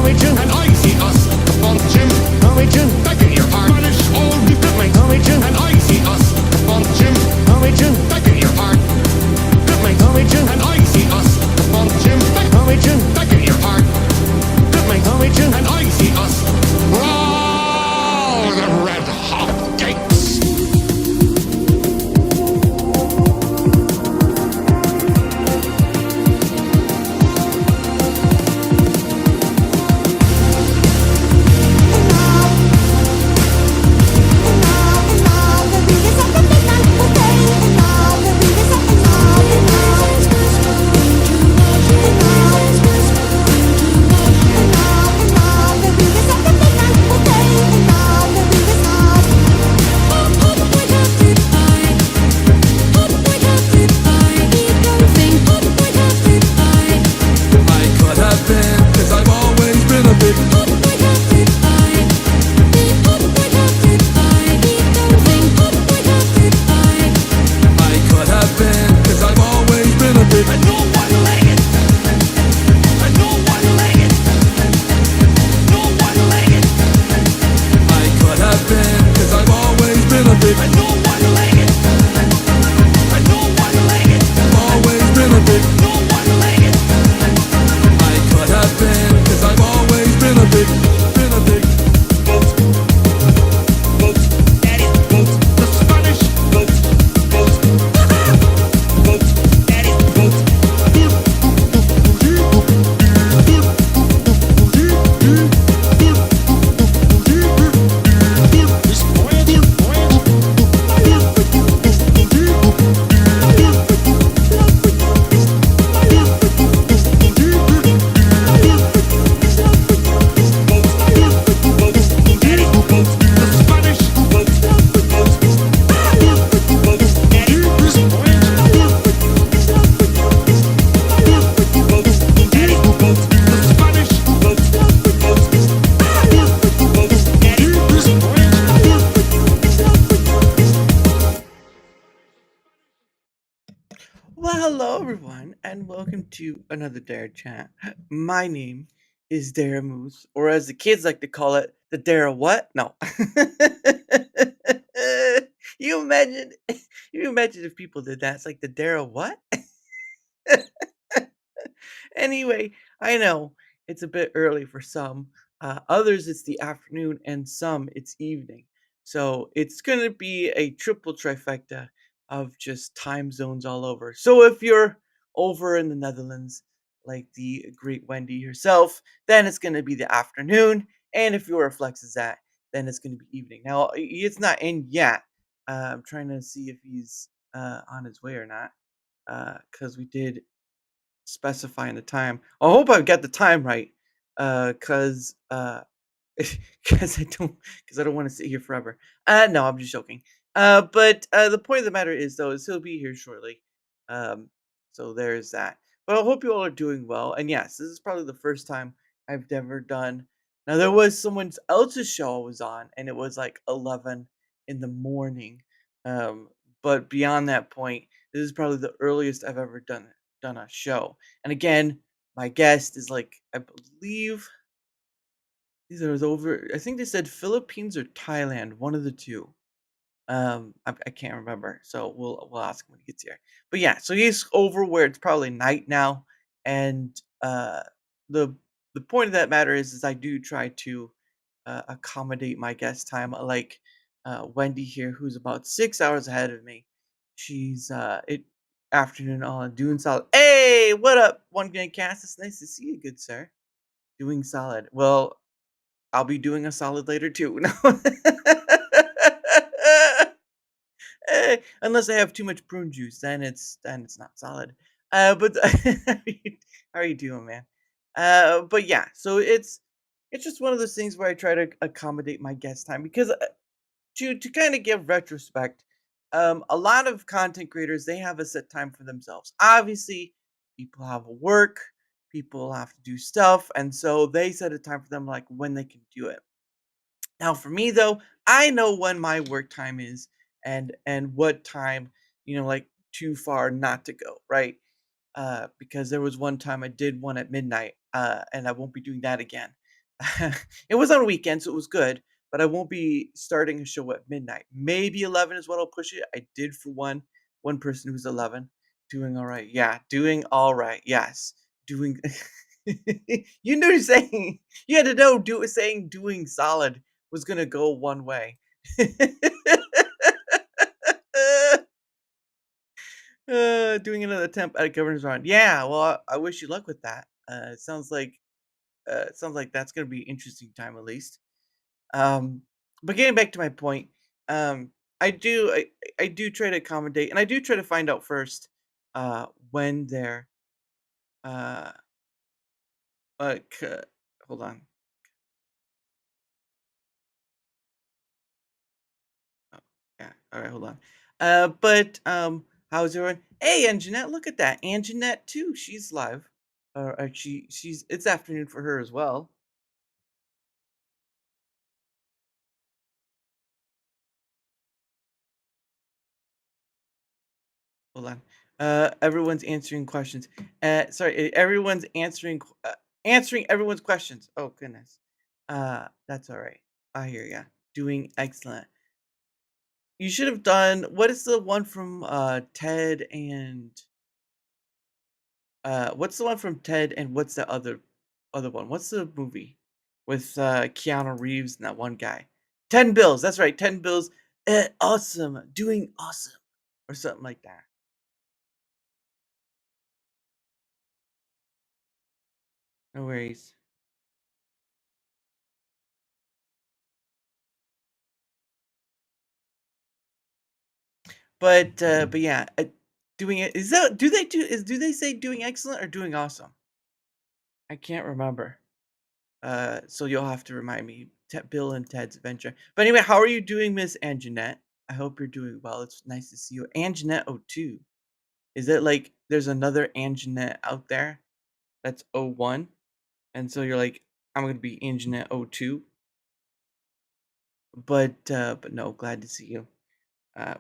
Coming to, and I see us bunching. Coming to, begging your pardon. Vanish all good mate. Coming to, and I see us bunching. Coming to, begging your pardon. Good mate. Coming to, and I see us bunching. Coming to, begging your pardon. Good mate. Coming to, and I see us. Roll the red hot gates. Well, hello everyone, and welcome to another DaraChat. My name is Dara Moose, or as the kids like to call it, the Dara what? No. you imagine, you imagine if people did that? It's like the Dara what? Anyway, I know it's a bit early for some. Others, it's the afternoon, and some, it's evening. So it's going to be a triple trifecta of just time zones all over. So if you're over in the Netherlands, like the great Wendy herself, then it's going to be the afternoon. And if your Flex is at, then it's going to be evening. Now, it's not in yet. I'm trying to see if he's on his way or not. Because we did specifying the time. I hope I got the time right, cause, cause I don't want to sit here forever. No, I'm just joking. But the point of the matter is, though, is he'll be here shortly. Um, so there's that. But I hope you all are doing well. And yes, this is probably the first time I've ever done. Now there was someone else's show I was on, and it was like 11 in the morning. Um, but beyond that point, this is probably the earliest I've ever done a show. And again, my guest is like I believe these are over. I think they said Philippines or Thailand, one of the two. I can't remember, so we'll ask him when he gets here. But yeah, so he's over where it's probably night now, and the the point of that matter is I do try to accommodate my guest time. Like Wendy here, who's about 6 hours ahead of me. She's it afternoon on doing solid. Hey, what up, one gang cast? It's nice to see you, good sir. Doing solid. Well, I'll be doing a solid later too. No. Unless I have too much prune juice, then it's not solid. But how are you doing, man? But yeah, so it's just one of those things where I try to accommodate my guest time because to kind of give retrospect, a lot of content creators they have a set time for themselves. Obviously, people have work, people have to do stuff, and so they set a time for them like when they can do it. Now, for me though, I know when my work time is and what time, like too far not to go, right? Because there was one time I did one at midnight, and I won't be doing that again. It was on a weekend, so it was good, but I won't be starting a show at midnight. Maybe 11 is what I'll push it. I did for one person who's 11. Doing all right. Yeah, doing all right. Yes. Doing You knew saying you had to know saying doing solid was gonna go one way. Doing another attempt at a governor's round. Yeah, well, I wish you luck with that. It sounds like that's gonna be interesting time at least. Um, but getting back to my point, um, I do try to accommodate, and I do try to find out first, when they're uh like hold on. Oh, yeah. All right, hold on. How's everyone? Hey, Anjanette, look at that. Anjanette too. She's live. She's it's afternoon for her as well. Hold on. Everyone's answering questions. Everyone's answering everyone's questions. Oh goodness. That's all right. I hear ya. Doing excellent. You should have done what is the one from Ted and what's the one from Ted and what's the other one? What's the movie with Keanu Reeves and that one guy? 10 Bills. That's right. 10 Bills. Awesome. Doing awesome or something like that. No worries. But yeah, doing it is that do they say doing excellent or doing awesome? I can't remember. So you'll have to remind me. Bill and Ted's Adventure. But anyway, how are you doing, Miss Anjanette? I hope you're doing well. It's nice to see you. Anjanette 02. Is it like there's another Anjanette out there that's 01? And so you're like, I'm gonna be Anjanette 02. But no, glad to see you.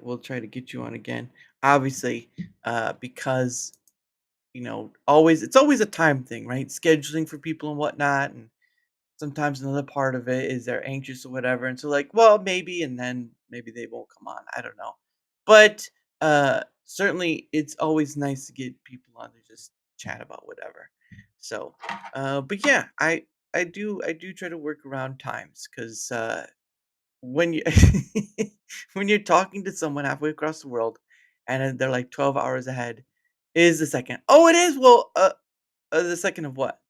We'll try to get you on again. Obviously, because always it's always a time thing, right? Scheduling for people and whatnot, and sometimes another part of it is they're anxious or whatever, and so like, well, maybe, and then maybe they won't come on. I don't know, but certainly it's always nice to get people on to just chat about whatever. So, but yeah, I do try to work around times because when you when you're talking to someone halfway across the world, and then they're like 12 hours ahead, is the second. Oh, it is. Well, the second of what?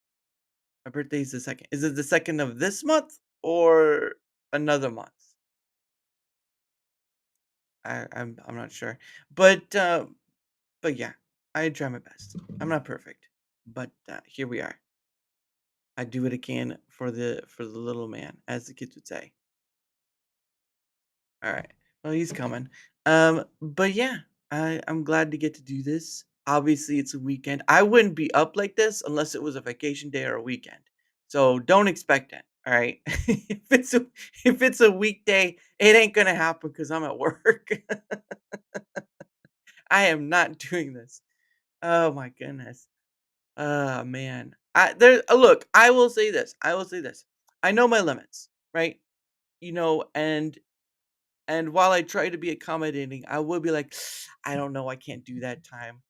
My birthday's the second. Is it the second of this month or another month? I'm not sure. But but yeah, I try my best. I'm not perfect, but here we are. I do what I can for the little man, as the kids would say. All right. Well, he's coming. But yeah, I'm glad to get to do this. Obviously, it's a weekend. I wouldn't be up like this unless it was a vacation day or a weekend. So don't expect it. All right. If it's a weekday, it ain't gonna happen because I'm at work. I am not doing this. Oh my goodness. Man. Look, I will say this. I will say this. I know my limits, right? And while I try to be accommodating, I will be like, "I don't know, I can't do that time,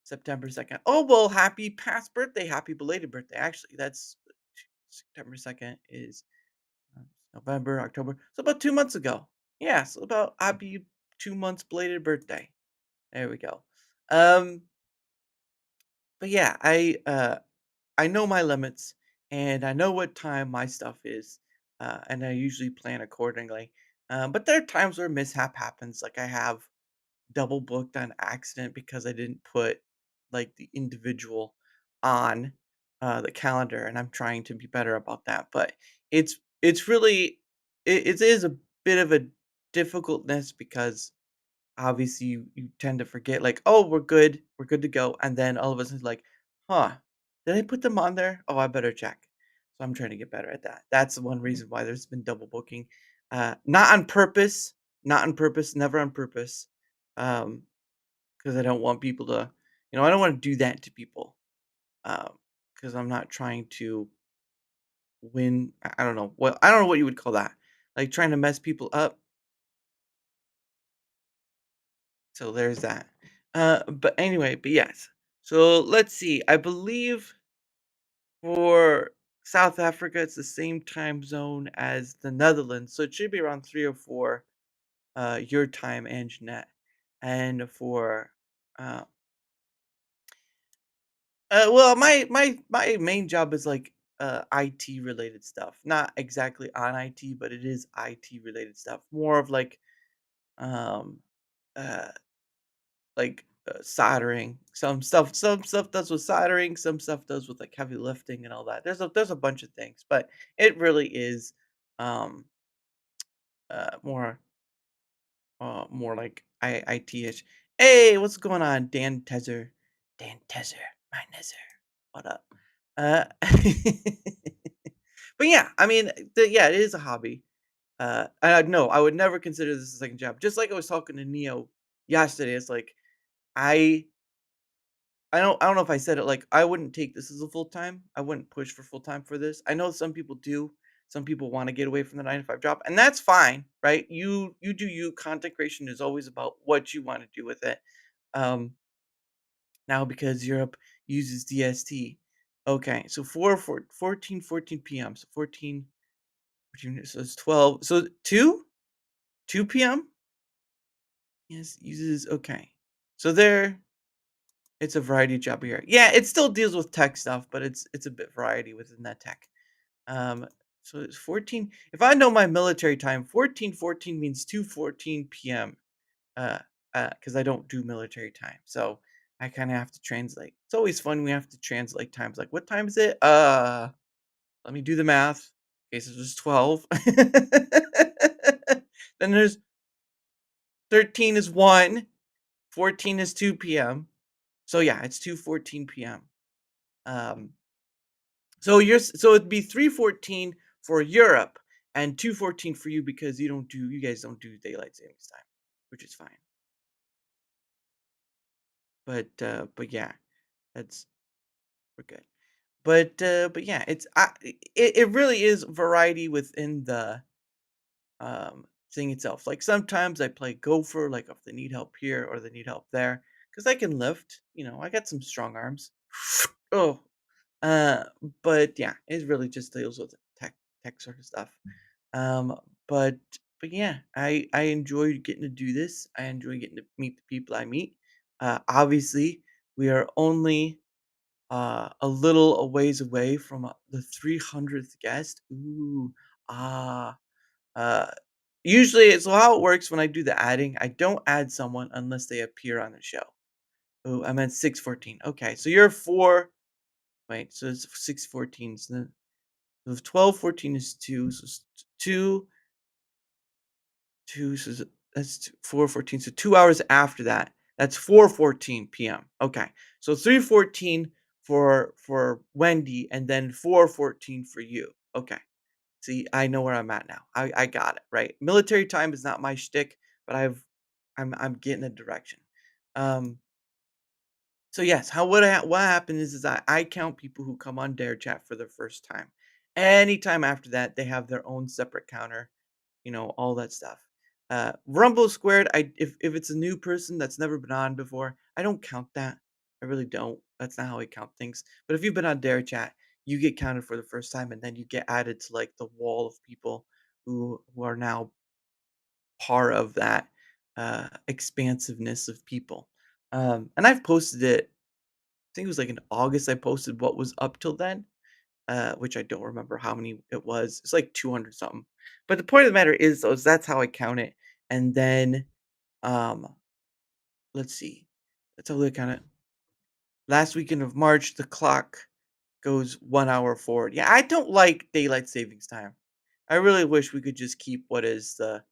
September 2nd." Oh, well, happy past birthday, happy belated birthday. Actually, that's September 2nd is uh, November, October. So about 2 months ago. Yeah, so about happy 2 months belated birthday. There we go. Um, but yeah, I know my limits and I know what time my stuff is, and I usually plan accordingly. But there are times where mishap happens, like I have double booked on accident because I didn't put like the individual on the calendar, and I'm trying to be better about that. But it's really it is a bit of a difficultness because obviously you tend to forget like, oh, we're good to go, and then all of a sudden it's like, huh, did I put them on there? Oh, I better check. So I'm trying to get better at that. That's the one reason why there's been double booking, not on purpose, not on purpose, never on purpose, um, because I don't want people to, I don't want to do that to people, because I'm not trying to. win. I don't know what I don't know what you would call that. Like trying to mess people up. So there's that. But anyway, but yes. So let's see. I believe for South Africa, it's the same time zone as the Netherlands, so it should be around 3 or 4 your time, and Jeanette. And for uh, well, my main job is like IT related stuff. Not exactly on IT, but it is IT related stuff. More of um uh soldering. Some stuff does with soldering, some stuff does with like heavy lifting and all that. There's a bunch of things, but it really is um more more like IT-ish. Hey, what's going on, Dan Tezer? Dan Tezer, my Nezer. What up? Uh, but yeah, I mean, yeah, it is a hobby. No, I would never consider this a second job. Just like I was talking to Neo yesterday, it's like I I don't know if I said it, like, I wouldn't take this as a full time. I wouldn't push for full time for this. I know some people do. Some people wanna get away from the 9 to 5 job, and that's fine, right? You do you. Content creation is always about what you wanna do with it. Um, Now because Europe uses DST. Okay, so 14 PM, so 14, so it's 12, so 2? 2 PM? Yes, uses okay. So there it's a variety job here. Yeah, it still deals with tech stuff, but it's a bit variety within that tech. Um, so it's 14. If I know my military time, 14:14 means 2:14 p.m. Uh, because I don't do military time, so I kind of have to translate. It's always fun. We have to translate times. Like, what time is it? Let me do the math. Okay, so there's 12. Then there's 13 is 1. 14 is 2 p.m. So yeah, it's 2:14 p.m. Um, so it'd be 3:14 for Europe and 2:14 for you because you guys don't do daylight savings time, which is fine. But yeah, that's we're good. But yeah, it really is variety within the thing itself. Like sometimes I play gopher, like if they need help here or they need help there, because I can lift. I got some strong arms. Oh, uh, but yeah, it really just deals with tech sort of stuff. Um, but but yeah, I enjoy getting to do this. I enjoy getting to meet the people I meet. Obviously, we are only a little a ways away from the 300th guest. Ooh, ah, uh, usually, so how it works when I do the adding, I don't add someone unless they appear on the show. Oh, I meant 614. Okay, so you're four. Wait, so it's 614. So 12:14 is two. So it's two. 2, so that's 4:14, so 2 hours after that, that's 4:14 PM. Okay, so 3:14 for Wendy, and then 4:14 for you. Okay, see, I know where I'm at now. I got it, right? Military time is not my shtick, but I'm getting a direction. Um, so yes, what happened is I count people who come on DaraChat for their first time. Anytime after that, they have their own separate counter, all that stuff. Rumble Squared, if it's a new person that's never been on before, I don't count that. I really don't. That's not how I count things. But if you've been on Dare Chat, you get counted for the first time, and then you get added to like the wall of people who are now part of that expansiveness of people. And I've posted it. I think it was like in August. I posted what was up till then, which I don't remember how many it was. It's like 200 something. But the point of the matter is, though, is that's how I count it. And then, um, let's see. That's how they kind of last weekend of March, the clock goes 1 hour forward. Yeah, I don't like daylight savings time. I really wish we could just keep what is the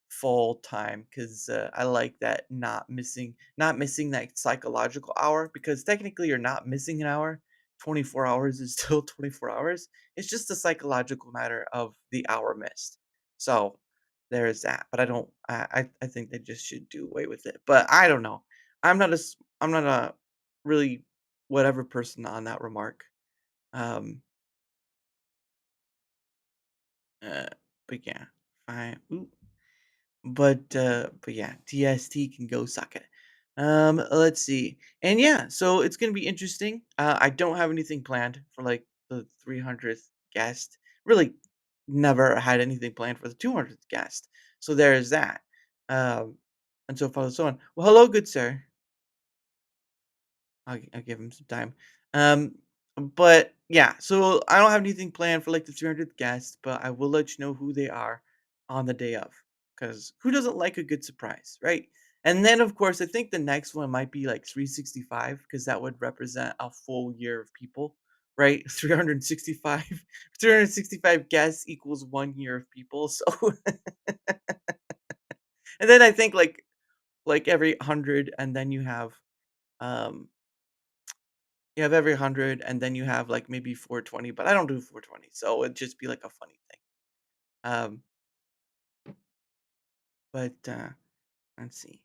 full time because I like that not missing that psychological hour because technically you're not missing an hour. 24 hours is still 24 hours. It's just a psychological matter of the hour missed. So there is that. But I think they just should do away with it. But I don't know. I'm not a really whatever person on that remark. Um Uh, but yeah, fine. Ooh. But yeah, TST can go suck it. Let's see. And yeah, so it's gonna be interesting. I don't have anything planned for like the 300th guest. Really, never had anything planned for the 200th guest. So there's that. Um, and so forth and so on. Well, hello, good sir. I'll give him some time. Um, but yeah, so I don't have anything planned for like the 300th guest, but I will let you know who they are on the day of. Because who doesn't like a good surprise, right? And then, of course, I think the next one might be like 365 because that would represent a full year of people, right? 365, 365 guests equals 1 year of people. So, and then I think like every 100, and then um you have every 100, and then you have, like, maybe 420, but I don't do 420, so it'd just be, like, a funny thing. Um, but let's see.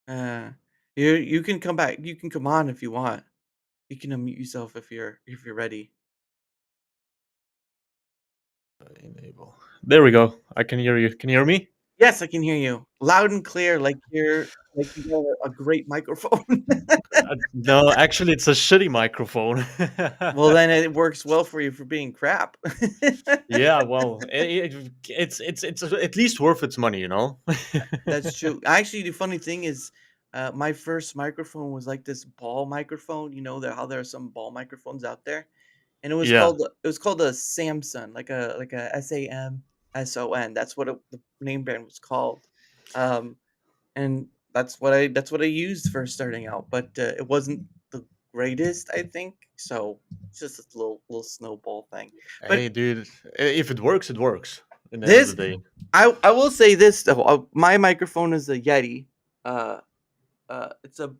Uh, you can come back you can come on if you want. You can unmute yourself if you're ready. Enable. There we go. I can hear you. Can you hear me? Yes, I can hear you loud and clear like you got a great microphone. No, actually, it's a shitty microphone. Well, then it works well for you for being crap. Yeah, well, it's at least worth its money, you know. That's true. Actually, the funny thing is, my first microphone was like this ball microphone. You know, how there are some ball microphones out there, and Yeah. it was called a Samson, like a SAMSON. That's what the name brand was called, um, and that's what I used for starting out. But it wasn't the greatest, I think. So it's just a little snowball thing. But Hey, dude, if it works, it works. In the end of the this, day. I will say this though. My microphone is a Yeti. Uh, it's a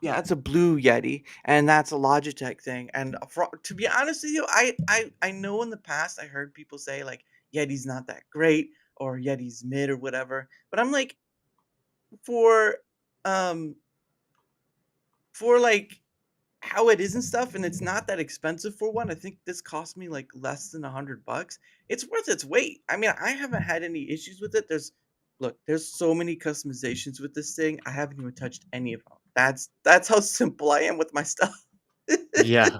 Yeah, it's a blue Yeti, and that's a Logitech thing. And to be honest with you, I know in the past I heard people say like Yeti's not that great or Yeti's mid or whatever, but I'm like for um like how it is and stuff, and it's not that expensive for one. I think this cost me like less than $100. It's worth its weight. I mean, I haven't had any issues with it. There's so many customizations with this thing. I haven't even touched any of them. That's how simple I am with my stuff. Yeah.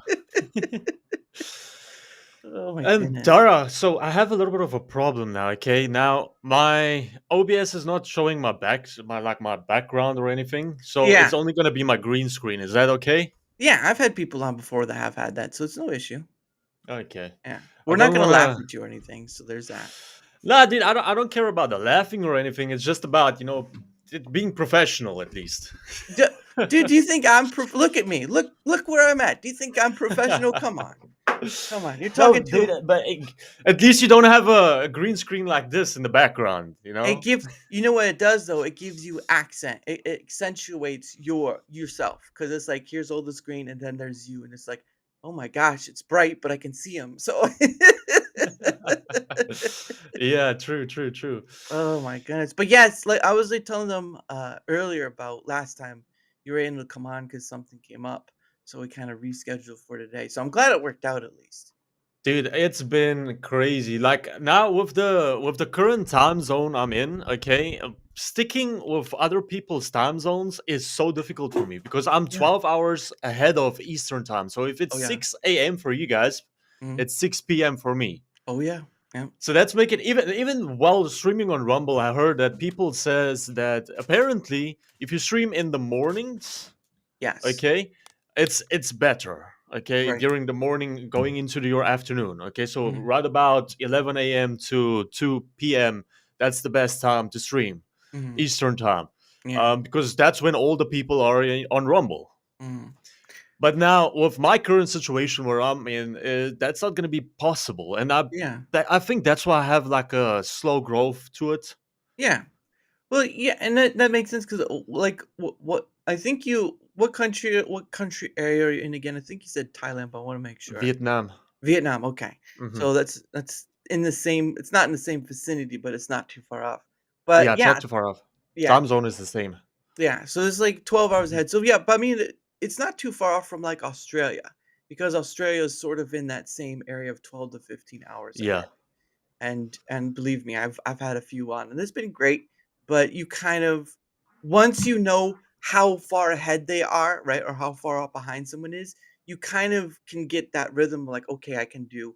Oh my And goodness. Dara, so I have a little bit of a problem now. Okay, now my OBS is not showing my my background or anything, so it's Yeah. only gonna be my green screen. Is that okay? Yeah, I've had people on before that have had that, so it's no issue. Okay. Yeah. I We're not don't gonna laugh wanna. at you or anything, so there's that. Nah, dude, I don't care about the laughing or anything. It's just about it being professional at least. D Dude, do you think look at me. Look where I'm at. Do you think I'm professional? Come on. Come on. You're No, talking dude, to but at least you don't have a green screen like this in the background. You it know? gives you know what it does though? It gives you accent. It accentuates yourself because it's like here's all the screen and then there's you and it's like, "Oh my gosh, it's bright, but I can see him." So Yeah, true, true, true. Oh my goodness. But yes, like I was like telling them earlier about last time you were able to come on because something came up. So we kind of rescheduled for today. So I'm glad it worked out at least. Dude, it's been crazy. Like now with the current time zone I'm in, okay, sticking with other people's time zones is so difficult for me because I'm Yeah. 12 hours ahead of Eastern time. So if it's Oh yeah. 6 a.m. for you guys, Mhm. it's 6 p.m. for me. Oh yeah. Yeah. So that's make it even while streaming on Rumble, I heard that people says that apparently if you stream in the mornings, Yes. okay, it's better, okay, Right. during the morning going into your afternoon, okay, so Mhm. right about 11 a.m. to 2 p.m., that's the best time to stream Mhm. Eastern time, Yeah. because that's when all the people are on Rumble. Mhm. But now with my current situation where I'm in, that's not going to be possible, and Yeah. I think that's why I have like a slow growth to it. Yeah. Well, yeah, and that makes sense because like what I think you what country area are you in again? I think you said Thailand, but I want to make sure. Vietnam. Vietnam, okay. Hmm. So that's in the same it's not in the same vicinity, but it's not too far off. But Yeah, it's not yeah, too far off. yeah, Time zone is the same. yeah. So it's like 12 hours ahead. So yeah, but I mean it's not too far off from like Australia because Australia is sort of in that same area of 12 to 15 hours Yeah. ahead. And believe me, I've had a few on, and it's been great, but you kind of once you know how far ahead they are, right, or how far up behind someone is, you kind of can get that rhythm like, okay, I can do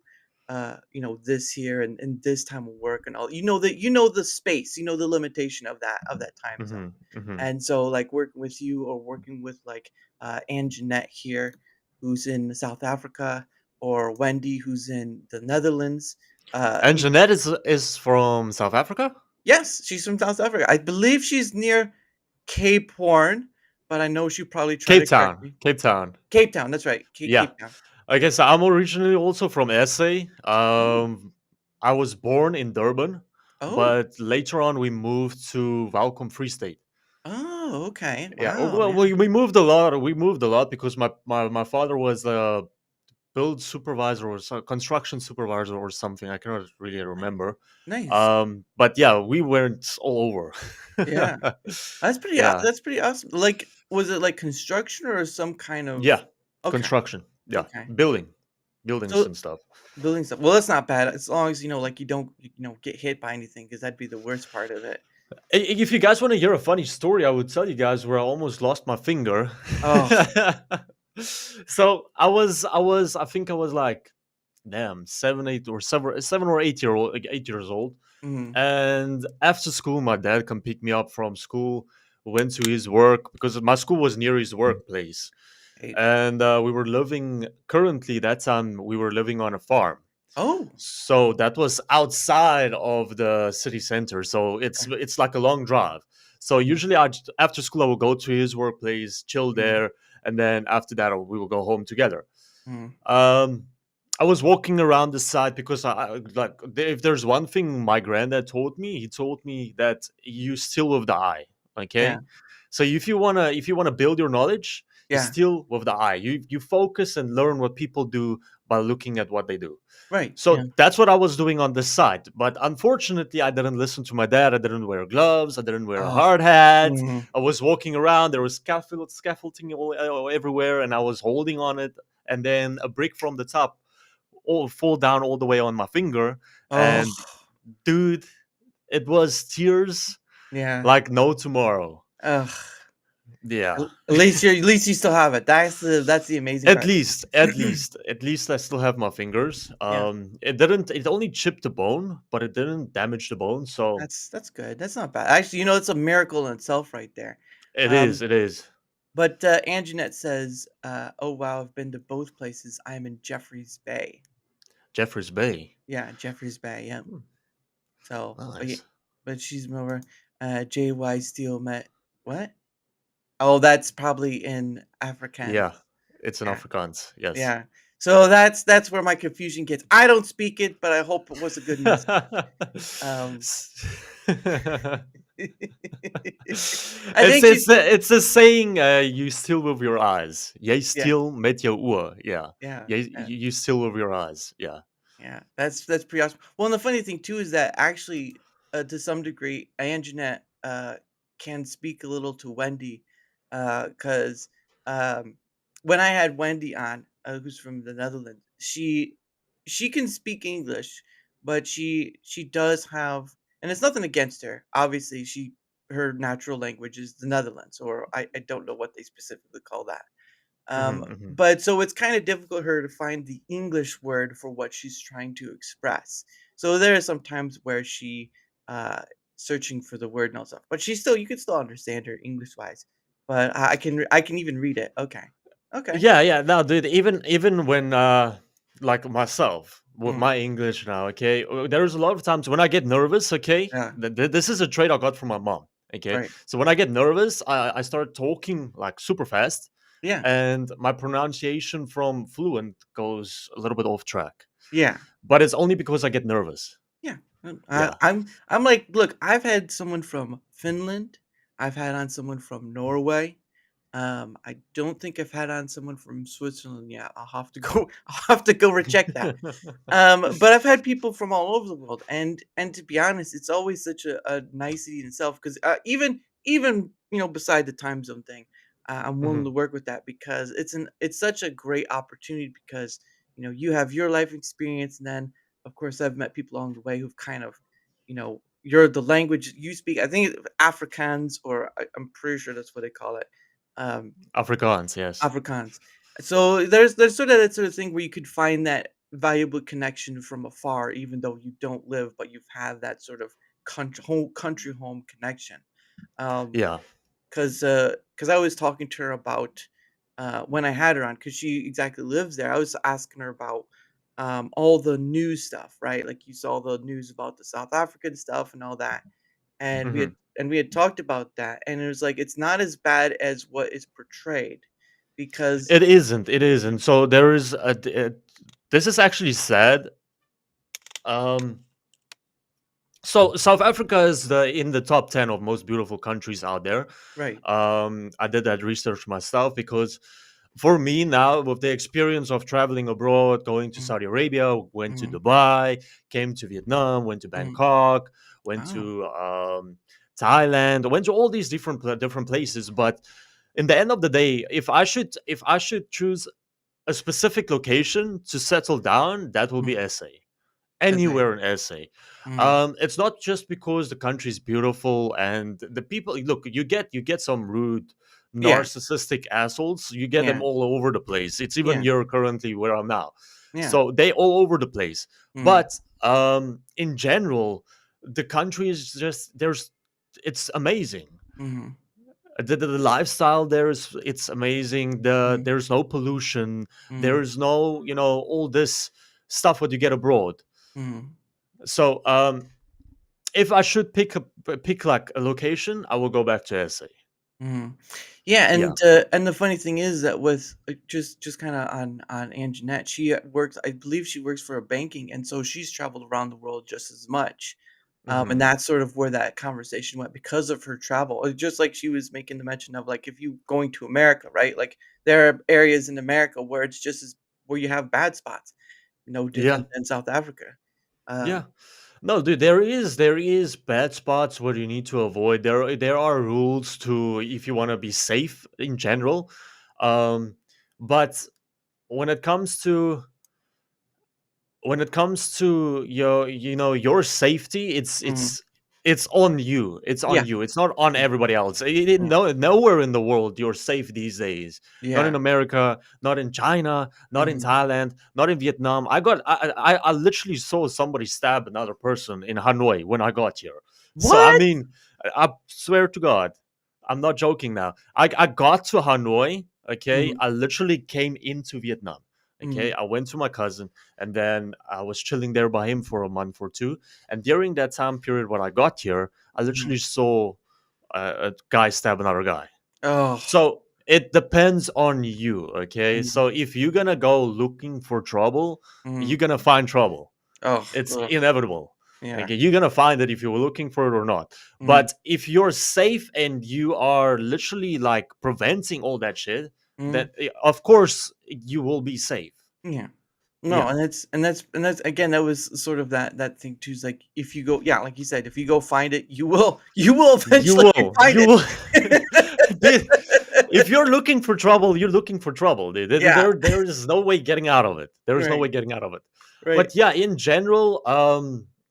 this here and this time will work and all. You know the space, you know the limitation of that time zone. Hmm. Hmm. And so like working with you or working with like Ann Jeanette here, who's in South Africa, or Wendy, who's in the Netherlands. And Jeanette is from South Africa? Yes, she's from South Africa. I believe she's near Cape Horn, but I know she'll probably try Cape to correct Town. me. Cape Town. Cape Town, that's right. Yeah. Cape Town. Okay, so I'm originally also from SA. Oh. I was born in Durban, Oh. but later on we moved to Welcome Free State. Oh, okay. Yeah, Wow, well, yeah. we moved a lot. We moved a lot because my father was a build supervisor or construction supervisor or something. I cannot really Ni remember. nice. But yeah, we went all over. Yeah. Yeah, That's pretty awesome. Like, was it, like, construction or some kind of yeah, okay, construction. Yeah, okay. buildings So and stuff. building stuff well, that's not bad as long as, like, you don't, get hit by anything because 'cause that'd be the worst part of it. If you guys want to hear a funny story, I would tell you guys where I almost lost my finger. Oh. So I think I was like, damn, 7 or 8 like 8 years old. Mhm. And after school, my dad come pick me up from school. Went to his work because my school was near his workplace, Right. and we were living. Currently, that time we were living on a farm. Oh, So that was outside of the city center. So okay. it's like a long drive. So Mhm, usually after school I will go to his workplace, chill mhm, there, and then after that we will go home together. mhm. Um, I was walking around the side because if there's one thing my granddad told me, he told me that you steal with the eye. Yeah, Okay, so if you wanna build your knowledge, you yeah, steal with the eye. You focus and learn what people do by looking at what they do. right, yeah. So that's what I was doing on this side. But unfortunately, I didn't listen to my dad. I didn't wear gloves. I didn't wear a Oh, hard hat. mhm. I was walking around. There was scaffolding everywhere, and I was holding on it. And then a brick from the top all fall down all the way on my finger. Oh, And dude, it was tears yeah. like no tomorrow. Ugh. Yeah. At least you still have it. That's the amazing At part. least, at least, at least I still have my fingers. Yeah, It only chipped the bone, but it didn't damage the bone. So that's good. That's not bad. Actually, it's a miracle in itself right there. it is, Um, it is. but, Anjanette says, "Oh, wow, I've been to both places. I'm in Jeffreys Bay." Jeffreys Bay. Yeah, Jeffreys Bay, yeah. Hmm, So, nice. but she's more, JY Steele met what? Oh, that's probably in Afrikaans. Yeah, it's an Yeah, Afrikaans. Yes. yeah. So that's where my confusion gets. I don't speak it, but I hope it was a good message. Um, I think she's It's a saying. You steal with your eyes. Jy yeah, steal met jou oë. Yeah. yeah, yeah. You steal with your eyes. Yeah. Yeah, that's pretty awesome. Well, and the funny thing too is that actually, to some degree, Anjanette can speak a little to Wendy, because when I had Wendy on, who's from the Netherlands, she can speak English, but she does have, and it's nothing against her. Obviously, her natural language is the Netherlands, or I don't know what they specifically call that. Hmm. Hmm. But so it's kind of difficult her to find the English word for what she's trying to express. So there are some times where she searching for the word and all stuff, but you can still understand her English wise. But I can even read it. Okay, okay. Yeah, yeah. No, dude. Even when like myself with Mm, my English now, okay, there's a lot of times when I get nervous. Okay, yeah, this is a trait I got from my mom. Okay, right. so when I get nervous, I start talking like super fast, Yeah, and my pronunciation from fluent goes a little bit off track. yeah. But it's only because I get nervous. Yeah, Yeah. I'm like, look, I've had someone from Finland. I've had on someone from Norway. I don't think I've had on someone from Switzerland yet. I'll have to go. I'll have to go recheck that. But I've had people from all over the world, and to be honest, it's always such a nicety in itself because even beside the time zone thing, I'm willing Hmm. to work with that because it's such a great opportunity because you have your life experience, and then of course I've met people along the way who've kind of you're the language you speak. I think Afrikaans, or I'm pretty sure that's what they call it. Um, Afrikaans, yes. Afrikaans. So there's sort of that sort of thing where you could find that valuable connection from afar, even though you don't live, but you've had that sort of country home connection. Um, Yeah. because I was talking to her about when I had her on, because she exactly lives there. I was asking her about all the news stuff, right? Like you saw the news about the South African stuff and all that, and we Hmm. had talked about that, and it was like it's not as bad as what is portrayed, because It isn't. It isn't. So there is this is actually sad. Um, so South Africa is in the top 10 of most beautiful countries out there. right. I did that research myself because for me now, with the experience of traveling abroad, going to Mm, Saudi Arabia, went to mhm, Dubai, came to Vietnam, went to mhm. Bangkok, went Oh, to Thailand, went to all these different places. But in the end of the day, if I should choose a specific location to settle down, that will be mhm, SA. as I Anywhere in SA. mhm, It's not just because the country is beautiful and the people. Look, you get some rude, yeah, narcissistic assholes. You get them yeah, all over the place. It's even yeah, here currently where I'm now. yeah, So they all over the place. mhm, But in general, the country is just it's amazing. mhm, The lifestyle there is it's amazing. mhm, There's no pollution. mhm, There's no all this stuff what you get abroad. mhm. So if I should pick like a location, I will go back to SA. Mhm. Yeah, Yeah. and the funny thing is that with just kind of on Anjanette, she works. I believe she works for a banking, and so she's traveled around the world just as much. And Hmm. that's sort of where that conversation went because of her travel. Just like she was making the mention of like if you going to America, right? Like there are areas in America where it's just as where you have bad spots, no Yeah. different than South Africa. Yeah. Um, No, dude, there is bad spots where you need to avoid. There are rules to if you want to be safe in general. Um, but when it comes to your safety, it's mhm. it's it's on you. It's on Yeah, you. It's not on yeah, everybody else. yeah, Nowhere in the world you're safe these days. Not yeah. in America, not in China, not in Mhm. Thailand, not in Vietnam. I literally saw somebody stab another person in Hanoi when I got here. So I What? mean, I swear to God, I'm not joking now. I got to Hanoi, okay? Mhm, I literally came into Vietnam. Okay, mhm, I went to my cousin and then I was chilling there by him for a month or two. And during that time period when I got here, I mhm. literally saw a guy stab another guy. Oh. So it depends on you. Okay, Mhm, so if you're gonna go looking for trouble, you're mhm. gonna find trouble. Oh, It's ugh, inevitable. yeah. Okay, you're gonna find it if you were looking for it or not. Mhm, But if you're safe and you are literally like preventing all that shit, mhm, then of course you will be safe. yeah. No, Yeah, and that's again, that was sort of that thing too, is like, if you go, yeah, like you said, if you go find it, you will you eventually will. find You will. it. Dude, if you're looking for trouble, you're looking for trouble. Dude. Yeah, There is no way getting out of it. There is no right, way getting out of it. right. But yeah, in general,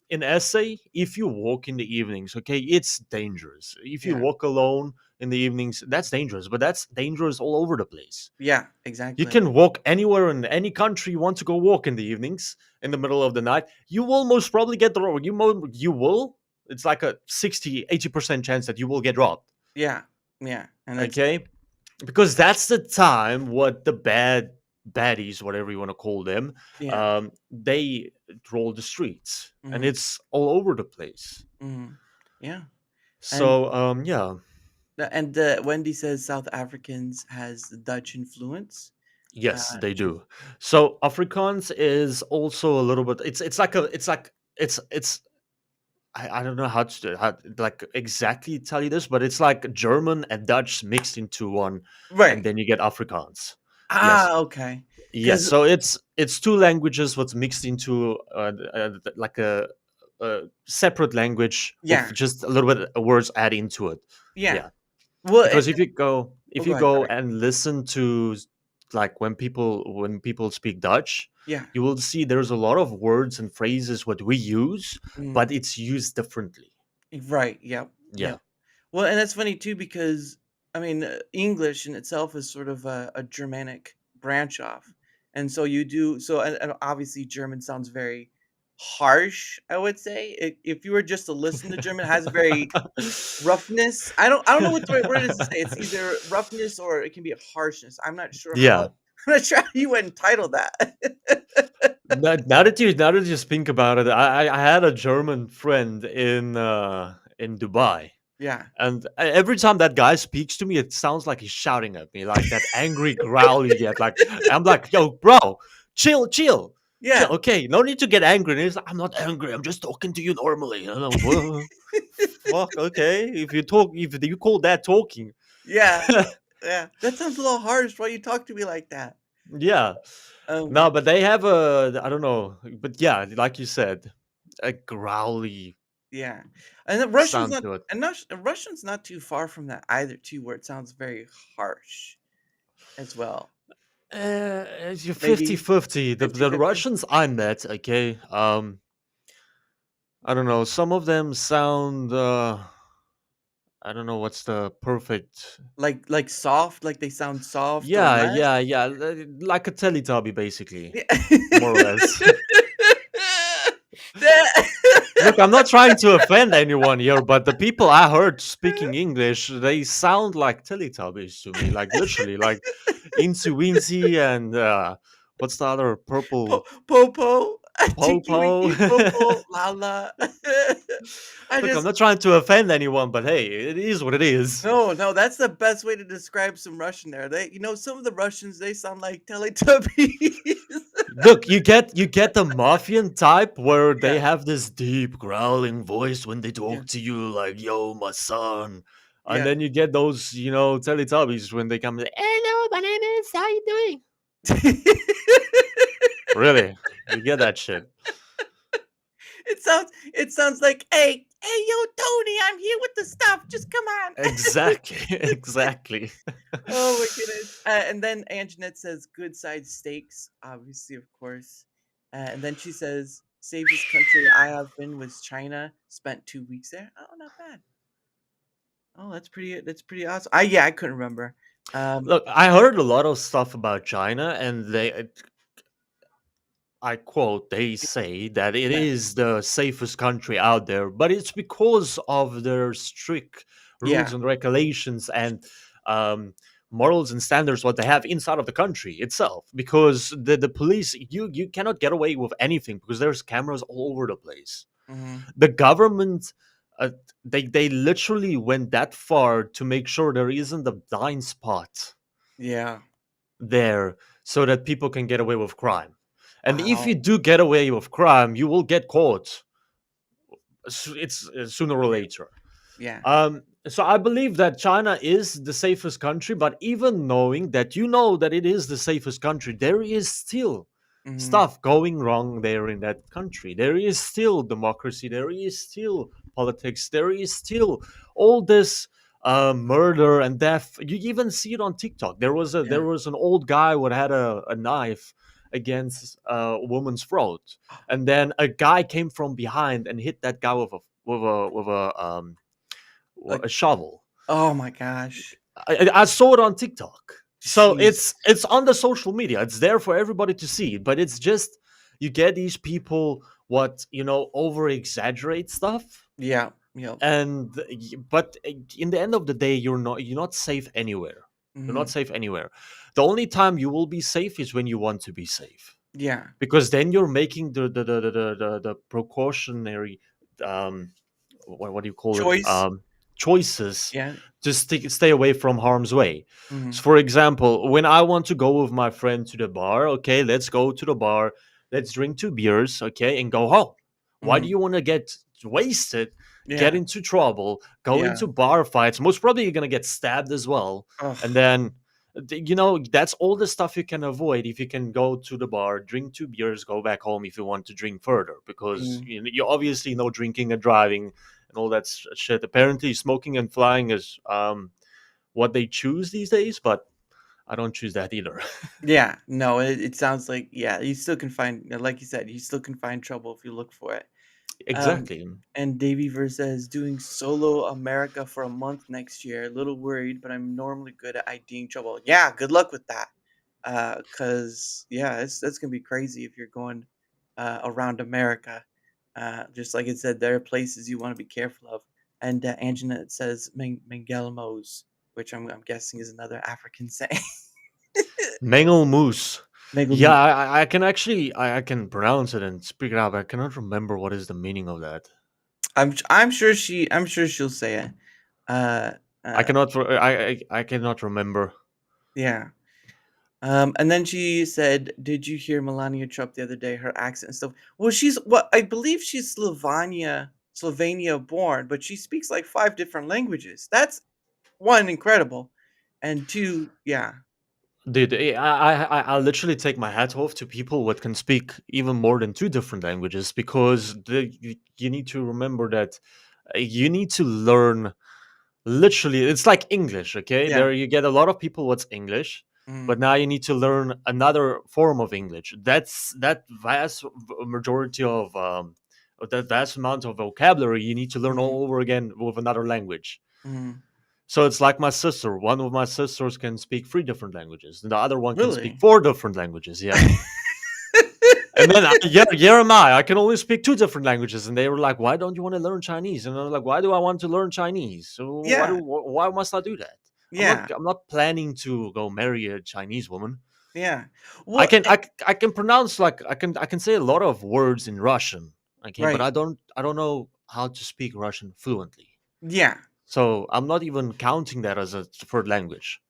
in essay, if you walk in the evenings, okay, it's dangerous. If you Yeah, walk alone in the evenings, that's dangerous. But that's dangerous all over the place. yeah, You exactly. can walk anywhere in any country you want to go walk in the evenings, in the middle of the night. You will most probably get robbed. You will. It's like a 60-80% chance that you will get robbed. Yeah, yeah, and that's Okay, because that's the time what the baddies, whatever you want to call them, yeah, they roll the streets, and mhm, it's all over the place. mhm, yeah, and So yeah, Wendy says South Africans has the Dutch influence. yes, they Just do. So Afrikaans is also a little bit. It's I don't know how like exactly tell you this, but it's like German and Dutch mixed into one, and right. then you get Afrikaans. Yes. Okay. Yes, Because so it's two languages what's mixed into like a separate language yeah, with just a little bit of words add into it. yeah. Yeah, Well, because if you go Oh, if go you ahead. go Sorry. and listen to like when people speak Dutch, Yeah. you will see there's a lot of words and phrases what we use, Mm, but it's used differently. right. Yep. Yeah. Yep. Well, and that's funny too because I mean, English in itself is sort of a Germanic branch off, and so you do so. And obviously, German sounds very harsh. I would say if you were just to listen to German, it has a very roughness. I don't know what the right word is to say. It's either roughness or it can be a harshness. I'm not sure how. Yeah. I'm not sure how you would entitle that. Now that you think about it, I had a German friend in Dubai. Yeah. And every time that guy speaks to me, it sounds like he's shouting at me, like that angry growl you get. Like I'm like, "Yo, bro, chill, chill, chill. Yeah. Okay, no need to get angry." And he's like, "I'm not angry. I'm just talking to you normally." And I'm, "Whoa, fuck, okay. If you call that talking, Yeah. Yeah. That sounds a little harsh. Why you talk to me like that? yeah." Oh No, my. but they have I don't know, but yeah, like you said, a growly Yeah. And then sound to it. Russian's not too far from that either too, where it sounds very harsh as well. You're Maybe 50-50. The 50-50. Russians I met, okay, I don't know. Some of them sound. I don't know what's the perfect. Like soft, like they sound soft or Yeah, less. yeah, yeah. Like a Teletubby, basically, Yeah. more or less. That Look, I'm not trying to offend anyone here, but the people I heard speaking English, they sound like Teletubbies to me. Like literally, like Incy Wincy and what's the other purple Popo, Tinky Popo. Winky, Popo, Lala. I Look, I'm just not trying to offend anyone, but hey, it is what it is. no, no, that's the best way to describe some Russian there. Some of the Russians, they sound like Teletubbies. Look, you get the mafian type where they Yeah, have this deep growling voice when they yeah, talk to you, like "Yo, my son," and yeah. then you get those, Teletubbies when they come like, "Hello, my name is. How you doing?" Really, you get that shit. It sounds like, "Hey, yo, Tony, I'm here with the stuff. Just come on." Exactly, exactly. Oh my goodness. And then Anjanette says, "Good side steaks," obviously, of course. And then she says, "Safest country I have been was China. Spent 2 weeks there." Oh, not bad. Oh, that's pretty. That's pretty awesome. I couldn't remember. Look, I heard a lot of stuff about China, and I quote, they say that it Yeah, is the safest country out there, but it's because of their strict rules yeah, and regulations and um, morals and standards what they have inside of the country itself. Because the police, you cannot get away with anything because there's cameras all over the place. hmm, The government, uh, they literally went that far to make sure there isn't a blind spot yeah. there so that people can get away with crime. And if Wow. you do get away with crime, you will get caught. It's sooner or Yeah, later. yeah. So I believe that China is the safest country, but even knowing that that it is the safest country, there is still Hmm. stuff going wrong there in that country. There is still democracy. There is still politics. There is still all this murder and death. You even see it on TikTok. There Yeah. was an old guy who had a knife against a woman's throat, and then a guy came from behind and hit that guy Uh, a shovel. oh my gosh. I saw it on TikTok. So Jeez. it's on the social media. It's there for everybody to see. But it's just you get these people over exaggerate stuff, Yeah. Yeah. but in the end of the day, you're not safe anywhere. You're not Hmm. safe anywhere. The only time you will be safe is when you want to be safe, Yeah. because then you're making the precautionary what do you call it, Choice. choices Yeah. to stay away from harm's way. Hmm. So for example, when I want to go with my friend to the bar, okay, let's go to the bar, let's drink 2 beers, okay, and go home. Why do Hmm. you want to get wasted, get Yeah. into trouble, go Yeah. into bar fights? Most probably you're gonna get stabbed as well, and Ugh. then that's all the stuff you can avoid if you can go to the bar, drink 2 beers, go back home if you want to drink further, because Mm. you obviously know drinking and driving and all that shit. Apparently, smoking and flying is what they choose these days, but I don't choose that either. Yeah, no, it sounds like yeah, you still can find like you said, you still can find trouble if you look for it. Um, Exactly. and Davy Ver says, doing solo America for a month next year. A little worried, but I'm normally good at IDing trouble. Yeah, good luck with that. Cause yeah, that's gonna be crazy if you're going around America. Just like it said, there are places you want to be careful of. And Anjanette says Mengelmos, which I'm guessing is another African saying. Mango Moose. Yeah, Mengelmos. I can actually I can pronounce it and speak it out, but I cannot remember what is the meaning of that. I'm sure she'll say it. Uh, I uh, cannot I cannot remember. yeah. And then she said, "Did you hear Melania Trump the other day? Her accent and stuff. Well, she's what I believe she's Slovenia born, but she speaks like 5 different languages. That's one incredible, and two, yeah, Dude, I literally take my hat off to people what can speak even more than two different languages because you need to remember that you need to learn literally it's like English, okay? yeah, There you get a lot of people what's English, but mm, now you need to learn another form of English. That's that vast majority of that vast amount of vocabulary you need to learn mm, all over again with another language. mm. So it's like my sister. One of my sisters can speak 3 different languages, and the other one can speak Really, 4 different languages. Yeah. And then Jeremiah, I can only speak 2 different languages, and they were like, "Why don't you want to learn Chinese?" And I was like, "Why do I want to learn Chinese? So yeah, why must I do that? yeah, I'm not planning to go marry a Chinese woman. yeah. I Well, can I can pronounce like I can say a lot of words in Russian, okay, but right, I don't know how to speak Russian fluently. yeah. So I'm not even counting that as a third language.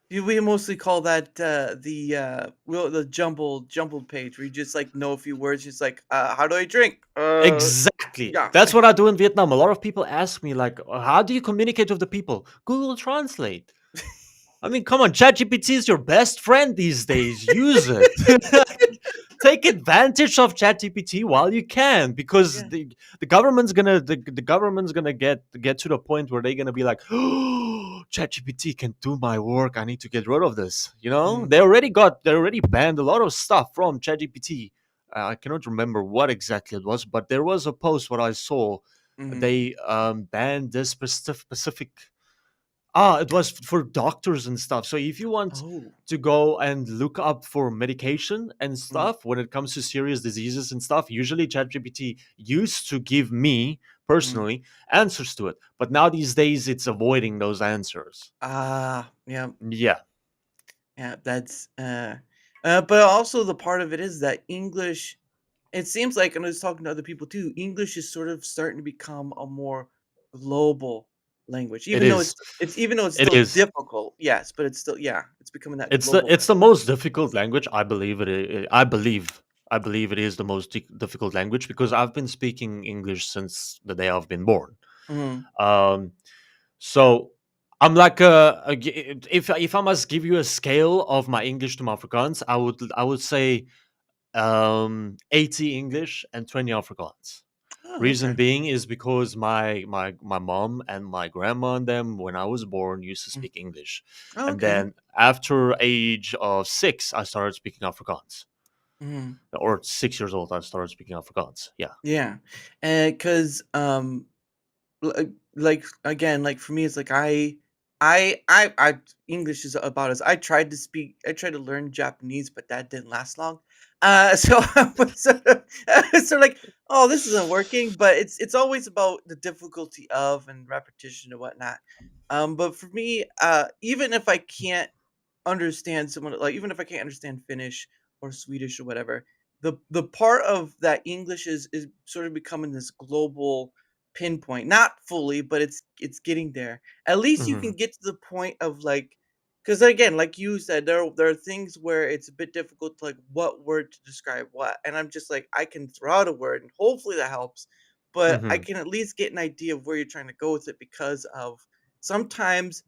We mostly call that the jumbled page where you just like know a few words. Just like, how do I drink? Exactly. Yeah, That's what I do in Vietnam. A lot of people ask me, like, how do you communicate with the people? Google Translate. I mean, come on, ChatGPT is your best friend these days. Use it. Take advantage of ChatGPT while you can, because yeah. the government's gonna get to the point where they're gonna be like, oh, ChatGPT can do my work. I need to get rid of this. You know, Mm, they already banned a lot of stuff from ChatGPT. I cannot remember what exactly it was, but there was a post what I saw. mhm. They banned this specific. It was for doctors and stuff. So if you want Oh, to go and look up for medication and mm, stuff when it comes to serious diseases and stuff, usually ChatGPT used to give me mm. personally answers to it. But now these days it's avoiding those answers. Ah, yeah, Yeah, yeah, that's, but also the part of it is that English it seems like, and I was talking to other people too, English is sort of starting to become a more global language, it even though is. it's It still is. difficult, yes, but it's still yeah, it's becoming that global It's the language. most difficult language. I believe I believe it is the most difficult language because I've been speaking English since the day I've been born. Mhm, Um, So I'm like if I must give you a scale of my English to my Afrikaans, I would say 80 English and 20 Afrikaans. oh, Reason okay. being is because my mom and my grandma and them when I was born used to Mm. speak English, Oh, and okay. then after age of 6 I started speaking Afrikaans, Mhm. or 6 years old I started speaking Afrikaans. Yeah, Yeah, and 'cause, like again, like for me, it's like I English is about as I tried to learn Japanese, but that didn't last long. So I was sort of like, oh, this isn't working. But it's always about the difficulty of and repetition and whatnot. But for me, even if I can't understand someone like even if I can't understand Finnish or Swedish or whatever, the part of that English is sort of becoming this global pinpoint. Not fully, but it's getting there. At least you hmm can get to the point of like because again, like you said, there are things where it's a bit difficult to like what word to describe what. And I'm just like, I can throw out a word and hopefully that helps. But I hmm can at least get an idea of where you're trying to go with it because of sometimes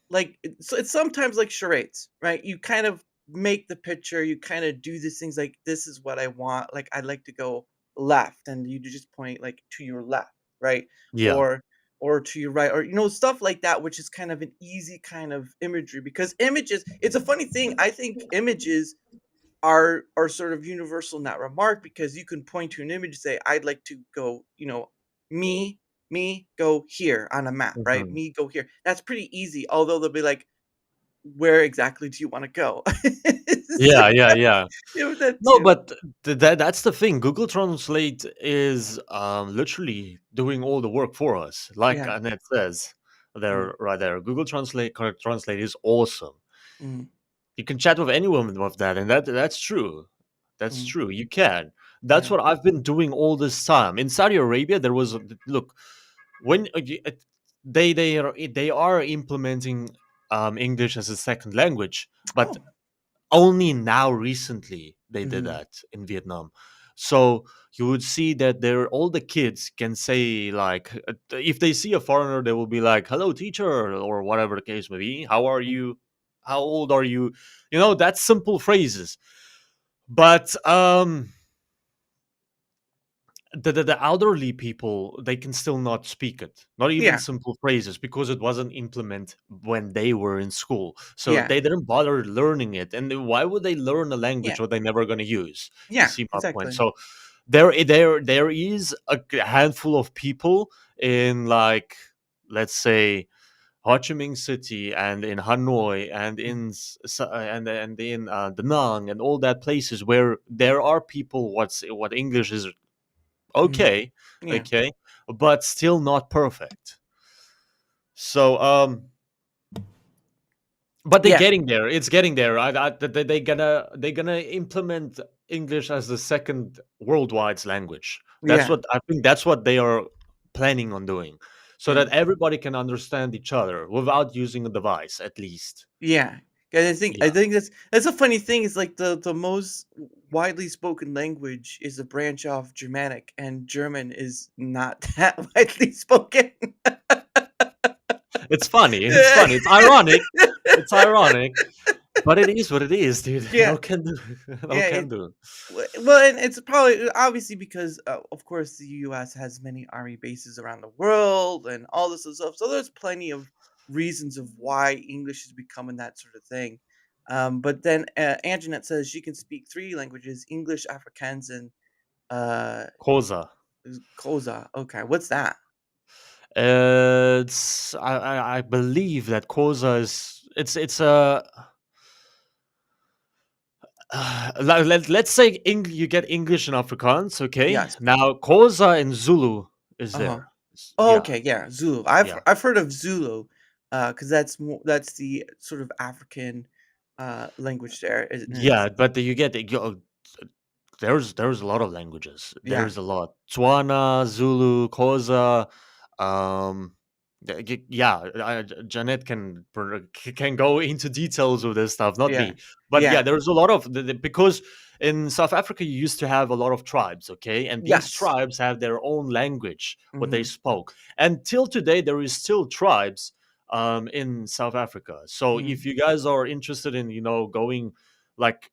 like, it's sometimes like charades, right? You kind of make the picture, you kinda do these things like, "This is what I want," like, "I'd like to go left," and you just point, like, to your left, right? yeah, Or or to your right, or stuff like that, which is kind of an easy kind of imagery, because images, it's a funny thing. I think images are sort of universal in that remark, because you can point to an image and say, I'd like to go, me, go here on a map, right? Mhm. Me go here. That's pretty easy. Although they'll be like, where exactly do you want to go? Yeah, yeah, yeah. That No, too. but that's the thing. Google Translate is literally doing all the work for us. Like Yeah. Annette says Mm, there, right there. Google Translate is awesome. mm, You can chat with anyone with that, and that's true. That's mm, true. You can. That's yeah. what I've been doing all this time. In Saudi Arabia, there was look when they are implementing English as a second language, but Oh. only now recently they did Mhm, that in Vietnam. So you would see that there all the kids can say like if they see a foreigner they will be like hello teacher or whatever the case may be. How are mm, you? How old are you? You know, that's simple phrases. But the elderly people they can still not speak it, not even yeah, simple phrases, because it wasn't implemented when they were in school, so yeah, they didn't bother learning it. And then why would they learn a yeah, language what they're never going to use? You yeah, see my point? exactly. So there is a handful of people in, like, let's say Ho Chi Minh City and in Hanoi and Mm, and in Da Nang and all that places where there are people what English is mhm, okay, yeah, okay, but still not perfect. So, but they're yeah, getting there. It's getting there. They're gonna implement English as the second worldwide language. That's yeah, what I think. That's what they are planning on doing, so yeah. that everybody can understand each other without using a device, at least. Yeah, 'cause I Yeah. think that's a funny thing. Is like the most widely spoken language is a branch of Germanic, and German is not that widely spoken. It's funny. It's funny. It's ironic. It's ironic, but it is what it is, dude. Yeah, No can do. No yeah. can do. Well, and it's probably obviously because, of course, the U.S. has many army bases around the world and all this other stuff. So there's plenty of reasons of why English is becoming that sort of thing. But then Anjanette says she can speak three languages: English, Afrikaans, and uh, Koza. Koza. Okay, what's that? It's I believe that Koza is it's a let's say you get English and Afrikaans, okay? Yes. Now Koza and Zulu is Uh huh. there. Oh, Yeah, okay, yeah, Zulu. I've yeah, I've heard of Zulu, because that's the sort of African language there. And yeah. But you get there's a lot of languages. yeah. There's a lot. Tswana, Zulu, Koza. Um, yeah, Janet can go into details of this stuff, not Yeah. me. But yeah, Yeah. there's a lot of because in South Africa you used to have a lot of tribes, okay, and these Yes. tribes have their own language, what they Mhm. spoke, and till today there is still tribes in South Africa. So if Mhm. you guys are interested in going like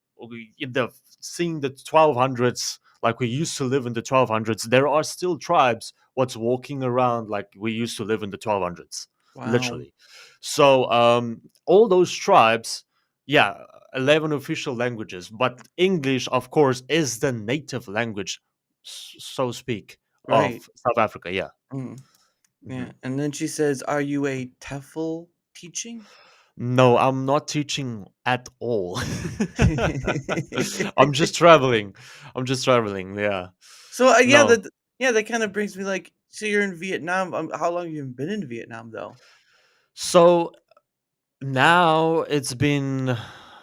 in the seeing the 1200s like we used to live in the 1200s, there are still tribes what's walking around like we used to live in the 1200s, Wow. literally. So all those tribes, yeah, 11 official languages, but English of course is the native language, so speak, Right. of South Africa. Yeah. Mm. Mhm. Yeah. And then she says, "Are you a TEFL teaching?" No, I'm not teaching at all. I'm just traveling. I'm just traveling. Yeah. So, yeah, No. that kinda brings me, like, so you're in Vietnam. How long have you been in Vietnam, though? So now it's been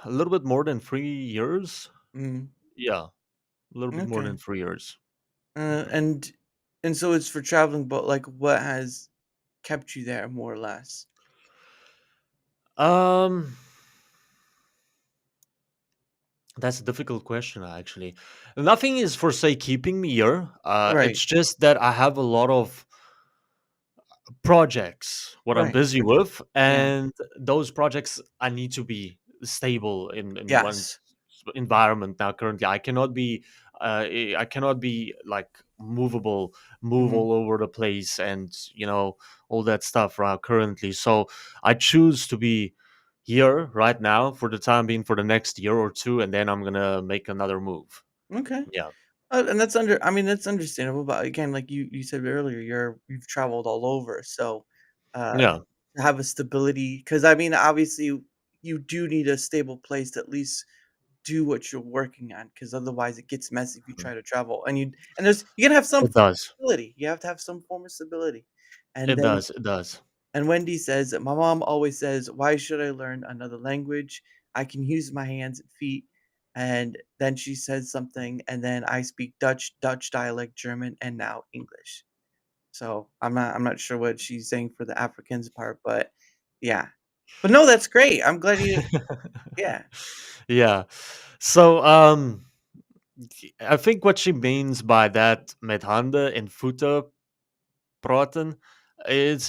a little bit more than 3 years. Mm. Yeah, a little bit more Okay. than 3 years. Uh, Mhm. and and so it's for traveling, but, like, what has kept you there more or less? Um, that's a difficult question, actually. Nothing is for say keeping me here. Right. It's just that I have a lot of projects what I'm Right. busy Okay. with, Yeah. and those projects I need to be stable in one Yes. environment. Now currently I cannot be I cannot be like movable, move Mhm. all over the place, and all that stuff right currently. So I choose to be here right now for the time being for the next year or two, and then I'm gonna make another move. Okay. Yeah, And I mean, that's understandable, but again, like you said earlier, you've traveled all over, so, uh, yeah, to have a stability, because I mean, obviously, you do need a stable place to at least do what you're working on, because otherwise it gets messy if you mhm. try to travel, and you gotta have some It does. stability. You have to have some form of stability, and It then does. It does. and Wendy says that my mom always says, "Why should I learn another language? I can use my hands and feet." And then she says something, and then I speak Dutch, Dutch dialect, German, and now English. So I'm not sure what she's saying for the Africans part, but yeah. But no, that's great. I'm glad you yeah. Yeah. So I think what she means by that met handen en voeten praten is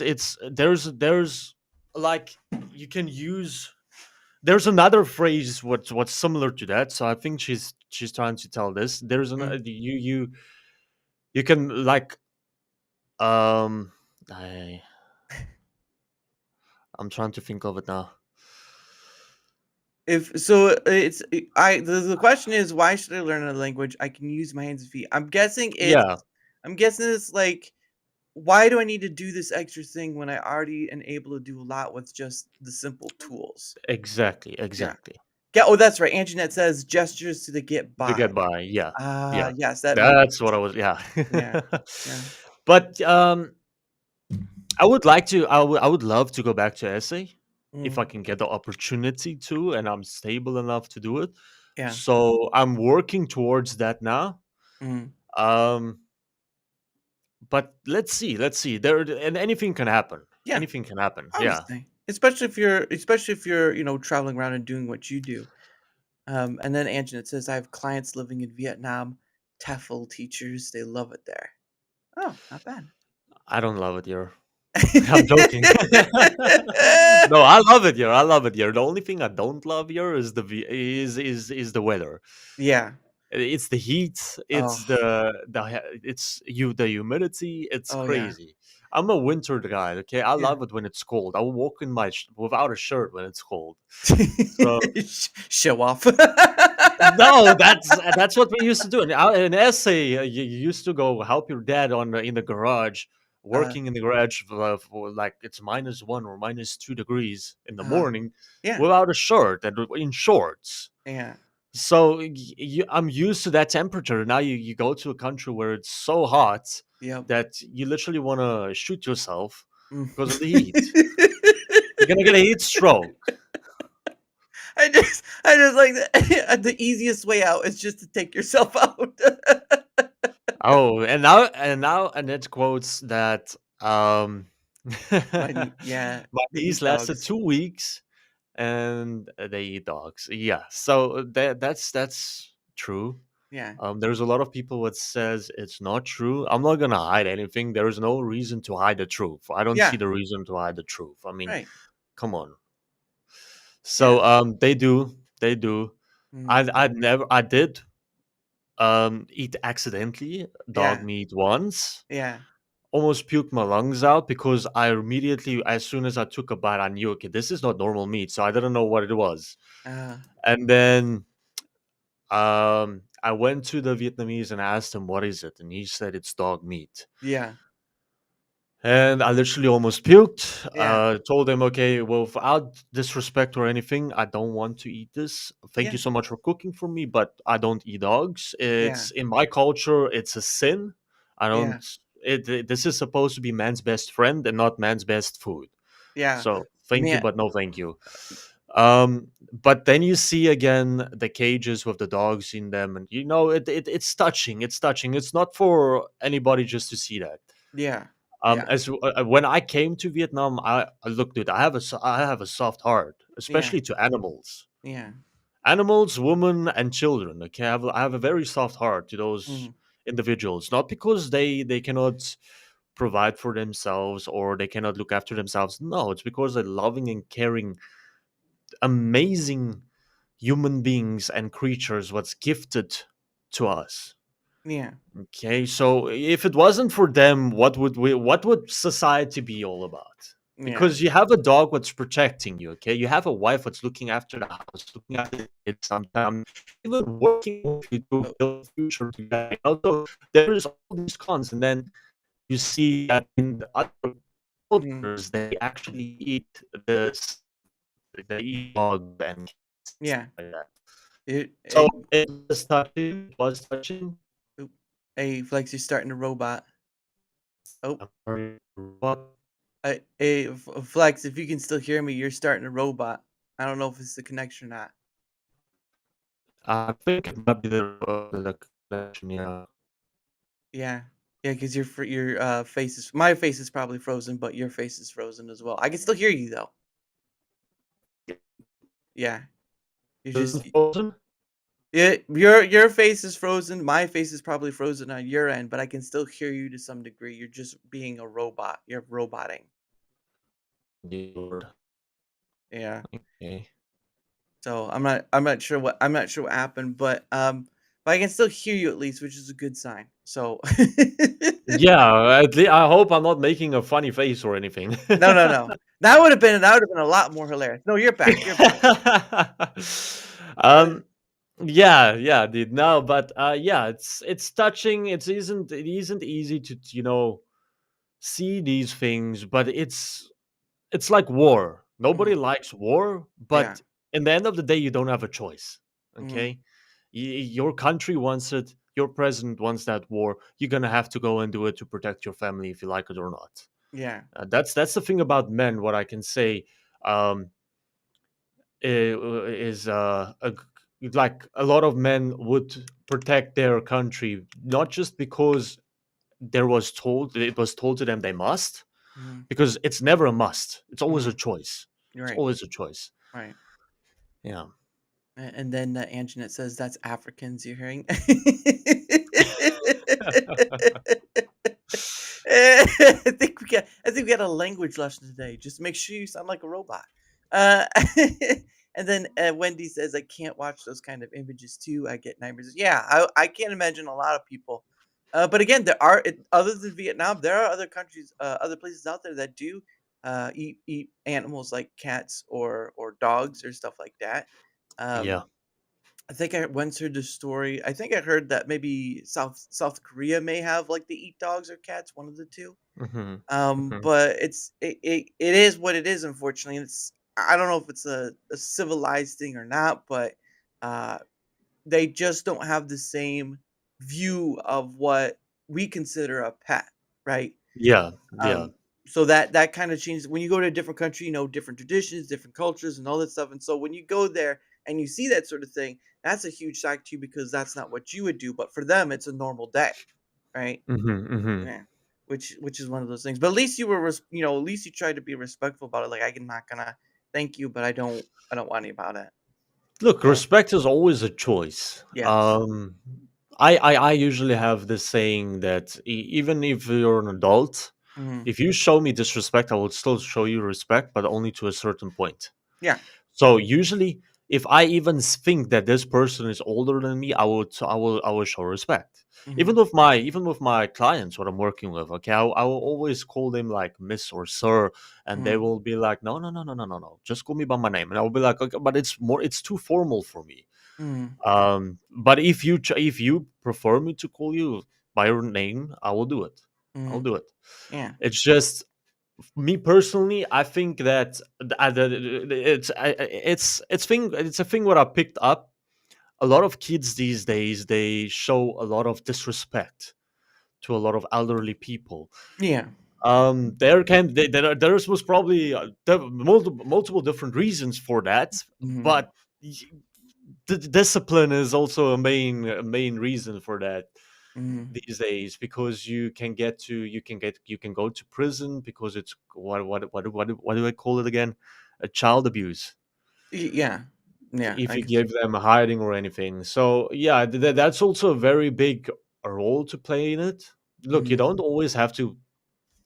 there's like you can use there's another phrase what's similar to that. So I think she's trying to tell this. There's an Mm. you can like um I I'm trying to think of it now. If so, it's I the question is, why should I learn a language? I can use my hands and feet. Yeah, I'm guessing it's like, why do I need to do this extra thing when I already am able to do a lot with just the simple tools? exactly, Yeah. exactly. Yeah, oh, that's right. Antoinette says gestures to the get To by. get by, yeah, Ah, yeah. yes, that makes That's what sense. I was, yeah. Yeah. Yeah. But I would like to. I would love to go back to essay if I Mm, can get the opportunity to, and I'm stable enough to do it. yeah. So I'm working towards that now. Mm. Um, but let's see, let's see. There and anything can happen. Yeah, Anything can happen. Yeah, obviously. Especially if you're, traveling around and doing what you do. And then Antoinette says, "I have clients living in Vietnam, TEFL teachers, they love it there." Oh, not bad. I don't love it here. I'm joking. No, I love it here. I love it here. The only thing I don't love here is is the weather. Yeah. It's the heat. Oh. It's the humidity. It's Oh, yeah. crazy. I'm a winter guy. Okay, I Yeah. love it when it's cold. I will walk in without a shirt when it's cold. So Show off. no, that's what we used to do. In essay, you used to go help your dad in the garage, Uh, working in the garage for like it's -1 or -2 degrees in the uh, morning, yeah, without a shirt and in shorts. yeah, So I'm used to that temperature. Now you go to a country where it's so hot yep. that you literally want to shoot yourself Mm. because of the heat. You're gonna get a heat stroke. I just like the easiest way out is just to take yourself out. Oh, and now Annette quotes that Yeah, my they niece eat lasted dogs. 2 weeks and they eat dogs. Yeah, so that's true. Yeah, There's a lot of people that says it's not true. I'm not gonna hide anything. There is no reason to hide the truth. I don't see yeah, the reason to hide the truth. I mean, right. come on. Yeah. So they do. Mhm. I did eat accidentally dog Yeah, meat once. yeah. Almost puked my lungs out because I immediately, as soon as I took a bite, I knew, okay, this is not normal meat. So I didn't know what it was. Uh, And then I went to the Vietnamese and asked him, what is it? And he said it's dog meat. yeah, And I literally almost puked. yeah, Told him, okay, well, without disrespect or anything, I don't want to eat this. Thank yeah, you so much for cooking for me, but I don't eat dogs. yeah, It's in my culture, it's a sin. I don't. yeah, This is supposed to be man's best friend and not man's best food. yeah. So thank you, Man, but no thank you. But then you see again the cages with the dogs in them, and it's touching. It's touching. It's not for anybody just to see that. yeah, yeah, When I came to Vietnam, I looked at. I have a soft heart, yeah, especially to animals, yeah. women, and children. Okay, I have a very soft heart to those Mhm. individuals, not because they cannot provide for themselves or they cannot look after themselves. No, it's because they're loving and caring, amazing human beings and creatures what's gifted to us. Yeah. Okay, so if it wasn't for them, what would society be all about? Yeah. Because you have a dog that's protecting you, okay? You have a wife that's looking after the house, looking after the kids sometimes, even working with you to Oh, build a future together. So there is all these cons, and then you see that in the other mm, cultures, they actually eat this, they eat dog and kids yeah. like that. It, So it, it was touching. It was touching. oop. Hey, Flex, you're starting to robot. Oh, What? hey, Flex, if you can still hear me, you're starting to robot. I don't know if it's the connection or not. I think it might be the connection. Yeah. Yeah. Yeah, because your face is my face is probably frozen, but your face is frozen as well. I can still hear you though. Yeah. You're Is just it frozen? yeah, your face is frozen. My face is probably frozen on your end, but I can still hear you to some degree. You're just being a robot. You're roboting. Yeah, Lord. Yeah. Okay. So I'm not sure what happened, but I can still hear you at least, which is a good sign. So Yeah. At least I hope I'm not making a funny face or anything. no, no, no. That would have been a lot more hilarious. No, you're back. You're back. Uh, um. Yeah. Yeah. Dude. No. But yeah. It's touching. It isn't easy to see these things, but it's like war. Nobody mhm, likes war, yeah. but in the end of the day, you don't have a choice. Mhm, Okay, your country wants it. Your president wants that war. You're gonna have to go and do it to protect your family, if you like it or not. yeah. That's the thing about men. What I can say um, is like a lot of men would protect their country not just because it was told to them they must, Mhm, because it's never a must. It's always a mhm. choice. You're It's right. always a choice. Right. Yeah. And then Anjanette says that's Africans you're hearing. I think we got a language lesson today. Just make sure you sound like a robot. Uh, and then Wendy says, "I can't watch those kind of images too. I get nightmares." Yeah, I can't imagine a lot of people. But again, other than Vietnam, there are other countries, other places out there that do eat animals like cats or dogs or stuff like that. Um, Yeah. I think I once heard the story. I think I heard that maybe South Korea may have like they eat dogs or cats, one of the two. Hmm. Hmm. But it is what it is, unfortunately. And I don't know if it's a civilized thing or not, but uh, they just don't have the same view of what we consider a pet, right? Yeah. Yeah. Um, so that kind of changes when you go to a different country, different traditions, different cultures, and all that stuff. And so when you go there and you see that sort of thing, that's a huge shock to you because that's not what you would do. But for them, it's a normal day, right? Hmm. Hmm. Yeah. Which is one of those things. But at least at least you tried to be respectful about it. Like I'm not gonna thank you, but I don't want any about it. Look, So respect is always a choice. yes. I usually have this saying that even if you're an adult, Hmm. if you show me disrespect, I will still show you respect, but only to a certain point. Yeah. So usually, if I even think that this person is older than me, I will show respect. Hmm. Even with my clients, what I'm working with, okay, I will always call them like Miss or Sir, and they Hmm. will be like, no, no, no, no, no, no, no, just call me by my name, and I will be like, okay, but it's too formal for me. Hmm. But if you prefer me to call you by your name, I will do it. I'll Hmm. do it. Yeah. It's just me personally, I think that it's a thing what I picked up. A lot of kids these days, they show a lot of disrespect to a lot of elderly people. Yeah. There's was probably multiple different reasons for that, Hmm. but y- the discipline is also a main reason for that Hmm. these days, because you can go to prison because it's what do I call it again, a child abuse, Yeah. Yeah. if I you can see. give them a hiding or anything. So yeah, that's also a very big role to play in it. Look, you Mhm. don't always have to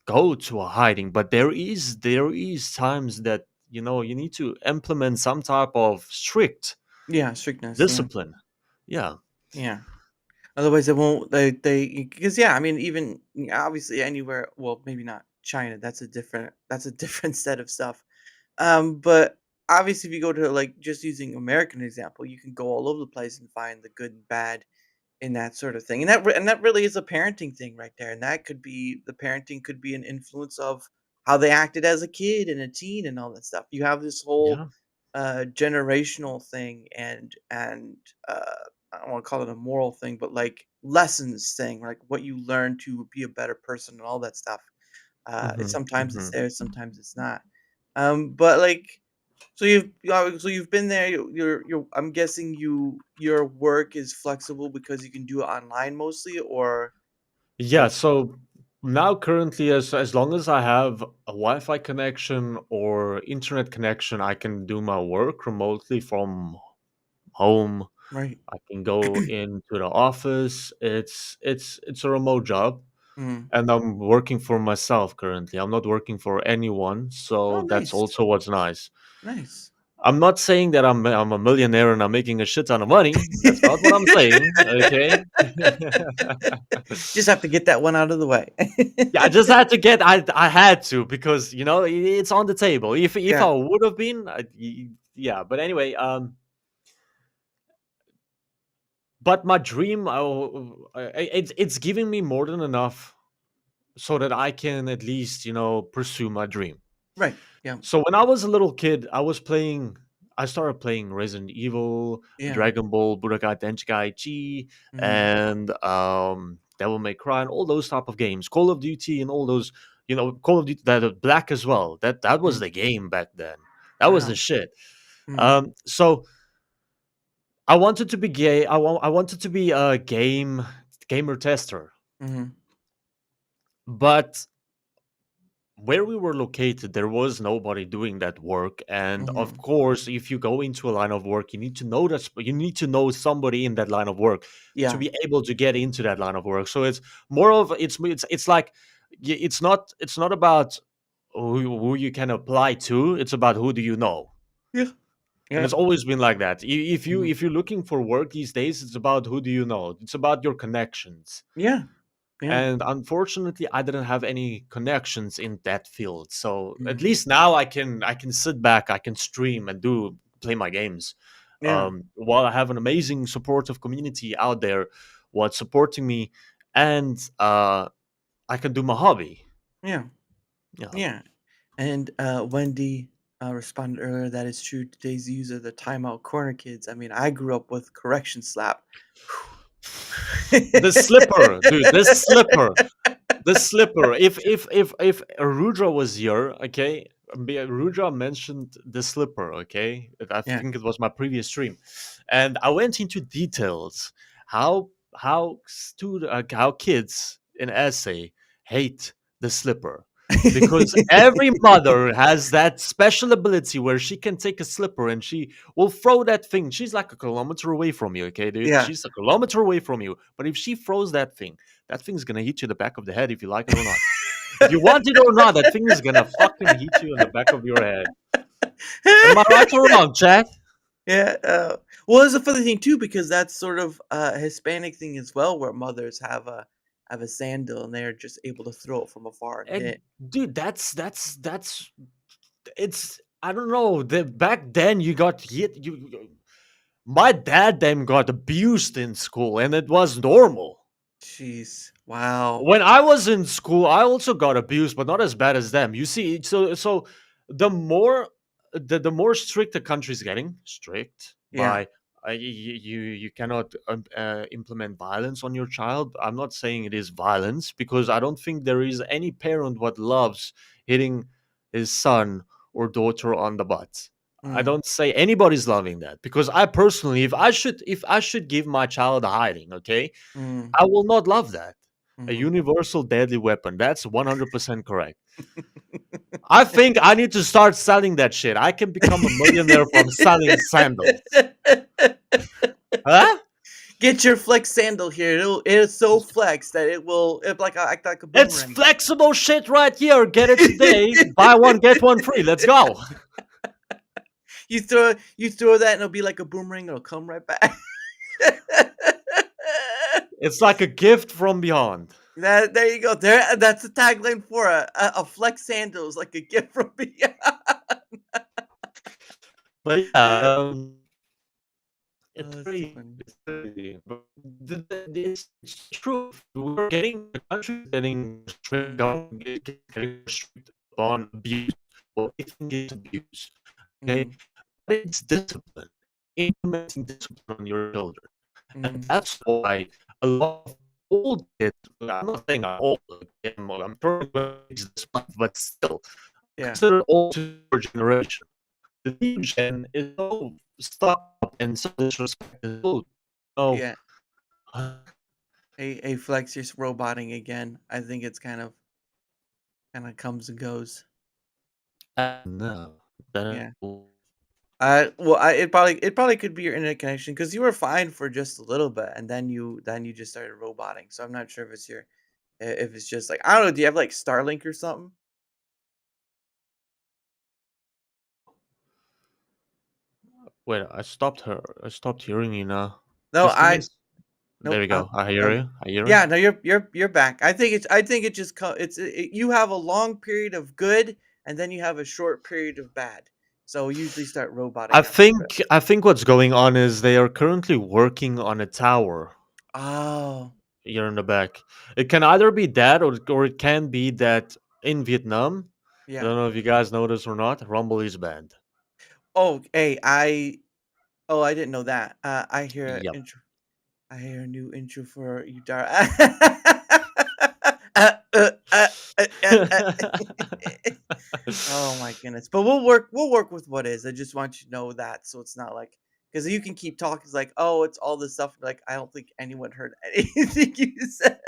go to a hiding, but there is times that you need to implement some type of strict Yeah, strictness, yeah, discipline. Yeah. yeah. Otherwise, they won't. They because yeah, I mean, even obviously anywhere. Well, maybe not China. That's a different set of stuff. But obviously, if you go to like just using American example, you can go all over the place and find the good and bad in that sort of thing. And that really is a parenting thing right there. And that could be the parenting could be an influence of how they acted as a kid and a teen and all that stuff. You have this whole Yeah. generational thing and I don't want to call it a moral thing, but like lessons thing, like what you learn to be a better person and all that stuff. Hmm. Sometimes it's Hmm. there, sometimes it's not. But like so you've been there. You're. I'm guessing your work is flexible because you can do it online mostly, or Yeah. So now, currently, as long as I have a Wi-Fi connection or internet connection, I can do my work remotely from home. right. I can go into the office. It's a remote job, Mm. and I'm working for myself currently. I'm not working for anyone, Oh, so that's nice, also what's nice. nice. I'm not saying that I'm a millionaire and I'm making a shit ton of money. That's not what I'm saying. Okay. Just have to get that one out of the way. Yeah, I just had to get. I had to because it's on the table. If Yeah. I would have been, yeah. But anyway, but my dream, it's giving me more than enough so that I can at least pursue my dream. Right. Yeah. So when I was a little kid, I started playing Resident Evil, Yeah. Dragon Ball, Budokai Tenkaichi, Mhm. and Devil May Cry, and all those type of games. Call of Duty and all those, Call of Duty that Black as well. That was Mm. the game back then. That was Wow. the shit. Mhm. So I wanted to be gay. I wanted to be a gamer tester, Mhm. but where we were located, there was nobody doing that work. And of Mhm. course, if you go into a line of work, you need to know somebody in that line of work to Yeah. be able to get into that line of work. So it's more of it's like it's not about who you can apply to. It's about who do you know. Yeah. And Yeah. it's always been like that. If you Mhm. if you're looking for work these days, it's about who do you know. It's about your connections. Yeah. Yeah. And unfortunately, I didn't have any connections in that field. So at Mhm. least now I can sit back, I can stream and do play my games, Yeah. while I have an amazing supportive community out there what's supporting me, and I can do my hobby. Yeah. Yeah. Yeah. And Wendy responded earlier that is true. Today's user, the timeout corner kids. I mean, I grew up with correction slap. The slipper, dude, this slipper. The slipper. If Rudra was here, okay, Rudra mentioned the slipper, okay. I Yeah. think it was my previous stream, and I went into details how kids in essay hate the slipper, because every mother has that special ability where she can take a slipper and she will throw that thing. She's like a kilometer away from you, okay, dude. Yeah. She's a kilometer away from you, but if she throws that thing's gonna hit you in the back of the head if you like it or not. If you want it or not, that thing is gonna fucking hit you in the back of your head. Am I right or wrong, Chad? Yeah, well, it's a funny thing too because that's sort of a Hispanic thing as well, where mothers have a sandal and they're just able to throw it from afar and And hit. dude, that's it's I don't know. Back then you got hit. My dad then got abused in school, and it was normal. Jeez, wow. When I was in school, I also got abused, but not as bad as them. You see, so the more the more strict the country's getting, strict Yeah. by you cannot implement violence on your child. I'm not saying it is violence, because I don't think there is any parent what loves hitting his son or daughter on the butt. I Mm, don't say anybody's loving that, because I personally, if I should give my child a hiding, okay, mm. I will not love that. A Mhm. universal deadly weapon. That's 100% correct. I think I need to start selling that shit. I can become a millionaire from selling sandals. Huh? Get your flex sandal here. It is so flex that it will like act like a It's boomerang. flexible shit right here. Get it today. Buy one, get one free. Let's go. You throw that and it'll be like a boomerang. It'll come right back. It's like a gift from beyond. That there you go. That's the tagline for a flex sandals, like a gift from beyond. But yeah, Oh, it's that's too very, funny. it's very, but it's true. We're getting the country is getting strict, Mm, government getting strict on abuse. What we think is abuse, okay? mm, But it's discipline, implementing discipline on your children, and mm, that's why a lot of old kids. I'm not saying I'm old. Okay? I'm turning this month, but still, yeah, consider old to your generation. The new gen is so stuck up and so disrespectful. Oh, yeah. A flex just roboting again. I think it's kind of comes and goes. no. That Yeah. Well, it probably could be your internet connection because you were fine for just a little bit, and then you just started roboting. So I'm not sure if it's just like I don't know. Do you have like Starlink or something? wait, I stopped hearing you now. No, Just give me a I s There nope. we go. I hear Okay. you. I hear you. Yeah, no, you're back. I think it just you have a long period of good, and then you have a short period of bad. So usually start roboting after a bit. I think what's going on is they are currently working on a tower Oh, here in the back. It can either be that or it can be that in Vietnam, I yeah. don't know if you guys know this or not, Rumble is banned. Oh, hey, I didn't know that. Yep. I hear a new intro for you, Dara. uh, uh, uh, uh. Oh my goodness. But we'll work with what is. I just want you to know that so it's not like because you can keep talking it's like, oh, it's all this stuff. Like, I don't think anyone heard anything you said.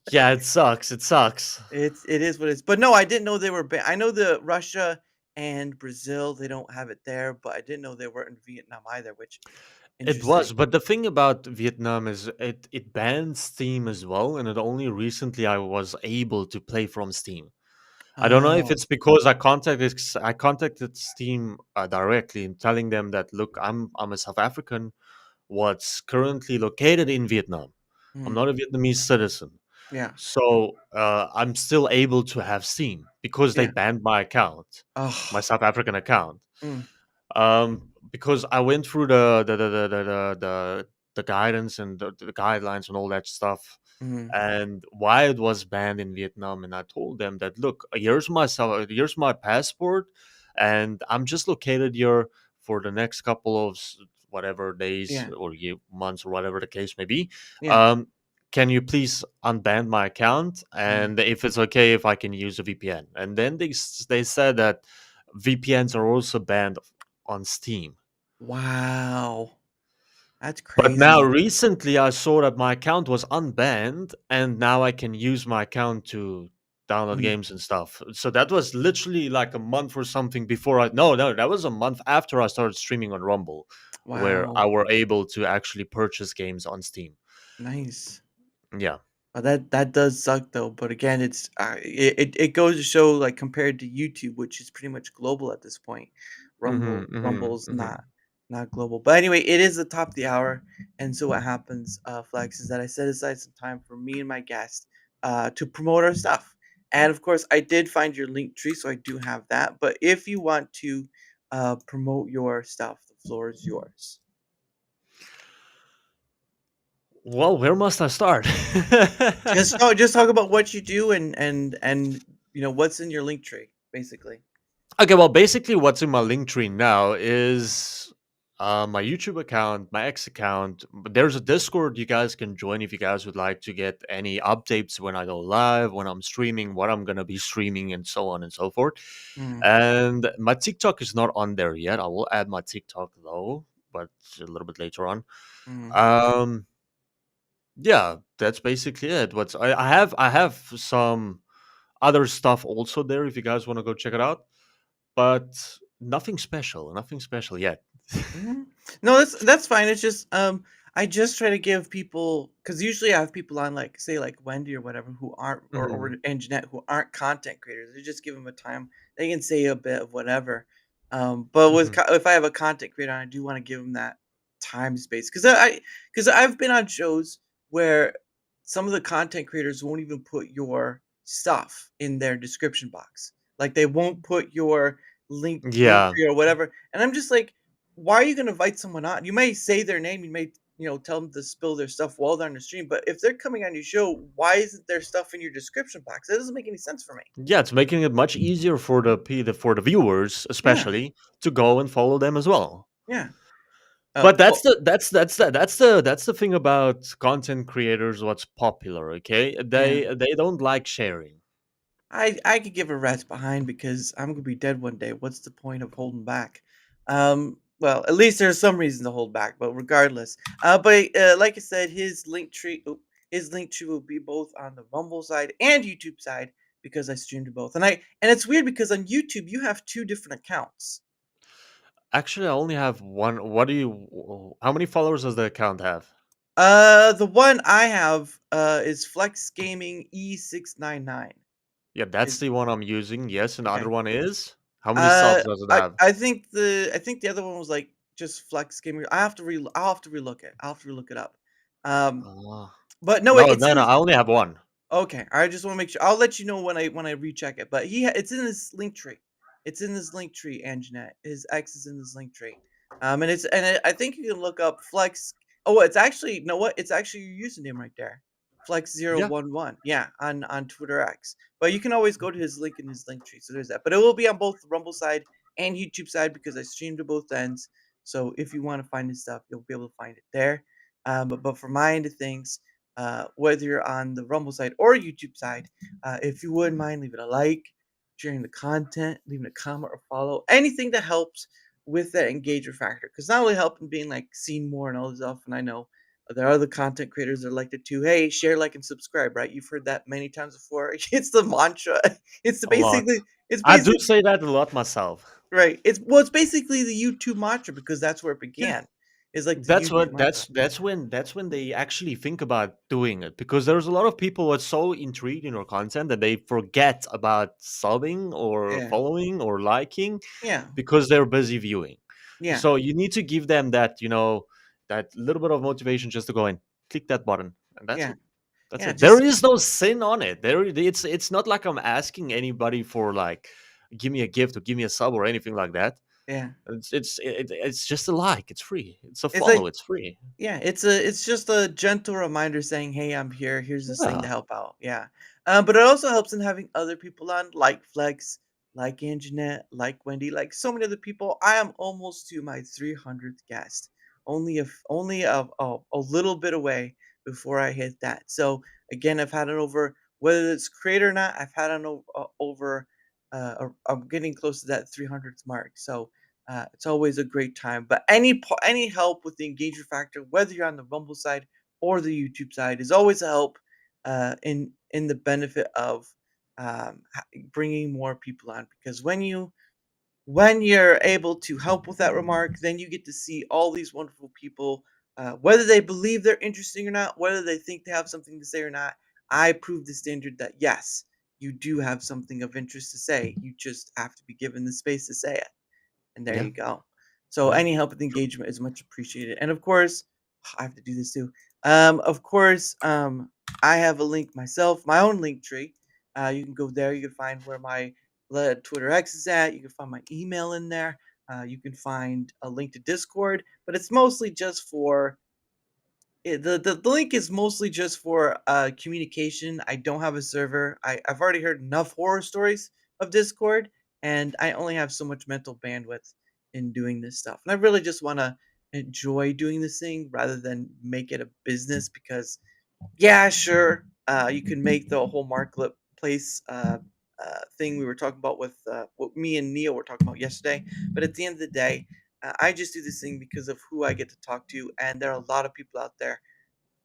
Yeah, it sucks. It sucks. It is what it is. But no, I didn't know they were I know the Russia and Brazil, they don't have it there, but I didn't know they were in Vietnam either, which It was, interesting. but the thing about Vietnam is it bans Steam as well, and it only recently I was able to play from Steam. I don't know if Oh. it's because I contacted Steam directly and telling them that look, I'm a South African, what's currently located in Vietnam. I'm Mm, not a Vietnamese citizen, yeah. so I'm still able to have Steam because they Yeah. banned my account, my Oh. South African account. Mm, Because I went through the guidance and the guidelines and all that stuff, mhm, and why it was banned in Vietnam. And I told them that look, here's my passport, and I'm just located here for the next couple of whatever days yeah. or months or whatever the case may be. Yeah. Um, can you please unban my account? Mm. And if it's okay, if I can use a VPN. And then they said that VPNs are also banned on Steam. Wow. That's But now crazy. recently I saw that my account was unbanned and now I can use my account to download Mm, games and stuff. So that was literally like a month or something before I no, that was a month after I started streaming on Rumble where wow. I were able to actually purchase games on Steam. Nice. Yeah. That does suck though, but again, it goes to show like compared to YouTube, which is pretty much global at this point. Mhm, mhm, Rumble's mhm. not global. But anyway, it is the top of the hour, and so what happens, Flex, is that I set aside some time for me and my guest to promote our stuff. And of course, I did find your link tree, so I do have that. But if you want to promote your stuff, the floor is yours. Well, where must I start? Just talk about what you do and what's in your link tree, basically. Okay, well, basically, what's in my link tree now is my YouTube account, my X account. But there's a Discord you guys can join if you guys would like to get any updates when I go live, when I'm streaming, what I'm gonna be streaming, and so on and so forth. Mm, And my TikTok is not on there yet. I will add my TikTok though, but a little bit later on. mm. Um, yeah, that's basically it. I have some other stuff also there if you guys want to go check it out, but nothing special yet. Mhm. No, that's fine. It's just I just try to give people because usually I have people on like say like Wendy or whatever who aren't or Mhm, and Jeanette who aren't content creators. I just give them a time they can say a bit of whatever. But mhm. if I have a content creator, I do want to give them that. time space because I've been on shows where some of the content creators won't even put your stuff in their description box. Like they won't put your link Yeah. tree or whatever. And I'm just like, why are you gonna invite someone on? You may say their name, you may, tell them to spill their stuff while they're on the stream, but if they're coming on your show, why isn't their stuff in your description box? That doesn't make any sense for me. Yeah, it's making it much easier for for the viewers, Yeah, especially, to go and follow them as well. yeah. But Oh, that's the thing about content creators. What's popular, okay? yeah. They don't like sharing. I could give a rat's behind because I'm gonna be dead one day. What's the point of holding back? Well, at least there's some reason to hold back, but regardless, like I said, his link tree will be both on the Rumble side and YouTube side because I streamed to both. And it's weird because on YouTube you have two different accounts. Actually, I only have one. What do you? How many followers does the account have? The one I have is Flex Gaming e699. Yeah, that's Is the one I'm using. Yes, and the other okay. one is. How many subs does it have? I think the other one was like just Flex Gamer. I'll have to relook it. I'll have to relook it up. Um, Ah. but no, No, it's no, in no. his I only have one. okay. I just want to make sure. I'll let you know when I recheck it. But it's in his link tree. It's in his link tree, Anjanette. His X is in his link tree. I think you can look up Flex. Oh, it's actually you know what? It's actually your username right there. Yeah. Flex011. Yeah, on Twitter X. But you can always go to his link in his link tree. So there's that. But it will be on both the Rumble side and YouTube side because I stream to both ends. So if you want to find his stuff, you'll be able to find it there. But for my end of things, whether you're on the Rumble side or YouTube side, if you wouldn't mind leaving a like, sharing the content, leaving a comment or follow, anything that helps with that engagement factor. Because not only helping being like seen more and all this stuff, and I know there are other content creators that like to too. Hey, share, like, and subscribe. Right? You've heard that many times before. It's the mantra. It's A lot. it's I do basically say that a lot myself. right. It's basically the YouTube mantra because that's where it Yeah. began. Is like the YouTube mantra. That's when they actually think about doing it, because there's a lot of people who are so intrigued in your content that they forget about subbing or Yeah. following or liking Yeah. because they're busy viewing. Yeah. So you need to give them that, that little bit of motivation just to go and click that button, and that's Yeah. it. That's Yeah. it. There Just is no sin on it. It's not like I'm asking anybody for, like, give me a gift or give me a sub or anything like that. yeah. It's just a like. It's free. It's a It's follow. like It's free. yeah, it's just a gentle reminder saying, "Hey, I'm here. Here's this thing to Yeah. help out." Yeah, but it also helps in having other people on, like Flex, like Anjanette, like Wendy, like so many other people. I am almost to my 300th guest. Only a little bit away before I hit that. So again, I've had it over whether it's creator or not. I've had it over. I'm getting close to that 300th mark. So it's always a great time. But any help with the engagement factor, whether you're on the Rumble side or the YouTube side, is always a help in the benefit of bringing more people on. Because when you're able to help with that remark, then you get to see all these wonderful people, whether they believe they're interesting or not, whether they think they have something to say or not. I prove the standard that yes, you do have something of interest to say. You just have to be given the space to say it. And there Yeah. you go. So Yeah. any help with engagement is much appreciated. And of course, I have to do this too. Of course, I have a link myself, my own link tree. You can go there. You can find where my Twitter X is at. You can find my email in there. You can find a link to Discord, but it's mostly just for the link is mostly just for communication. I don't have a server. I've already heard enough horror stories of Discord, and I only have so much mental bandwidth in doing this stuff. And I really just want to enjoy doing this thing rather than make it a business because yeah, sure. You can make the whole marketplace thing we were talking about with what me and Neil were talking about yesterday. But at the end of the day, I just do this thing because of who I get to talk to, and there are a lot of people out there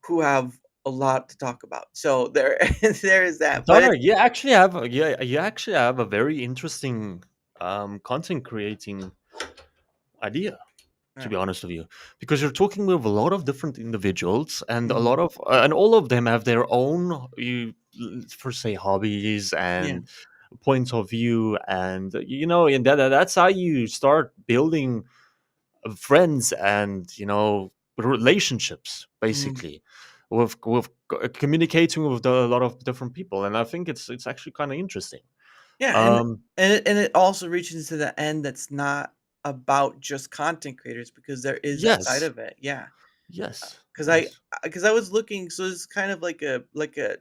who have a lot to talk about. So there, there is that. But Donna, you actually have a very interesting content creating idea, to yeah, be honest with you, because you're talking with a lot of different individuals, and a mhm, lot of and all of them have their own, for say, hobbies yeah, and points of view, and and that's how you start building friends and relationships, mhm. basically, with communicating with a lot of different people, and I think it's actually kind of interesting. Yeah, Um, and it also reaches to the end that's not about just content creators because there is that side yes, of it. Yeah. yes, 'Cause yes. I was looking so it's kind of like a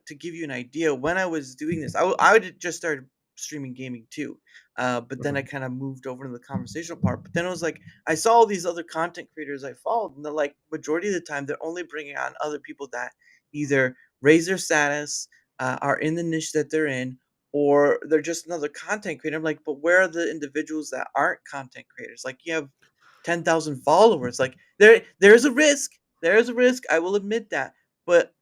to give you an idea, when I was doing this, I would just started streaming gaming too, but then I Mhm. kinda moved over to the conversational part, but then it was like, I saw all these other content creators I followed, and they're like, majority of the time, they're only bringing on other people that either raise their status, are in the niche that they're in, or they're just another content creator. I'm like, "But where are the individuals that aren't content creators?" Like, you have 10,000 followers, like, there's a risk. There's a risk, I will admit that, but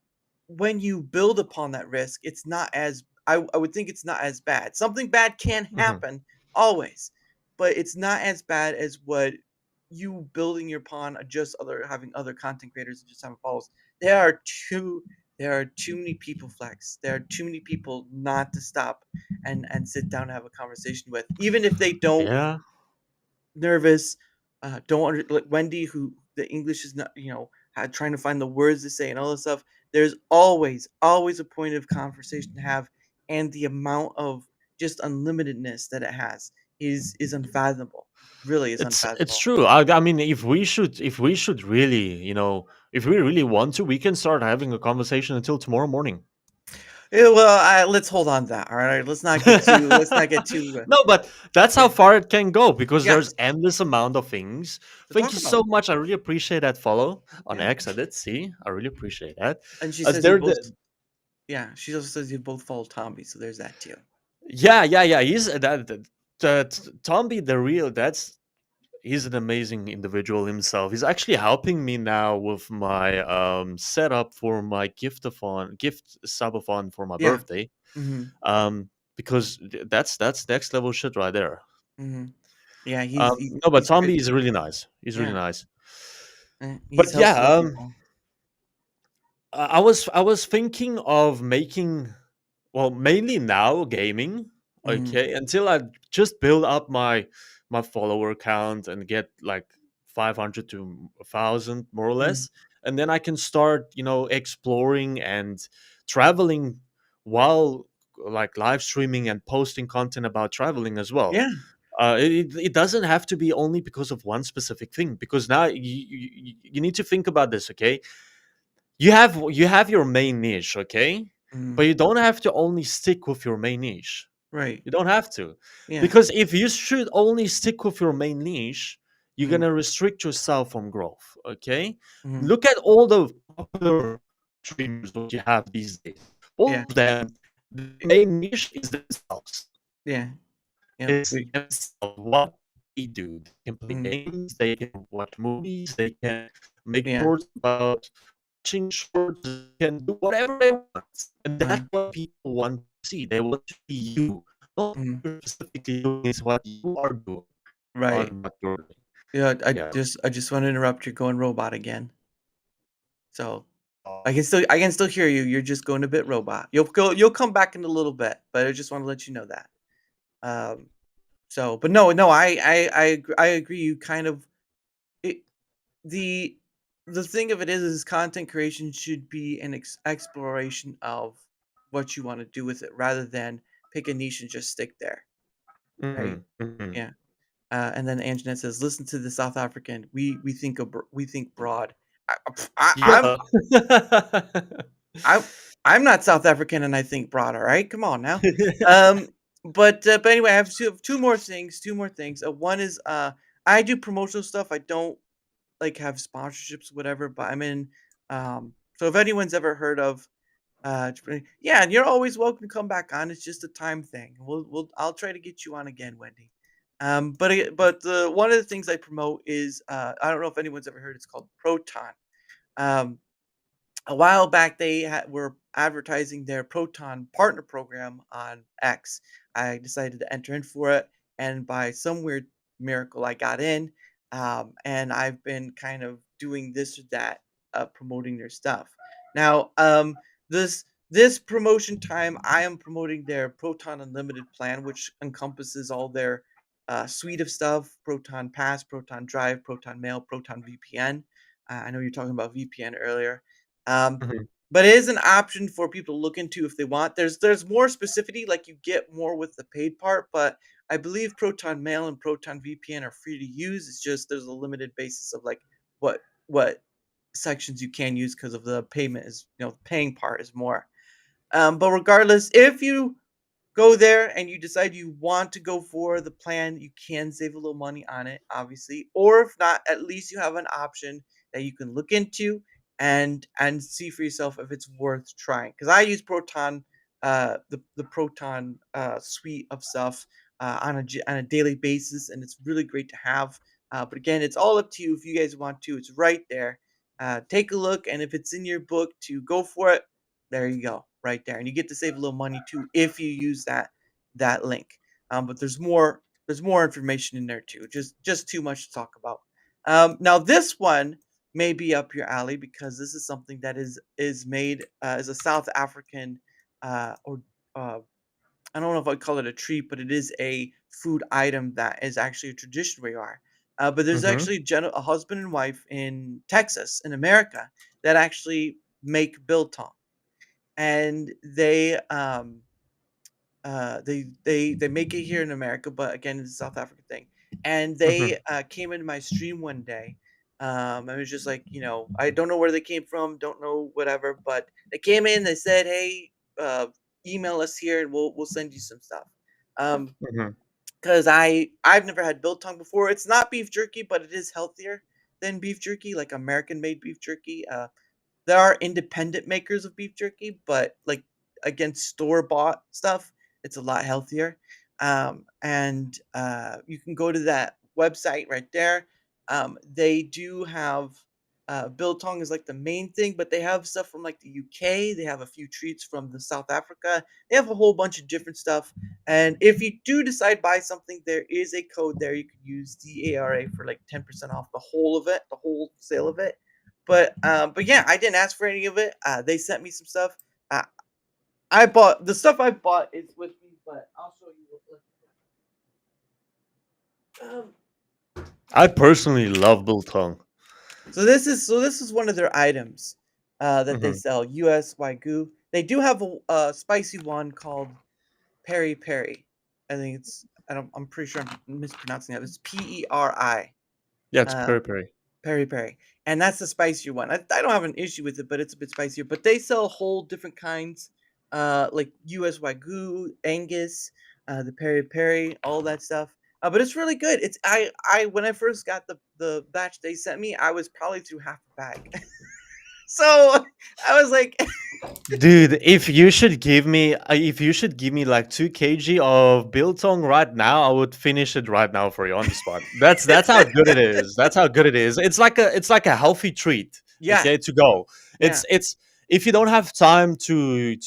when you build upon that risk, it's not as I would think it's not as bad. Something bad can Mhm. happen, always, but it's not as bad as what you building your upon just other having other content creators and just having followers. There are too there are too many people, Flex. There are too many people not to stop and sit down and have a conversation with, even if they don't Yeah, nervous, don't like Wendy, who the English is not, trying to find the words to say and all this stuff. There's always a point of conversation to have, and the amount of just unlimitedness that it has is unfathomable. Really is it's unfathomable. true. I mean, if we should really, if we really want to, we can start having a conversation until tomorrow morning. Yeah, well, let's hold on to that. All right, let's not get too. No, but that's how Yeah, far it can go because there's yes, endless amount of things. to Thank talk you about. so much. I really appreciate that follow on Yeah, X. I did see. I really appreciate that. and she says you There, both. Yeah, she also says you both follow Tommy, so there's that too. yeah, yeah, yeah. He's that Tomby the real. He's an amazing individual himself. He's actually helping me now with my setup for my gift subathon for my Yeah. birthday. Mhm. Because that's next level shit right there. Mhm. Yeah, he's he's No, but he's Tommy crazy. is really nice. He's really Yeah. nice. He's But helped yeah, other people. I was thinking of making, well, mainly now gaming. Mhm. Okay, until I just build up my follower count and get like 500 to 1,000 more or Mhm. less, and then I can start exploring and traveling while like live streaming and posting content about traveling as well. Yeah. It doesn't have to be only because of one specific thing, because now you need to think about this. Okay, you have your main niche, okay, but Mhm. you don't have to only stick with your main niche. Right. You don't have to, Yeah. because if you should only stick with your main niche, you're Mhm. gonna restrict yourself from growth. Okay, Mhm. look at all the popular streamers that you have these days. All Yeah. of them, the main niche is themselves. Yeah. Yep. It's themselves. What they do. They can play Mhm. games. They can watch movies. They can make Yeah. shorts about watching shorts, can do whatever they want. And Uh-huh. that's what people want to see. They want to see you. Not what Mhm. you're specifically doing, is what you are doing Right. on what you're doing. Yeah, Yeah. I just wanna interrupt, you're going robot again. So, Uh, I can still hear you, you're just going a bit robot. You'll come back in a little bit, but I just wanna let you know that. Um, so but no, I agree, you kind of it the the thing of it is content creation should be an exploration of what you want to do with it rather than pick a niche and just stick there, right? mhm, mhm. Yeah. And then Anjanette says, "Listen to the South African. We think broad. I, I, I'm Yeah. I'm I'm not South African and I think broad. All right, come on now. Um, but anyway, I have two more things. Two more things. One is I do promotional stuff. I don't like have sponsorships, whatever. But I'm in. So if anyone's ever heard of, yeah, and you're always welcome to come back on. It's just a time thing. I'll try to get you on again, Wendy. But one of the things I promote is I don't know if anyone's ever heard. It's called Proton. Um, a while back were advertising their Proton partner program on X. I decided to enter in for it, and by some weird miracle, I got in. And I've been kind of doing this or that, promoting their stuff. Now, this promotion time, I am promoting their Proton Unlimited plan, which encompasses all their suite of stuff: Proton Pass, Proton Drive, Proton Mail, Proton VPN. I know you're talking about VPN earlier. Um, Mhm. but it is an option for people to look into if they want. There's more specificity, like you get more with the paid part, but I believe Proton Mail and Proton VPN are free to use. It's just there's a limited basis of like what sections you can use because of the payment is, the paying part is more. But regardless, if you go there and you decide you want to go for the plan, you can save a little money on it, obviously. Or if not, at least you have an option that you can look into and see for yourself if it's worth trying. Because I use Proton, the Proton suite of stuff on a daily basis, and it's really great to have. But again, it's all up to you if you guys want to. It's right there. Take a look, and if it's in your book to go for it, there you go, right there, and you get to save a little money too if you use that link. But there's more information in there too. Just too much to talk about. Now this one may be up your alley because this is something that is made as a South African or I don't know if I'd call it a treat, but it is a food item that is actually a tradition where you are. But there's Mhm. actually a husband and wife in Texas, in America, that actually make biltong, and they make it here in America, but again, it's a South African thing. And Mhm. they came into my stream one day. I was just like, I don't know where they came from, don't know whatever, but they came in. They said, "Hey, email us here, and we'll send you some stuff." Um, Mhm. because I've never had biltong before. It's not beef jerky, but it is healthier than beef jerky, like American made beef jerky. There are independent makers of beef jerky, but, like, against store-bought stuff, it's a lot healthier. You can go to that website right there. They do have, biltong is, like, the main thing, but they have stuff from, like, the UK, they have a few treats from the South Africa, they have a whole bunch of different stuff, and if you do decide buy something, there is a code there you could use, DARA, for, like, 10% off the whole of it, the whole sale of it. But yeah, I didn't ask for any of it. They sent me some stuff. Uh, I bought the stuff I bought is with me, but I'll show you real quick. I personally love biltong. So this is one of their items that they Mhm. sell. U.S. Wagyu. They do have a spicy one called peri peri. I think it's. I'm pretty sure I'm mispronouncing that. It's Peri. Yeah, it's Uh, peri peri. Peri peri, and that's the spicier one. I don't have an issue with it, but it's a bit spicier. But they sell whole different kinds, like U.S. Wagyu, Angus, the peri peri, all that stuff. But it's really good. It's I when I first got the batch they sent me, I was probably through half a bag. So I was like, Dude, if you should give me like 2 kg of biltong right now, I would finish it right now for you on the spot. That's how good it is. That's how good it is. It's like a healthy treat. yeah, Okay, to go. yeah, It's if you don't have time to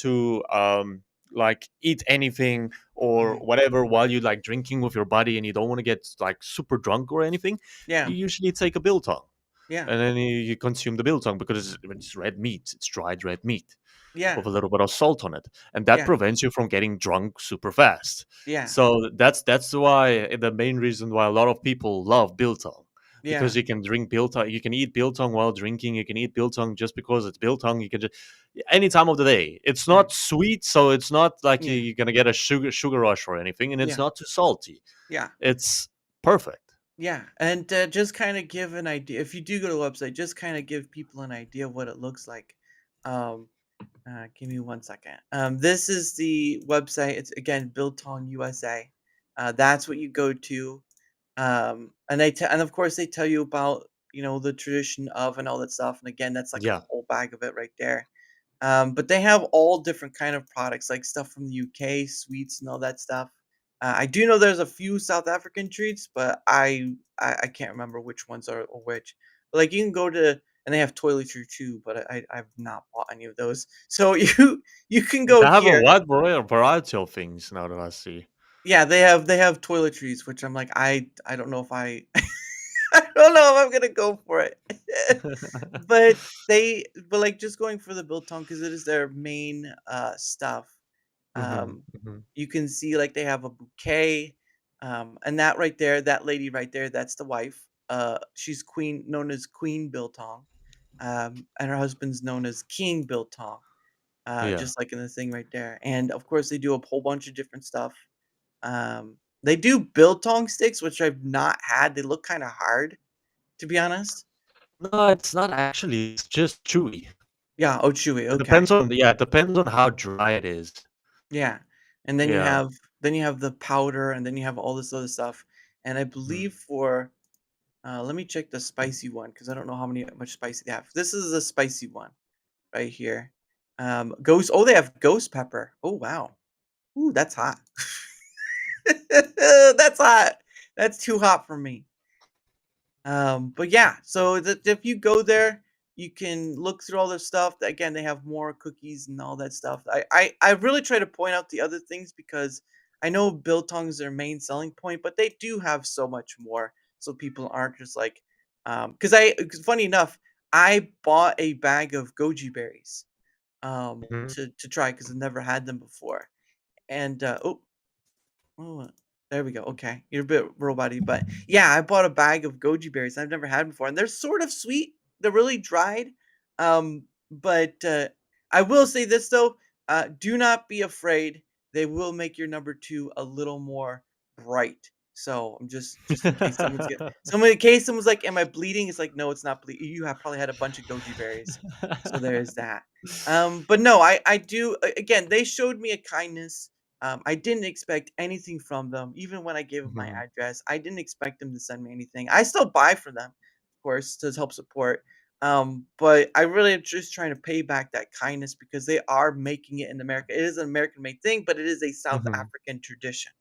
like eat anything or mhm, whatever while you like drinking with your buddy and you don't want to get like super drunk or anything, yeah, you usually take a biltong yeah, and then you consume the biltong because it's red meat. It's dried red meat yeah, with a little bit of salt on it, and that yeah, prevents you from getting drunk super fast. yeah, So that's why the main reason why a lot of people love biltong, because yeah, you can drink biltong, you can eat biltong while drinking, you can eat biltong just because it's biltong. You can just any time of the day. It's yeah, not sweet, so it's not like yeah, you're gonna get a sugar rush or anything, and it's yeah, not too salty. yeah. It's perfect. Yeah, and just kind of give an idea. If you do go to the website, just kind of give people an idea of what it looks like. Um, give me 1 second. This is the website. It's again Biltong USA. That's what you go to. And of course they tell you about the tradition of and all that stuff. And again, that's like a Yeah. whole bag of it right there. But they have all different kind of products, like stuff from the UK, sweets and all that stuff. I do know there's a few South African treats, but I can't remember which ones are or which. But like you can go to and they have toiletry too, but I've not bought any of those. So you can go They have a here. wide variety of things now that I see. Yeah, they have toiletries, which I'm like I don't know if I I don't know if I'm gonna go for it. But like just going for the biltong because it is their main stuff. Hmm. Um, Hmm. you can see like they have a bouquet. And that right there, that lady right there, that's the wife. She's queen, known as Queen Biltong, and her husband's known as King Biltong, Yeah. just like in the thing right there. And of course, they do a whole bunch of different stuff. They do biltong sticks, which I've not had. They look kind of hard, to be honest. No, it's not actually. It's just chewy. Yeah, oh, chewy. It Okay, depends on it depends on how dry it is. yeah. And then you Yeah. have the powder, and then you have all this other stuff. And I Mhm. believe for let me check the spicy one because I don't know how much spicy they have. This is the spicy one right here. Ghost. Oh, they have ghost pepper. Oh wow. Ooh, that's hot. That's hot. That's too hot for me. But yeah, so if you go there, you can look through all their stuff. Again, they have more cookies and all that stuff. I really try to point out the other things because I know biltong is their main selling point, but they do have so much more. So people aren't just like, because funny enough, I bought a bag of goji berries, Mhm. to try because I've never had them before, and oh, there we go. Okay, you're a bit robot but yeah, I bought a bag of goji berries I've never had before, and they're sort of sweet. They're really dried, but I will say this though: do not be afraid. They will make your number two a little more bright. So I'm just in case in case someone's like, "Am I bleeding?" It's like, no, it's not bleeding. You have probably had a bunch of goji berries, so there's that. But no, I do. Again, they showed me a kindness. I didn't expect anything from them, even when I gave them my Mhm. address. I didn't expect them to send me anything. I still buy for them, of course, to help support. But I really am just trying to pay back that kindness because they are making it in America. It is an American made thing, but it is a South Mhm. African tradition.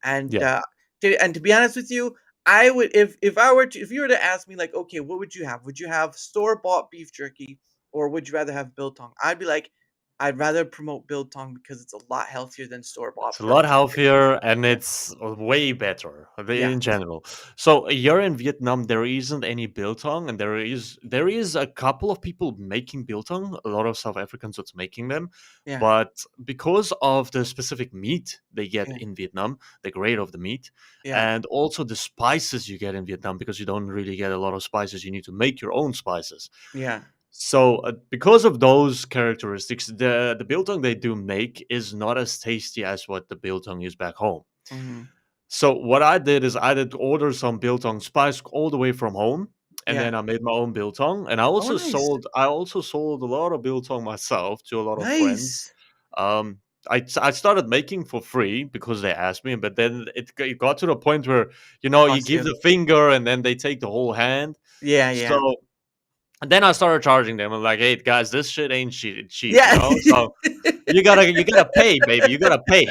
And Yeah. to be honest with you, I would if you were to ask me like, okay, what would you have? Would you have store bought beef jerky or would you rather have biltong? I'd be like, I'd rather promote biltong because it's a lot healthier than store bought It's a lot beef jerky. healthier and Yeah. it's way better Yeah. in general. So you're in Vietnam, there isn't any biltong, and there is a couple of people making biltong, a lot of South Africans that's making them. Yeah. But because of the specific meat they get Yeah. in Vietnam, the grade of the meat, Yeah. and also the spices you get in Vietnam, because you don't really get a lot of spices, you need to make your own spices. Yeah. So, because of those characteristics, the biltong they do make is not as tasty as what the biltong is back home. Mhm. So, what I did is I did order some biltong spice all the way from home, and Yeah. then I made my own biltong. And I Oh, also nice. sold a lot of biltong myself to a lot of friends. Nice. Um, I started making for free because they asked me, but then it got to the point where you Cost give you. the finger and then they take the whole hand. Yeah, yeah. So and then I started charging them. I'm like, "Hey guys, this shit ain't cheap, Yeah. So you gotta pay, baby. You gotta pay.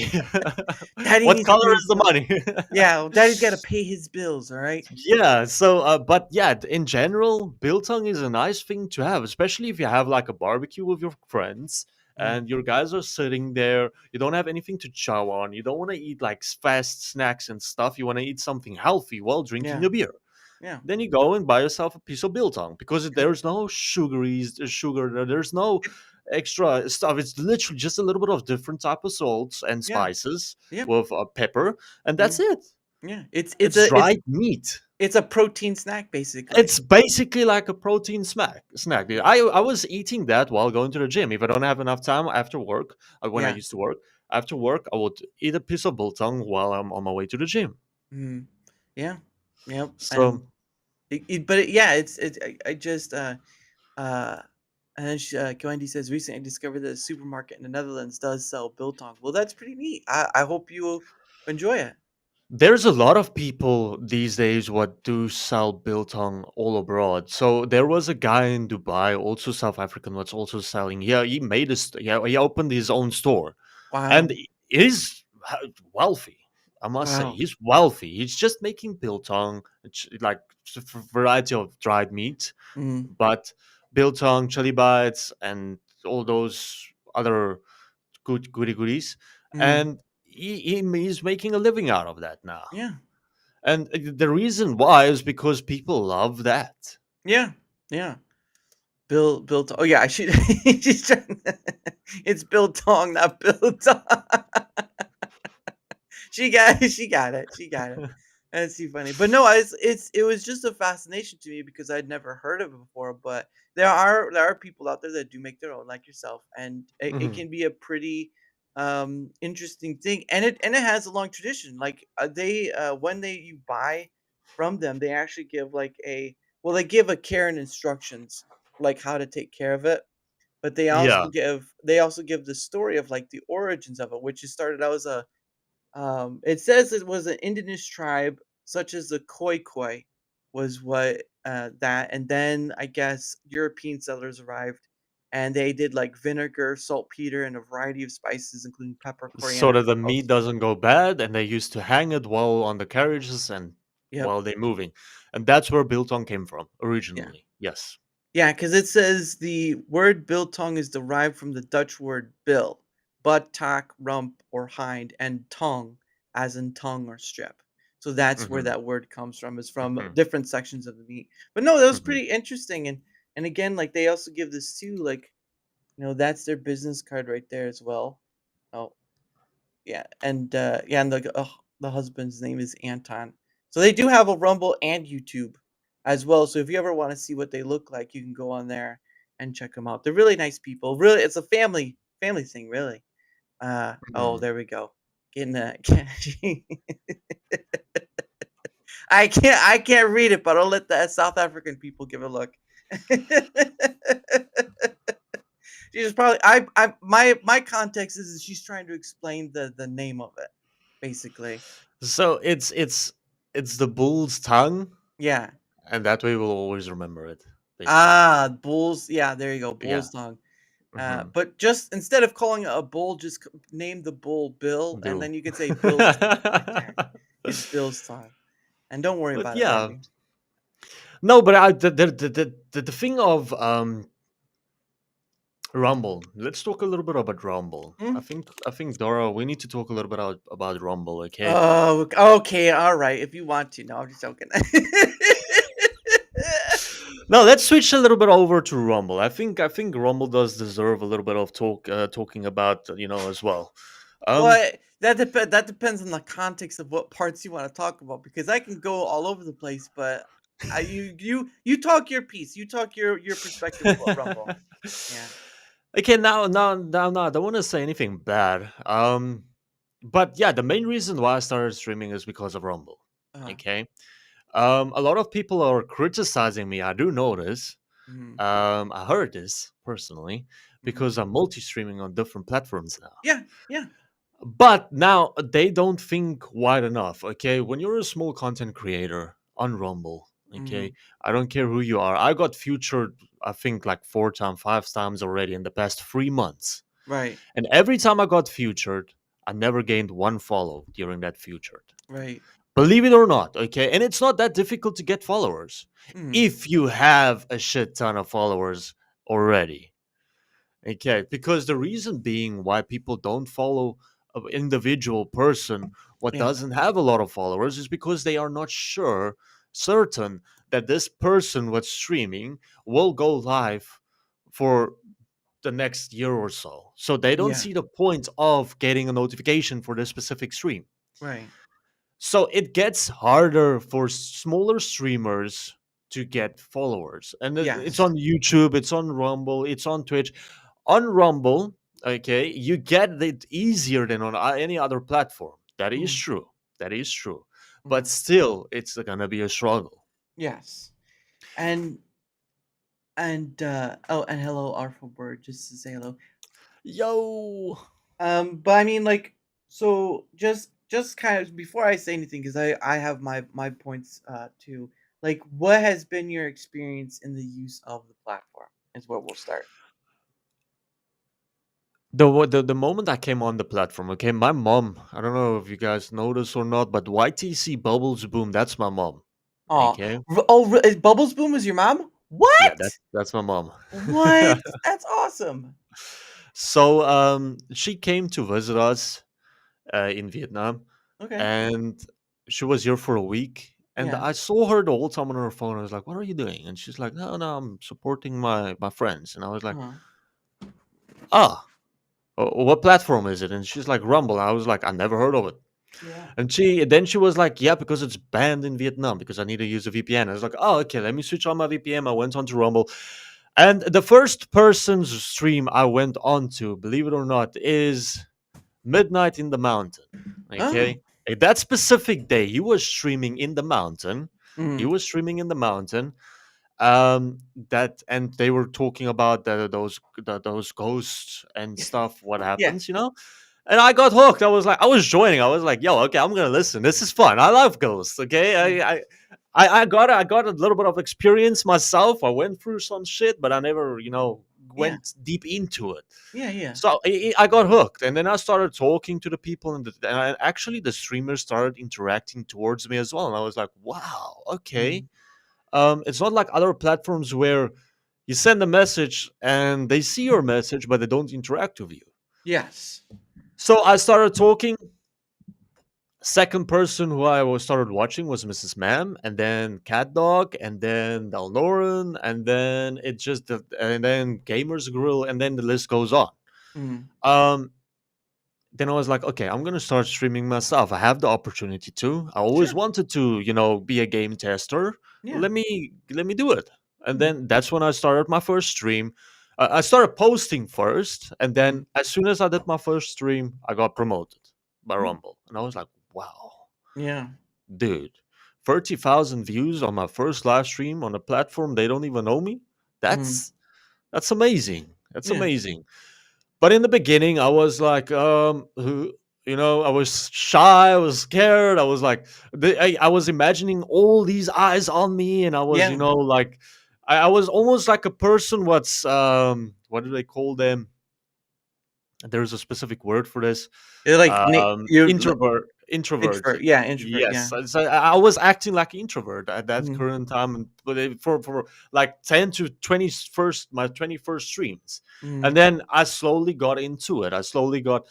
Daddy What needs to color pay is his the bills. money?" Yeah, well, daddy's gotta pay his bills, alright? Yeah. So, but yeah, in general, biltong is a nice thing to have, especially if you have like a barbecue with your friends Mm, and your guys are sitting there. You don't have anything to chow on. You don't want to eat like fast snacks and stuff. You want to eat something healthy while drinking yeah, a beer. yeah, Then you go and buy yourself a piece of biltong because yep. there's no sugar, there's no It extra stuff. It's literally just a little bit of different type of salts and yeah, spices yep, with pepper, and that's mhm, it. yeah. It's dried meat. It's a protein snack, basically. It's basically like a protein snack, dude. Yeah, I was eating that while going to the gym. If I don't have enough time after work, when I yeah, used to work, after work, I would eat a piece of biltong while I'm on my way to the gym. mhm, yeah, yep, and So yeah, it's I just, uh and then Wendy says, "Recently, I discovered that a supermarket in the Netherlands does sell biltong." Well, that's pretty neat. I hope you enjoy it. there's a lot of people these days what do sell biltong all abroad. So there was a guy in Dubai, also South African, what's also selling. Yeah, he made yeah, he opened his own store, and Wow, he's wealthy. I must say, wow, he's wealthy. He's just making biltong, like variety of dried meat, mhm, but biltong, chili bites, and all those other goody goodies, mhm, and he's making a living out of that now. yeah. And the reason why is because people love that. Yeah, yeah. Bill oh, yeah, I should she's trying it's Bill Tong, not Bill Tong. she got it. She got it. That's too funny. But no, it was just a fascination to me because I'd never heard of it before. But there are people out there that do make their own, like yourself, and it Mhm. can be a pretty interesting thing. And it has a long tradition. Like they when they you buy from them, they actually give like a well, they give a care and instructions like how to take care of it, but Yeah, they also give the story of, like, the origins of it, which it started out as a it says it was an indigenous tribe such as the Khoikhoi was what, that and then I guess European settlers arrived, and they did, like, vinegar, saltpeter, and a variety of spices, including pepper, so coriander, that the and meat also doesn't go bad, and they used to hang it while on the carriages and Yep, while they're moving, and that's where biltong came from yeah. originally. Yes. Yeah, because it says the word biltong is derived from the Dutch word "bil," butt, tack, rump, or hind, and tongue, as in tongue or strip. So that's where Hmm. that word comes from, is from Hmm. different sections of the meat. But no, that was Hmm. pretty interesting, and again, like, they also give this too, like, that's their business card right there as well. Oh, yeah, and the husband's name is Anton. So they do have a Rumble and YouTube as well. So if you ever want to see what they look like, you can go on there and check them out. They're really nice people. Really, it's a family thing, really. Oh, Hmm. there we go. Getting I can't read it, but I'll let the South African people give a look. She's probably I my context is she's trying to explain the name of it, basically. So it's the bull's tongue, Yeah. and that way we'll always remember it. Basically, Ah, bulls. Yeah, there you go, yeah. bull's tongue. Hmm. But just instead of calling it a bull, just name the bull Bill, and Bill. then you can say Bill's tongue right there. It's Bill's tongue, and don't worry But about it yeah, learning. no, but the thing of Rumble. Let's talk a little bit about Rumble. Mm? I think Dora, we need to talk a little bit about Rumble, okay? Oh, okay, all right. If you want to, no, I'm just joking. Now let's switch a little bit over to Rumble. I think Rumble does deserve a little bit of talking about, as well. Um, Well, that depends on the context of what parts you want to talk about because I can go all over the place, but you talk your piece. You talk your perspective about Rumble. Yeah. okay, now, I don't want to say anything bad. But yeah, the main reason why I started streaming is because of Rumble. Uh-huh. Okay, a lot of people are criticizing me. I do know this. Mhm. I heard this personally Mhm. because I'm multi-streaming on different platforms now. Yeah. Yeah. But now they don't think wide enough. Okay, when you're a small content creator on Rumble, okay, Mhm. I don't care who you are. I got featured, I think, like 4 times, 5 times already in the past 3 months. Right. And every time I got featured, I never gained one follow during that featured. Right. Believe it or not, okay? And it's not that difficult to get followers Mhm. if you have a shit ton of followers already. Okay, because the reason being why people don't follow an individual person what Yeah. doesn't have a lot of followers is because they are not certain that this person what's streaming will go live for the next year or so. So they don't Yeah. see the point of getting a notification for this specific stream. Right. So it gets harder for smaller streamers to get followers. And it's Yes. on YouTube, it's on Rumble, it's on Twitch. On Rumble, okay, you get it easier than on any other platform. That is Mhm. true. That is true. But Mhm. still, it's going to be a struggle. Yes. And oh, and hello, Artful Bird, just to say hello. Yo! But I mean, like, so just kind of before I say anything, because I have my points too. Like, what has been your experience in the use of the platform? Is where we'll start. The moment I came on the platform, okay, my mom, I don't know if you guys notice or not, but YTC Bubbles Boom, that's my mom. Oh, Okay? Bubbles Boom is your mom? Yeah, What? that's my mom. What? That's awesome. So she came to visit us in Vietnam, Okay. and she was here for a week. And Yeah. I saw her the whole time on her phone. I was like, "What are you doing?" And she's like, "No, no, I'm supporting my friends." And I was like, Uh-huh. "Ah, what platform is it?" And she's like, "Rumble." I was like, "I never heard of it." Yeah. And she was like, yeah, because it's banned in Vietnam because I need to use a VPN. I was like, oh, okay, let me switch on my VPN. I went on to Rumble. And the first person's stream I went on to, believe it or not, is Midnight in the Mountain. Oh. Okay. That specific day, he was streaming in the mountain. He Mm. was streaming in the mountain. That and they were talking about those ghosts and stuff. What Yeah. happens, and I got hooked. I was joining. I was like, yo, okay, I'm gonna listen. This is fun. I love ghosts. Okay, Mm. I got a little bit of experience myself. I went through some shit, but I never, Yeah. went deep into it. Yeah. Yeah. So I got hooked, and then I started talking to the people, actually the streamers started interacting towards me as well. And I was like, wow, okay. Mm. It's not like other platforms where you send a message and they see your message, but they don't interact with you. Yes. So I started talking. Second person who I was started watching was Mrs. Ma'am, and then Cat Dog, and then Dalnoran, and then and then Gamers Grill, and then the list goes on. Mm. Um, then I was like, okay, I'm gonna start streaming myself. I have the opportunity to. I always Sure. wanted to, be a game tester. Yeah. Let me do it. And Mm. then that's when I started my first stream. I started posting first, and Mm. then as soon as I did my first stream, I got promoted by Mm. Rumble, and I was like, wow, Yeah. dude, 30,000 views on my first live stream on a platform they don't even know me. Mm. That's amazing. That's Yeah. amazing. But in the beginning, I was like, I was shy. I was scared. I was like, I was imagining all these eyes on me, and I was, Yeah. like, I was almost like a person. What do they call them? There's a specific word for this. You're like you're Introvert. introvert. Yeah. Introvert. Yeah. Yes, so I was acting like an introvert at that Mm. current time, but for like 10 to 21st, my 21st streams, and Mm. then I slowly got into it. I slowly got,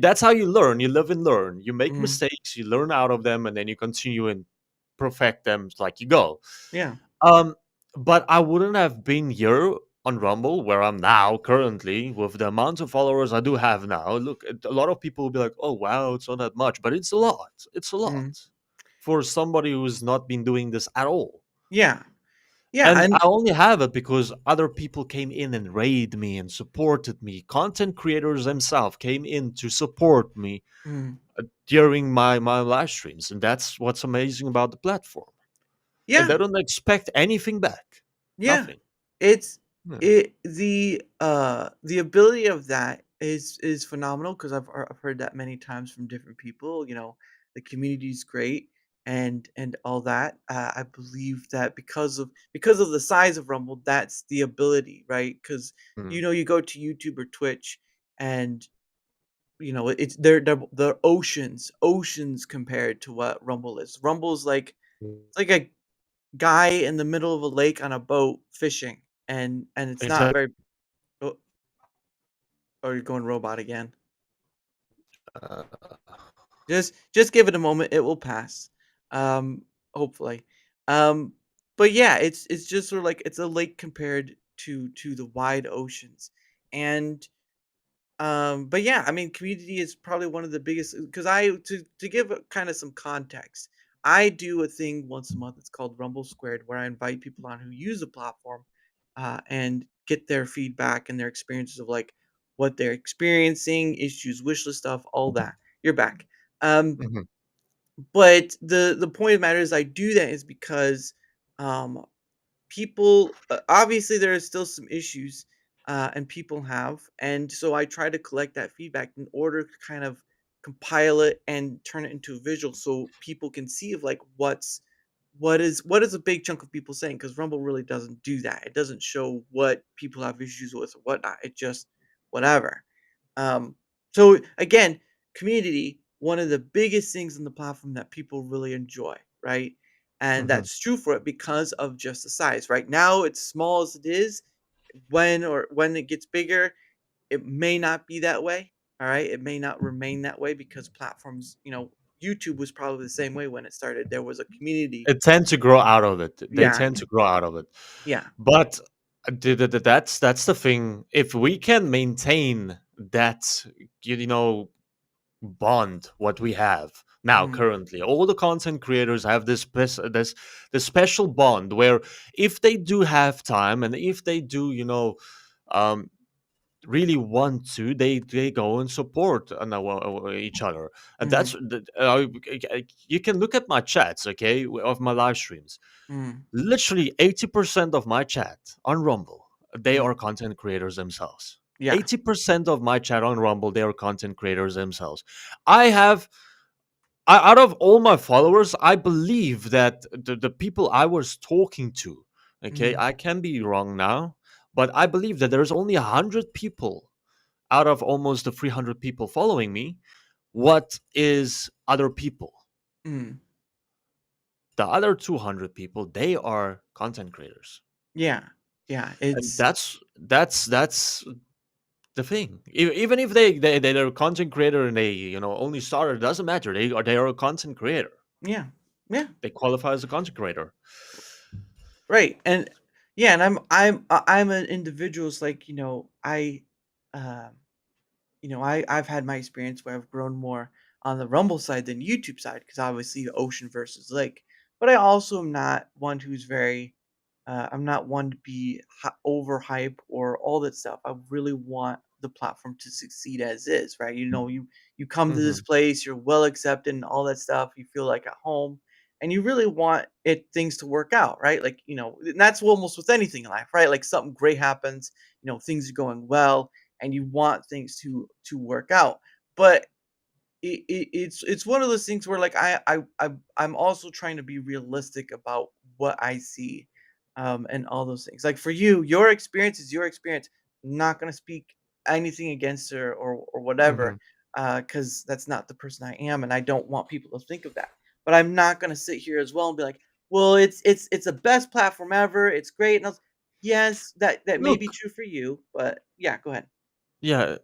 that's how you learn. You live and learn. You make Mm. mistakes, you learn out of them, and then you continue and perfect them like you go. Yeah. Um, but I wouldn't have been here on Rumble where I'm now currently with the amount of followers I do have now. Look, a lot of people will be like, "Oh wow, it's not that much," but it's a lot. It's a lot Mm. for somebody who's not been doing this at all. Yeah. Yeah. And And I only have it because other people came in and raided me and supported me. Content creators themselves came in to support me mm. during my live streams, and that's what's amazing about the platform. And Yeah. they don't expect anything back. Yeah. Nothing. It's Yeah. the ability of that is phenomenal because I've heard that many times from different people. The community is great and all that. I believe that because of the size of Rumble, that's the ability, right? Because Mhm. you go to YouTube or Twitch and it's they're oceans compared to what Rumble is. Rumble's like it's like a guy in the middle of a lake on a boat fishing, and it's not Exactly. very. Oh, oh, you're going robot again. Uh, Just give it a moment, it will pass. Um, hopefully. Um, but yeah, it's just sort of like it's a lake compared to the wide oceans. And but yeah, I mean, community is probably one of the biggest because to give kind of some context, I do a thing once a month. It's called Rumble Squared, where I invite people on who use the platform, and get their feedback and their experiences of like what they're experiencing, issues, wish list stuff, all that. You're back. Um, mhm. but the point of the matter is, I do that is because um, people obviously there are still some issues and people have, and so I try to collect that feedback in order to kind of compile it and turn it into a visual so people can see of like what is a big chunk of people saying, because Rumble really doesn't do that. It doesn't show what people have issues with or whatnot. It just whatever. um so again, community, one of the biggest things on the platform that people really enjoy, right? And Mhm. that's true for it because of just the size. Right now, it's small as it is. When it gets bigger, it may not be that way. All right. It may not remain that way because platforms, YouTube was probably the same way when it started. There was a community. It tend to grow out of it. They Yeah. tend to grow out of it. Yeah. But that's the thing. If we can maintain that, you know, bond what we have now Mm, currently. All the content creators have this special bond where if they do have time and if they do, um, really want to, they go and support each other. And mm, you can look at my chats, okay, of my live streams. mm, Literally 80% of my chat on Rumble, they mm. are content creators themselves. Yeah. 80% of my chat on Rumble, they are content creators themselves. I have out of all my followers, I believe that the people I was talking to, okay, Mm, I can be wrong now, but I believe that there's only 100 people out of almost the 300 people following me. What is other people? mm. The other 200 people, they are content creators. Yeah. Yeah. And It's that's the thing. Even if they're a content creator and they only started, it doesn't matter. They are a content creator. yeah. Yeah. They qualify as a content creator. Right. And yeah, and I'm an individual. It's like, um I've had my experience where I've grown more on the Rumble side than YouTube side because obviously ocean versus lake. But I also am not one who's very, I'm not one to be overhype or all that stuff. I really want the platform to succeed as is, right? You come to this Hmm. place, you're well accepted and all that stuff. You feel like at home, and you really want things to work out, right? Like and that's almost with anything in life, right? Like something great happens, things are going well and you want things to work out. But it's one of those things where like I'm also trying to be realistic about what I see, and all those things. Like for you, your experience is your experience. Not gonna speak anything against her or whatever, Hmm. because that's not the person I am, and I don't want people to think of that. But I'm not gonna sit here as well and be like, well, it's the best platform ever. It's great. And yes, that may be Look, true for you, but yeah, go ahead. yeah,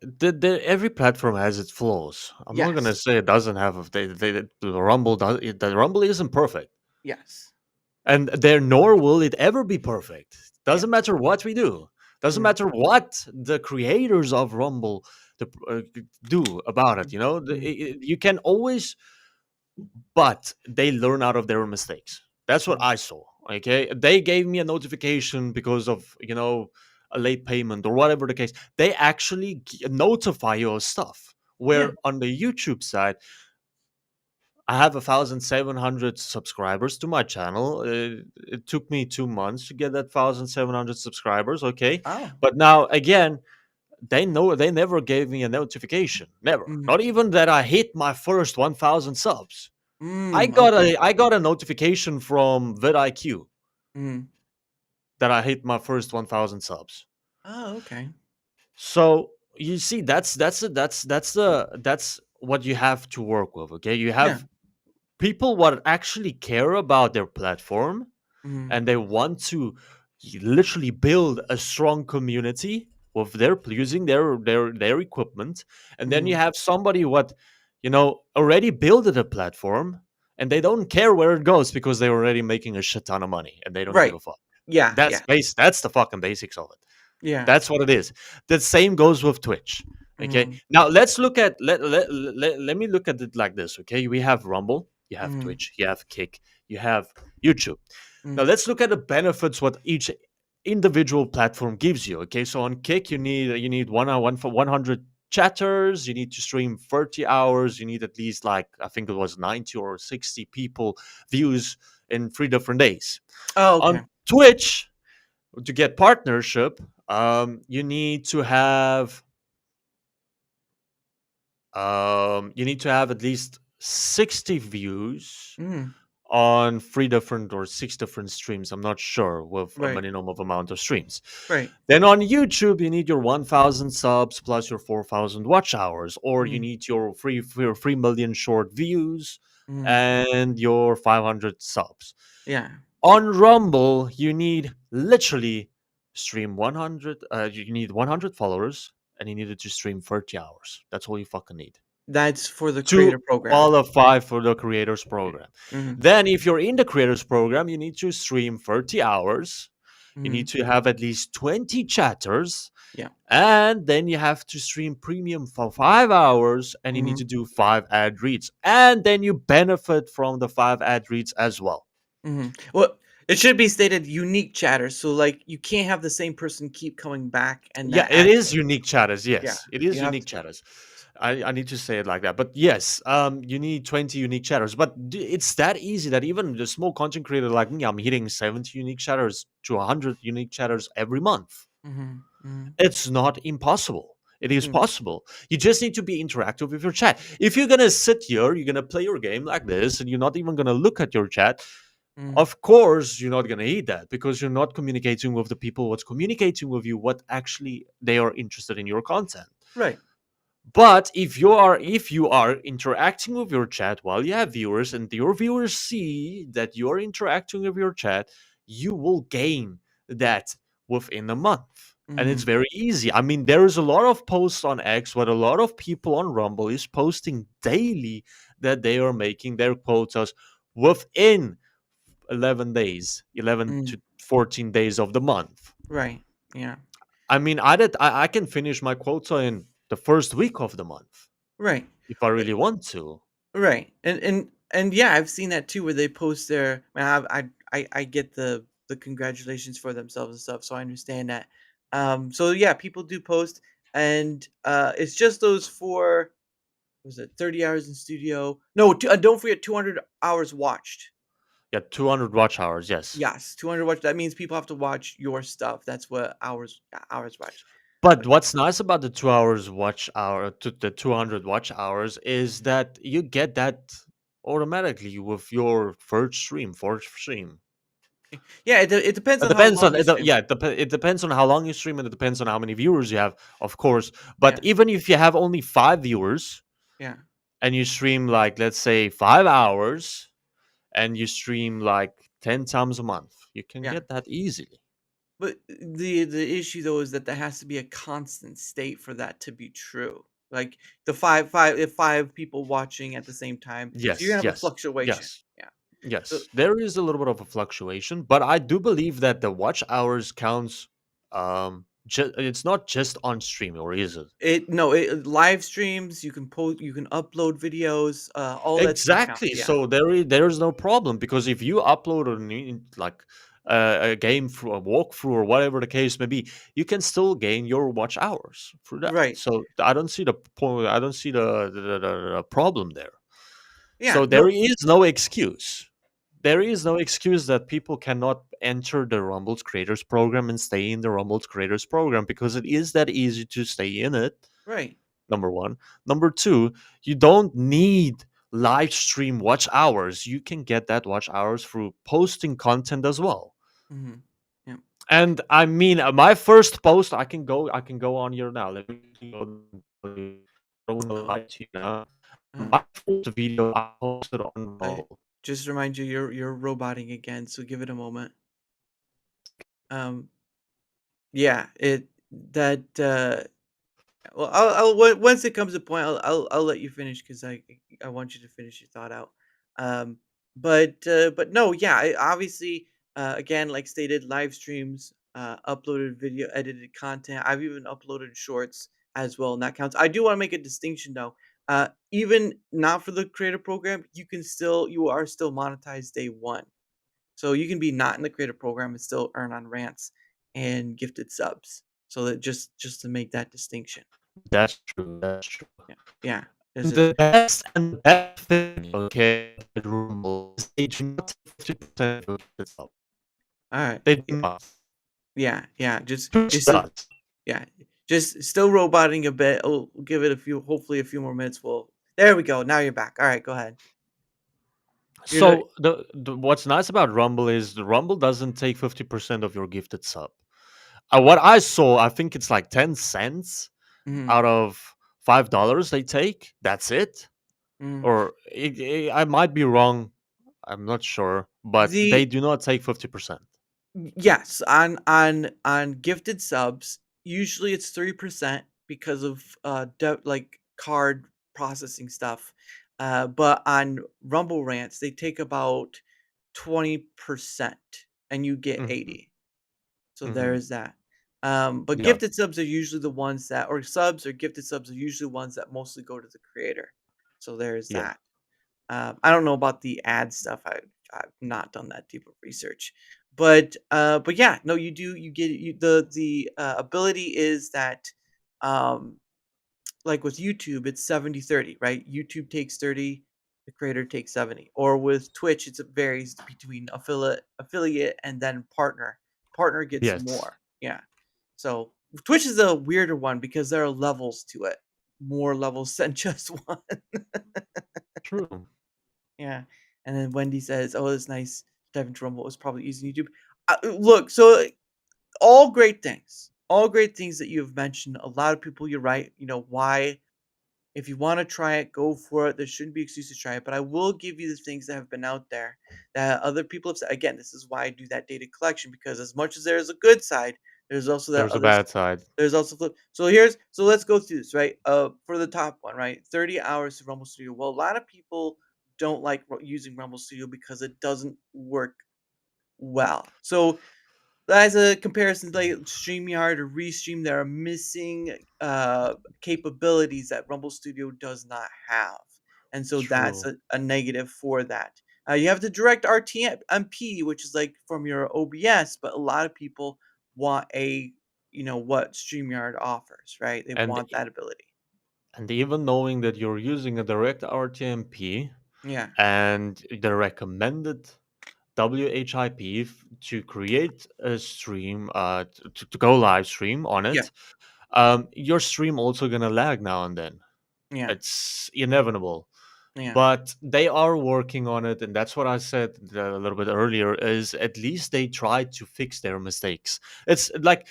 every platform has its flaws. I'm not gonna Yes. say it doesn't have. The Rumble does. The Rumble isn't perfect, Yes. and there nor will it ever be perfect. Yeah. Doesn't matter what we do. Doesn't Mm, matter what the creators of Rumble do about it. mm, mm, You can always, but they learn out of their mistakes. That's what mm. I saw. Okay, they gave me a notification because of a late payment or whatever the case. They actually notify you of stuff. Yeah. Where on the YouTube side, I have 1,700 subscribers to my channel. It took me 2 months to get that 1,700 subscribers. Okay, Oh. but now again, they never gave me a notification. Never. Mm, Not even that I hit my first 1,000 subs. okay. I got a notification from vidIQ Mm. that I hit my first 1,000 subs. Oh, okay. So you see, that's what you have to work with. Okay, you Yeah. have people what actually care about their platform Mm, and they want to literally build a strong community with their using their equipment, and then you mm. have somebody what already built a platform and they don't care where it goes because they're already making a shit ton of money and they don't give Right. a fuck. Yeah, yeah, That's the fucking basics of it. yeah. That's what it is. The same goes with Twitch. Okay. Mm, Now let's look at let me look at it like this. Okay. We have Rumble, you have mm, Twitch, you have Kick, you have YouTube. Now mm, let's look at the benefits what each individual platform gives you. Okay. So on Kick, you need one for 100 chatters, you need to stream 30 hours, you need at least like I think it was 90 or 60 people views in 3 different days. oh, On okay. Twitch, to get partnership, you need to have at least 60 views Mm, on 3 different or 6 different streams. I'm not sure with a right, minimum of amount of streams. right. Then on YouTube, you need your 1,000 subs plus your 4,000 watch hours, or you Mm, need your 3 million short views mm, and your 500 subs. yeah. On Rumble, you need literally stream 100. You need 100 followers, and you needed to stream 30 hours. That's all you fucking need That's for the to creator program. qualify for the creators program. Mhm, Then, if you're in the creators program, you need to stream 30 hours. You need Mhm. to have at least 20 chatters, Yeah. and then you have to stream premium for 5 hours, and you need to Mhm. do 5 ad reads, and then you benefit from the 5 ad reads as well. Mhm. Well, it should be stated unique chatter, so, like, you can't have the same person keep coming back and Yeah, that it is adds unique chatters. yeah, Yes, it you is have unique to yeah. chatters. I need to say it like that. But yes, you need 20 unique chatters. But it's that easy that even the small content creator like me, I'm hitting 70 unique chatters to 100 unique chatters every month. Mhm. Mhm. It's not impossible. It is Mhm. possible. You just need to be interactive with your chat. If you're gonna sit here, you're gonna play your game like this, and you're not even gonna look at your chat, Mhm. of course you're not gonna eat that because you're not communicating with the people what's communicating with you, what actually they are interested in your content. Right. But if you are interacting with your chat while you have viewers and your viewers see that you're interacting with your chat, you will gain that within a month. And it's Mhm. very easy. I mean, there is a lot of posts on X, but a lot of people on Rumble is posting daily that they are making their quotas within 11 days, 11 Mm. to 14 days of the month. Right. Yeah. I mean, I can finish my quota in the first week of the month Right. if I Uh, really want to. right. And yeah, I've seen that too where they post their I get the congratulations for themselves and stuff, so I understand that. So yeah, people do post and it's just those 4 was it 30 hours in studio? No, don't forget 200 hours watched. Yeah, 200 watch hours, yes. Yes, 200 watch. That means people have to watch your stuff. That's what hours yeah, hours watched. But what's nice about the 2 hours watch hour, the 200 watch hours, is that you get that automatically with your third stream, fourth stream. Yeah, it depends It on how depends long on you stream. yeah, it depends on how long you stream and it depends on how many viewers you have, of course. But Yeah, even if you have only 5 viewers yeah. and you stream like let's say 5 hours and you stream like 10 times a month, you can Yeah. get that easily. But the issue though is that there has to be a constant state for that to be true. Like the if 5 people watching at the same time, so you're Yes, gonna have a yes, fluctuation. yes, Yeah. So yes. There is a little bit of a fluctuation, but I do believe that the watch hours counts. It's not just on stream, or is it? it no, it live streams, you can upload videos, all that stuff counts. Exactly. Yeah. So there's no problem because if you upload like a game through a walkthrough or whatever the case may be, you can still gain your watch hours through that. Right. So I don't see the point. I don't see the problem there. Yeah. So there No. is no excuse. There is no excuse that people cannot enter the Rumble's Creators Program and stay in the Rumble's Creators Program because it is that easy to stay in it. Right. Number one. Number two, you don't need live stream watch hours. You can get that watch hours through posting content as well. Mhm. Yeah. And I mean, my first post, I can go on here now. Let me go. I don't want to Oh, lie to you now. uh, My first video I posted on I Rumble. just remind you you're roboting again, so give it a moment. Um, yeah, it that well, once it comes to point, I'll let you finish because I want you to finish your thought out. Um, but no, yeah, obviously, again, like stated, live streams, uploaded video, edited content. I've even uploaded shorts as well, and that counts. I do want to make a distinction though. Even not for the creator program, you are still monetized day one. So you can be not in the creator program and still earn on rants and gifted subs. So that just to make that distinction. That's true. That's true. Yeah. Yeah. Is it The best and the best thing, okay, with Rumble is they do not take 50% of itself. all right. They do not. Yeah, yeah. Twitch does. Yeah. Just still roboting a bit. We'll give it a few hopefully a few more minutes. There we go. Now you're back. All right, go ahead. You're the So the what's nice about Rumble is the Rumble doesn't take 50% of your gifted sub. What I saw, I think it's like 10 cents mhm, out of $5 they take. That's it. mhm. Or I might be wrong. I'm not sure, but they The do not take 50%. yes, on gifted subs, usually it's 3% because of like card processing stuff. But on Rumble Rants, they take about 20% and you get Mhm. 80. So there Hmm. is that. But Yeah. gifted subs are usually the ones that, or subs or gifted subs are usually ones that mostly go to the creator. So there is Yeah. that. I don't know about the ad stuff. I've not done that deep of research, but yeah, no, you do. You get the ability is that, um, like with YouTube, it's 70-30, right? YouTube takes 30, the creator takes 70. Or with Twitch, it varies between affiliate and then partner. Partner gets Yes. more. Yeah. So Twitch is a weirder one because there are levels to it. More levels than just one. True. Yeah. And then Wendy says, "Oh, it's nice. Devin Trumbull was probably using YouTube." Look, so all great things. All great things that you've mentioned. A lot of people, you're right. Why, if you want to try it, go for it. There shouldn't be excuses to try it. But I will give you the things that have been out there that other people have said. Again, this is why I do that data collection, because as much as there is a good side, there's also that There's a other. bad side. There's also flip. So let's go through this, right? For the top one, right? 30 hours of Rumble Studio. Well, a lot of people don't like using Rumble Studio because it doesn't work well. So as a comparison, like StreamYard or Restream, there are missing capabilities that Rumble Studio does not have. And so that's True. a negative for that. You have the direct RTMP, which is like from your OBS, but a lot of people want what StreamYard offers, right? They And want that ability. and even knowing that you're using a direct RTMP Yeah. and the recommended WHIP to create a stream, to go live stream on Yeah. it, your stream also gonna lag now and then. Yeah. It's inevitable. Yeah. But they are working on it, and that's what I said a little bit earlier, is at least they tried to fix their mistakes. It's like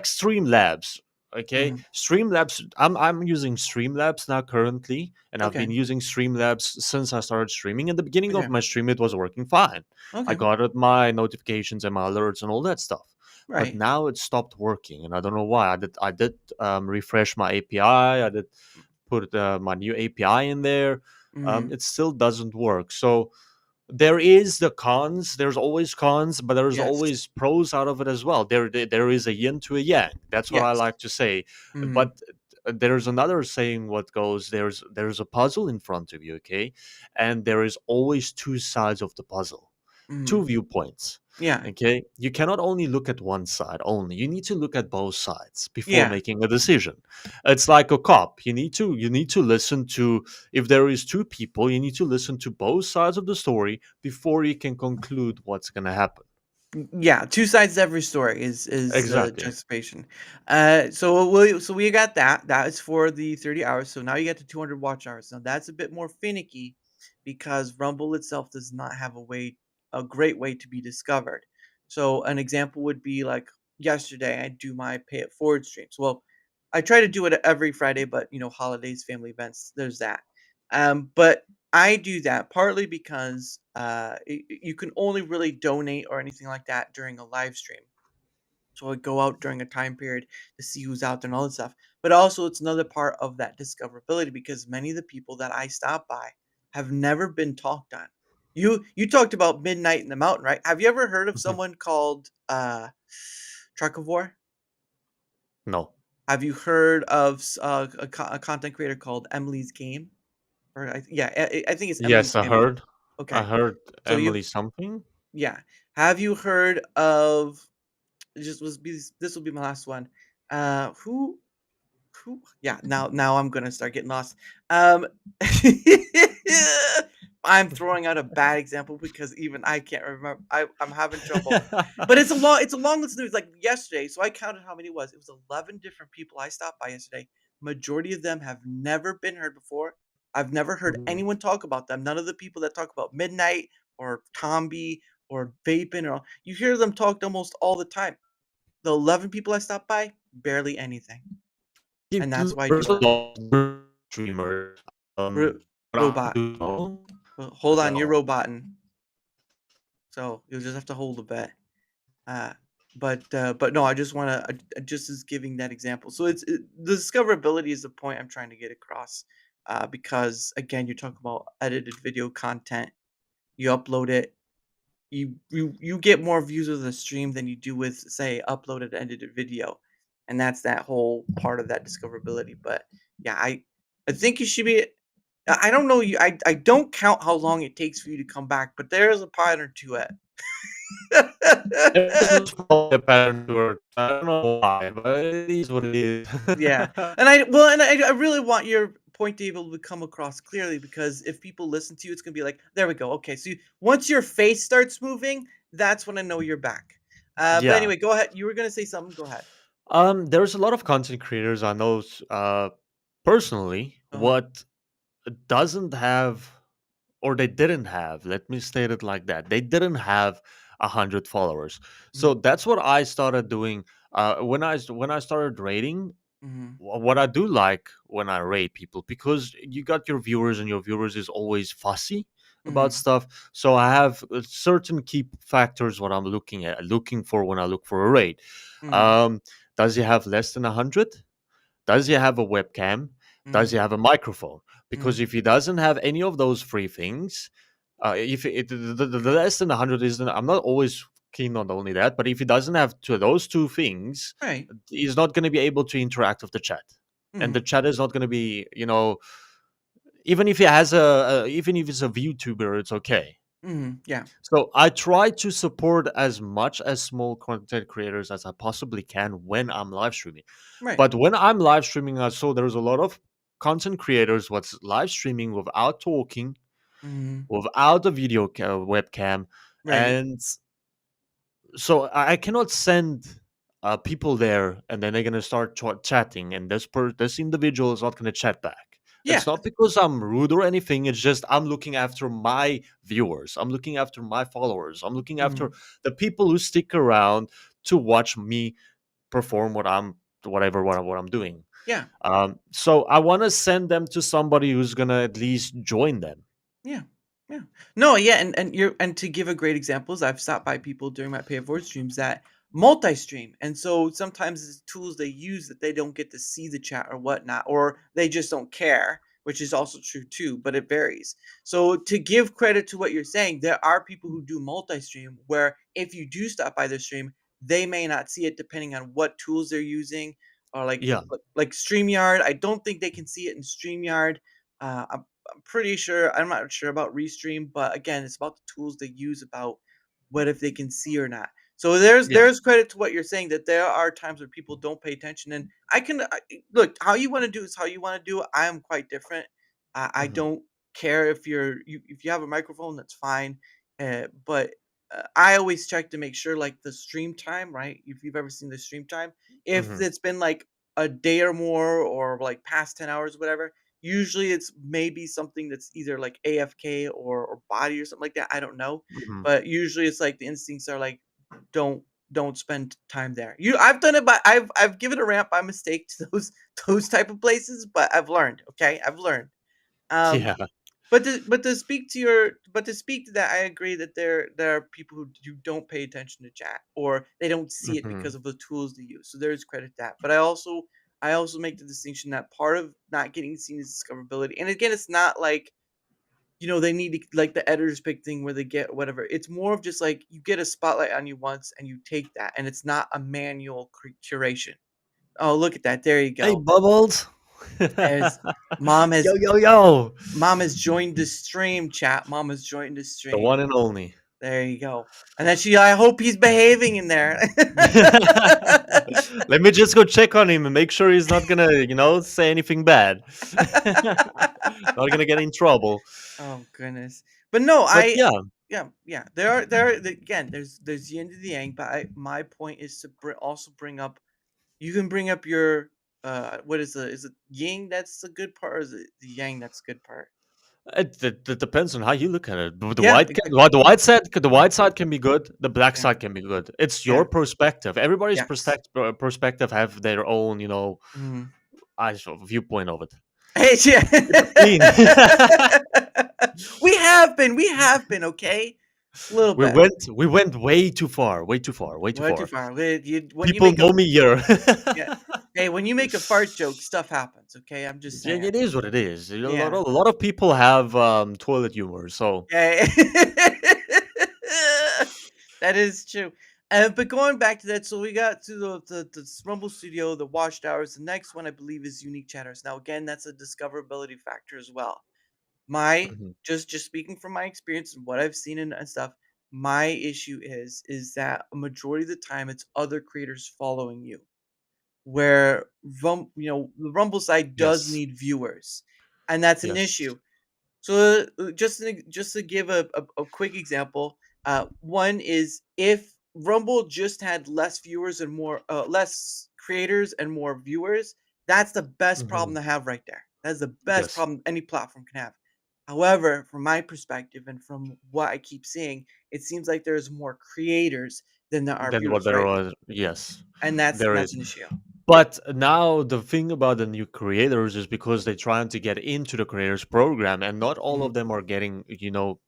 Streamlabs. Okay, Mhm. Streamlabs. I'm using Streamlabs now currently, and I've Okay. been using Streamlabs since I started streaming. In the beginning of Okay. my stream, it was working fine. I Okay. got my notifications and my alerts and all that stuff. But Right. now it stopped working, and I don't know why. I did refresh my API. I did put my new API in there. Mhm. It still doesn't work. So there is the cons. There's always cons, but there's Yes. always pros out of it as well. There is a yin to a yang. That's what I Yes. like to say. Mhm. But there's another saying what goes, there's a puzzle in front of you, okay, and there is always two sides of the puzzle, two Mhm. viewpoints. Yeah. Okay, you cannot only look at one side only, you need to look at both sides before Yeah. making a decision. It's like a cop. You need to listen to, if there is two people, you need to listen to both sides of the story before you can conclude what's going to happen. Yeah, two sides to every story is the Exactly. juxtaposition. So we got that. That is for the 30 hours. So now you get to 200 watch hours. Now that's a bit more finicky because Rumble itself does not have a great way to be discovered. So an example would be like yesterday, I do my pay it forward streams. Well, I try to do it every Friday, but holidays, family events, there's that. But I do that partly because you can only really donate or anything like that during a live stream. So I go out during a time period to see who's out there and all that stuff. But also, it's another part of that discoverability because many of the people that I stop by have never been talked on. You talked about Midnight in the Mountain, right? Have you ever heard of Mhm. someone called Truckivore? No. Have you heard of a content creator called Emily's Game? Or yeah, I think it's Emily's Yes, i Game. heard i Okay, heard so you Emily something. yeah. Have you heard of this will be my last one. Who yeah, now I'm gonna start getting lost. Um I'm throwing out a bad example because even I can't remember. I'm having trouble. But it's a long list of news. Like yesterday, so I counted how many it was. It was 11 different people I stopped by yesterday. Majority of them have never been heard before. I've never heard Mhm. anyone talk about them. None of the people that talk about Midnight or Tomby or Vaping or you hear them talked almost all the time. The 11 people I stopped by, barely anything. And that's why I There's do a it. lot of streamers, Ro- but I robot. do know Hold on, you're well. roboting. So you'll just have to hold a bit. Uh, but no, I just want to just as giving that example. So the discoverability is the point I'm trying to get across. Because again, you're talking about edited video content. You upload it. you get more views with a stream than you do with, say, uploaded edited video, and that's that whole part of that discoverability. But yeah, I think you should be. I don't know you. I don't count how long it takes for you to come back, but there is a pattern to it. There's probably a pattern to it. I don't know why, but it is what it is. Yeah, and I really want your point to be able to come across clearly, because if people listen to you, it's gonna be like, there we go. Okay, so once your face starts moving, that's when I know you're back. But Yeah. anyway, go ahead. You were gonna say something. Go ahead. There's a lot of content creators I know personally Uh huh. what doesn't have, or they didn't have, let me state it like that, they didn't have 100 followers. So Mm-hmm. that's what I started doing when I started rating. Mm-hmm. What I do like when I rate people, because you got your viewers and your viewers is always fussy about Mm-hmm. stuff. So I have certain key factors what I'm looking for when I look for a rate. Mm-hmm. um does he have less than 100? Does he have a webcam? Does he have a microphone? Because Mm-hmm. if he doesn't have any of those three things, if it, the less than 100 isn't, I'm not always keen on only that, but if he doesn't have those two things, Right. he's not going to be able to interact with the chat. And Mm-hmm. the chat is not going to be, even if it's a VTuber, it's okay. Mm-hmm. Yeah. So I try to support as much as small content creators as I possibly can when I'm live streaming. Right. But when I'm live streaming, I saw there's a lot of content creators what's live streaming without talking, Mm-hmm. without a webcam, Right. and so I cannot send people there, and then they're gonna start chatting, and this individual is not gonna chat back. Yeah. It's not because I'm rude or anything. It's just I'm looking after my viewers. I'm looking after my followers. I'm looking Mm-hmm. after the people who stick around to watch me perform what I'm doing. Yeah. So I want to send them to somebody who's gonna at least join them. Yeah. Yeah. No, yeah, and to give a great examples, I've stopped by people during my pay it forward streams that multi-stream. And so sometimes it's tools they use that they don't get to see the chat or whatnot, or they just don't care, which is also true too, but it varies. So to give credit to what you're saying, there are people who do multi-stream where if you do stop by their stream, they may not see it depending on what tools they're using, or Yeah. like StreamYard. I don't think they can see it in StreamYard. I'm pretty sure. I'm not sure about Restream, but again, it's about the tools they use, about what if they can see or not. So there's Yeah. there's credit to what you're saying, that there are times where people don't pay attention, and look, how you want to do is how you want to do it. I am quite different. I Hmm. don't care if if you have a microphone, that's fine. But I always check to make sure, like the stream time, right? If you've ever seen the stream time, if Hmm. it's been like a day or more, or like past 10 hours, whatever. Usually it's maybe something that's either like AFK or body or something like that. I don't know. Hmm. But usually it's like the instincts are like, don't don't spend time there. I've done it, but I've given a rant by mistake to those those type of places, but I've learned. Okay, I've learned. Um, Yeah. but to speak to that, I agree that there are people who don't pay attention to chat, or they don't see it Hmm. because of the tools they use. So there's credit to that. But I also make the distinction that part of not getting seen is discoverability. And again, it's not like, they need to, like the editor's pick thing where they get whatever. It's more of just like you get a spotlight on you once and you take that, and it's not a manual curation. Oh, look at that! There you Hey, go. Bubbles. As mom has Yo, yo, yo. Mom has joined the stream, chat. Mom has joined the The stream. one and only. There you go. And then I hope he's behaving in there. Let me just go check on him and make sure he's not gonna, say anything bad. Not gonna get in trouble. Oh goodness. But no, But yeah. yeah. Again, there's yin to the yang, but my point is to also bring up. You can bring up your what is it yin that's the good part, or is it the yang that's the good part? It depends on how you look at it. The Yeah, white can, the white side, the white side can be good. The black yeah, side can be good. It's yeah. your perspective. Everybody's Yes. perspective have their own, Mhm. viewpoint of it. Hey, It's a clean. we have been, okay? A little we bit. went way too far, way too far, way too Way too far. far. When you People make a know me here. yeah. Hey, when you make a fart joke, stuff happens, okay? I'm just Yeah, saying. it is what it is. Yeah. A lot of people have toilet humor, so Yeah. That is true. But going back to that, so we got to the Rumble Studio, the Watchtowers. The next one, I believe, is Unique Chatters. Now, again, that's a discoverability factor as well. My Mhm. just speaking from my experience and what I've seen and stuff, my issue is that a majority of the time it's other creators following you. Where the Rumble side does Yes. need viewers, and that's an Yes. issue. So, just to give a quick example, one is if Rumble just had less viewers and more less creators and more viewers, that's the best problem Mhm. to have right there. That's the best Yes. problem any platform can have. However, from my perspective and from what I keep seeing, it seems like there's more creators than there are Then what viewers, there right? was, yes, And that's there that's is. an issue. But now the thing about the new creators is because they're trying to get into the creators program, and not all Mhm, of them are getting,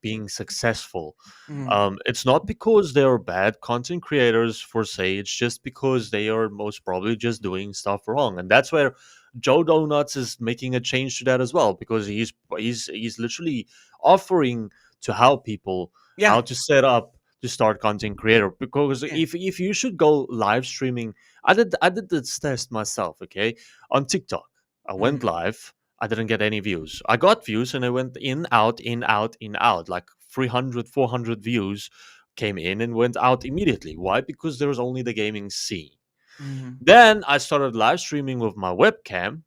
being successful. mhm. It's not because they're bad content creators for say. It's just because they are most probably just doing stuff wrong, and that's where Joe Donuts is making a change to that as well, because he's literally offering to help people how Yeah, to set up to start content creator. Because yeah. if you should go live streaming, I did this test myself, okay, on TikTok. I went Mhm, live. I didn't get any views. I got views and I went in, out, in, out, in, out. Like 300, 400 views came in and went out immediately. Why? Because there was only the gaming scene. mhm, Then I started live streaming with my webcam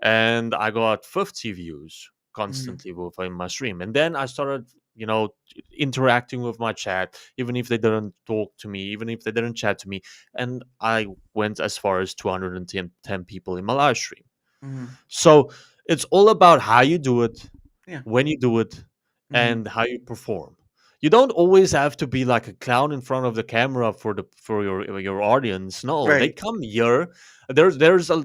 and I got 50 views mhm, constantly within my stream. And then I started, interacting with my chat, even if they didn't talk to me, even if they didn't chat to me. And I went as far as 210 people in my live stream. mhm. So it's all about how you do it, Yeah. when you do it, Mhm. and how you perform. You don't always have to be like a clown in front of the camera for your audience. No, they Right. come here. There's a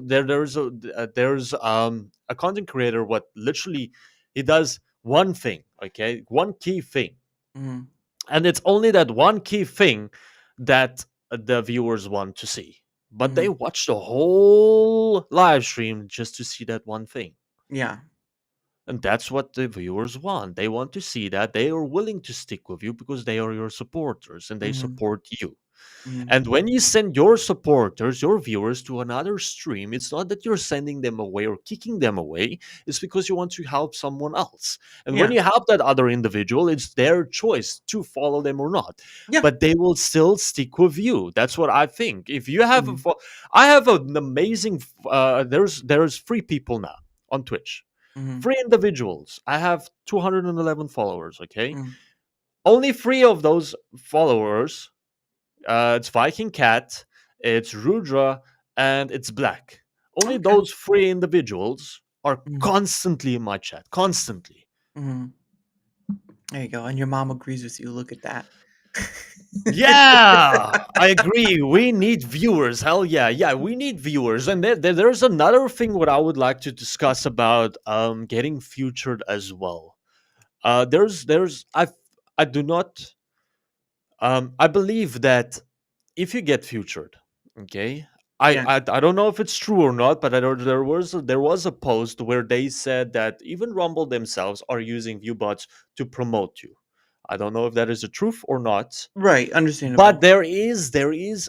content creator what literally he does one thing, okay, one key thing, Mhm, and it's only that one key thing that the viewers want to see. But they mhm. watch the whole live stream just to see that one thing. Yeah. And that's what the viewers want. They want to see that they are willing to stick with you because they are your supporters and they Mhm, support you. mhm. And when you send your supporters, your viewers to another stream, it's not that you're sending them away or kicking them away. It's because you want to help someone else. And when Yeah. you help that other individual, it's their choice to follow them or not. Yeah. But they will still stick with you. That's what I think. If you have Mhm, I have an amazing. There's 3 people now on Twitch, mhm, 3 individuals. I have 211 followers. Okay, mhm. only 3 of those followers, it's Viking Cat, it's Rudra, and it's Black. Only Okay. those 3 individuals are Mhm, constantly in my chat. Constantly. mhm. There you go, and your mom agrees with you, look at that. Yeah, I agree. We need viewers. Hell yeah, yeah, we need viewers. And there's another thing what I would like to discuss about getting featured as well. There's I do not I believe that if you get featured, okay, Yeah. I don't know if it's true or not, but there was a post where they said that even Rumble themselves are using viewbots to promote you. I don't know if that is the truth or not, Right, but understandable. there is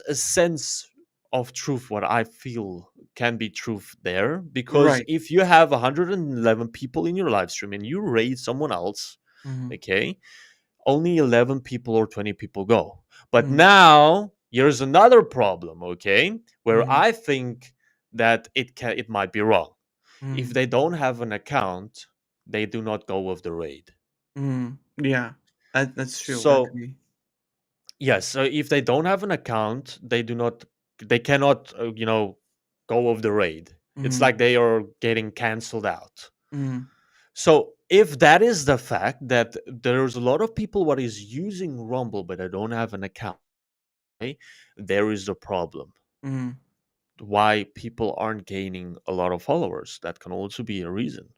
a sense of truth what I feel can be truth there, because Right. if you have 111 people in your live stream and you raid someone else, Mhm, okay, only 11 people or 20 people go. But mhm, now here's another problem, okay? Where mhm, I think that it might be wrong. If mhm, they don't have an account, they do not go with the raid. mhm. Yeah. That's true, I So, agree. yes, so if they don't have an account, they cannot go with the raid. It's Mhm, like they are getting canceled out. mhm, So if that is the fact that there's a lot of people what is using Rumble but they don't have an account, okay, there is a problem. mhm. Why people aren't gaining a lot of followers? That can also be a reason.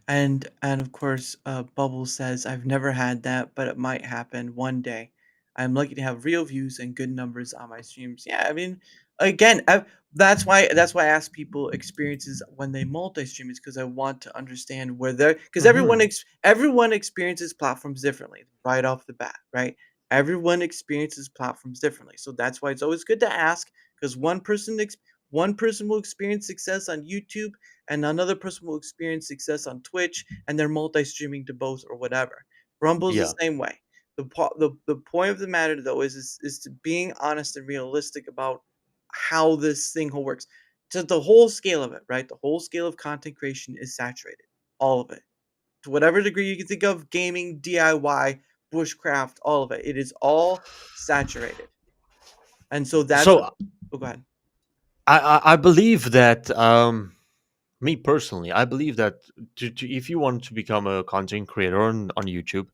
And of course, Bubble says, "I've never had that, but it might happen one day. I'm lucky to have real views and good numbers on my streams." Yeah, I mean, again, that's why I ask people experiences when they multi-stream is because I want to understand where they're because Hmm. everyone experiences platforms differently right off the bat, right? Everyone experiences platforms differently. So that's why it's always good to ask, because one person will experience success on YouTube and another person will experience success on Twitch, and they're multi-streaming to both or whatever. Rumble's the Yeah. same way. The point of the matter though is to being honest and realistic about how this thing whole works. To the whole scale of it, right? The whole scale of content creation is saturated. All of it. To whatever degree you can think of, gaming, DIY, bushcraft, all of it. It is all saturated. And so that's what. So Oh, go ahead. I believe that me personally, I believe that if you want to become a content creator on YouTube,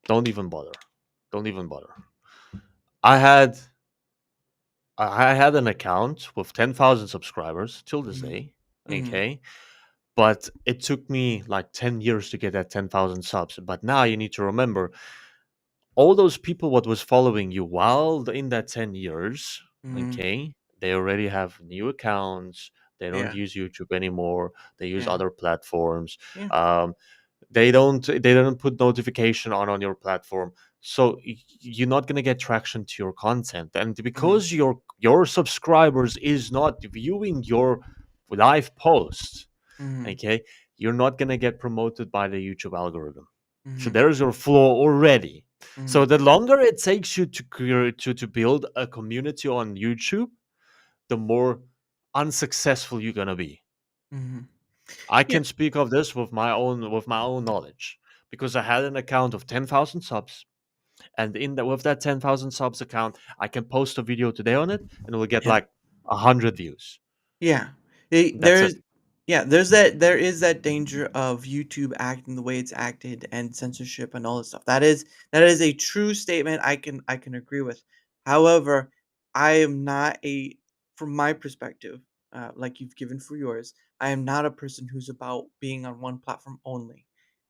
don't even bother. Don't even bother. I had I had an account with 10,000 subscribers till this Mhm, day. mhm, Okay. But it took me like 10 years to get that 10,000 subs. But now you need to remember all those people what was following you while in that 10 years, mhm. okay, they already have new accounts. They don't Yeah, use YouTube anymore. They use yeah, other platforms. yeah. Um, they don't put notification on your platform, so you're not going to get traction to your content, and Mhm, because your subscribers is not viewing your live posts, mhm, okay, you're not going to get promoted by the YouTube algorithm. So mhm, there's your flaw already. So mhm, the longer it takes you to create to build a community on YouTube, the more unsuccessful you're going to be. mhm. I Yeah, can speak of this with my own knowledge, because I had an account of 10,000 subs, and with that 10,000 subs account, I can post a video today on it, and it will get yeah. like 100 views. Yeah. That's it. There's yeah, there is that danger of YouTube acting the way it's acted and censorship and all this stuff. That is a true statement I can agree with. However, I am not a from my perspective, like you've given for yours, I am not a person who's about being on one platform only.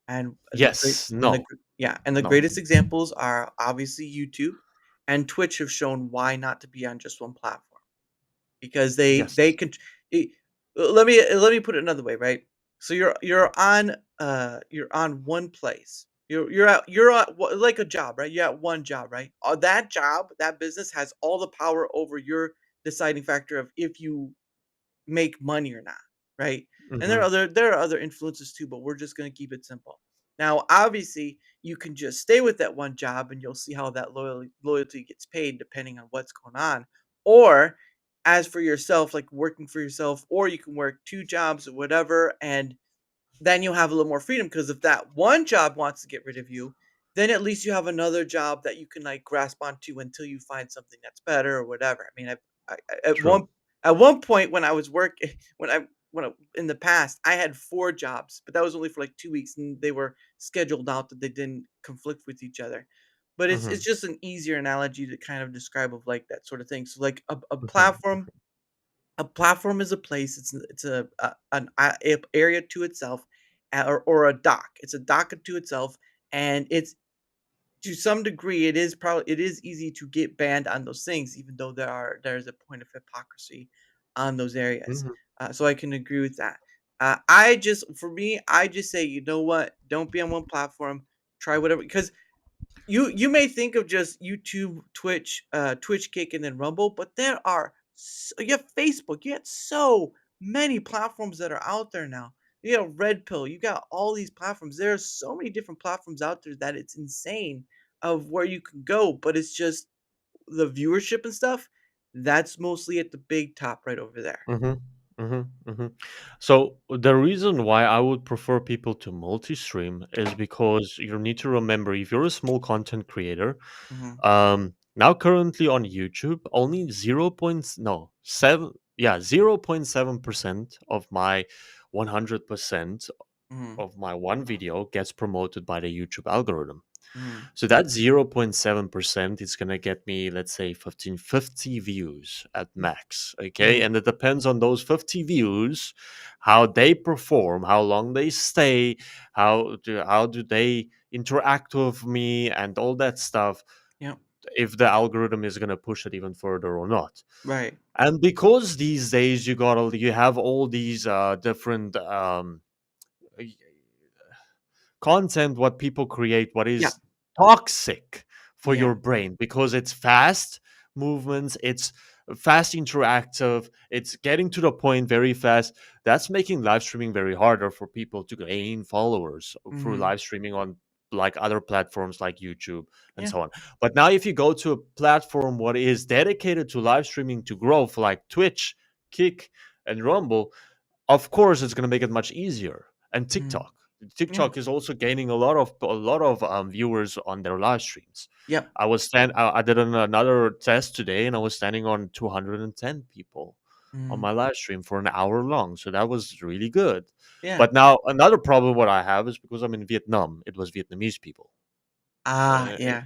And the great Yes. and the No. gr- yeah, and the No. greatest examples are obviously YouTube and Twitch have shown why not to be on just one platform. Because they Yes. can let me put it another way, right? So you're on one place. You're at like a job, right? You're at one job, right? That job, that business has all the power over your deciding factor of if you make money or not, right? And there are Hmm. other influences too, but we're just gonna keep it simple. Now, obviously, you can just stay with that one job and you'll see how that loyalty gets paid depending on what's going on. Or as for yourself, like working for yourself, or you can work two jobs or whatever, and then you'll have a little more freedom because if that one job wants to get rid of you, then at least you have another job that you can like grasp onto until you find something that's better or whatever. I mean, at True. one point when I was working when I in the past I had four jobs, but that was only for like 2 weeks, and they were scheduled out that they didn't conflict with each other. But it's Hmm. just an easier analogy to kind of describe of like that sort of thing. So like a Hmm. platform is a place. It's a area to itself, or a dock. It's a dock to itself, and it's to some degree it is easy to get banned on those things, even though there's a point of hypocrisy on those areas. Hmm. So I can agree with that. I just for me, I just say you know what, don't be on one platform. Try whatever because you may think of just YouTube, Twitch, Twitch Kick, and then Rumble, but you have Facebook. You have so many platforms that are out there now. You got Red Pill. You got all these platforms. There are so many different platforms out there that it's insane of where you can go. But it's just the viewership and stuff. That's mostly at the big top right over there. Hmm. Hmm. Hmm. So the reason why I would prefer people to multi-stream is because you need to remember, if you're a small content creator, Hmm. now currently on YouTube, only 0. No, 7, yeah, 0.7% of my 100% Hmm. of my one video gets promoted by the YouTube algorithm. Hmm. So that 0.7% is going to get me, let's say, 1550 views at max. Okay. Hmm. And it depends on those 50 views, how they perform, how long they stay, how do they interact with me, and all that stuff, Yep. if the algorithm is going to push it even further or not. Right. And because these days you have all these different content what people create what Yeah. is toxic for Yeah. your brain because it's fast movements, it's fast interactive, it's getting to the point very fast. That's making live streaming very harder for people to gain followers through Mhm. live streaming on like other platforms like YouTube and Yeah. so on. But now if you go to a platform what is dedicated to live streaming to growth like Twitch, Kick, and Rumble, of course it's going to make it much easier. And Mhm. TikTok, Yeah. TikTok is also gaining a lot of viewers on their live streams. Yep. I did another test today and I was standing on 210 people on Mhm. my live stream for an hour long, so that was really good. Yeah. But now another problem what I have is because I'm in Vietnam, it was Vietnamese people. Ah, uh, yeah.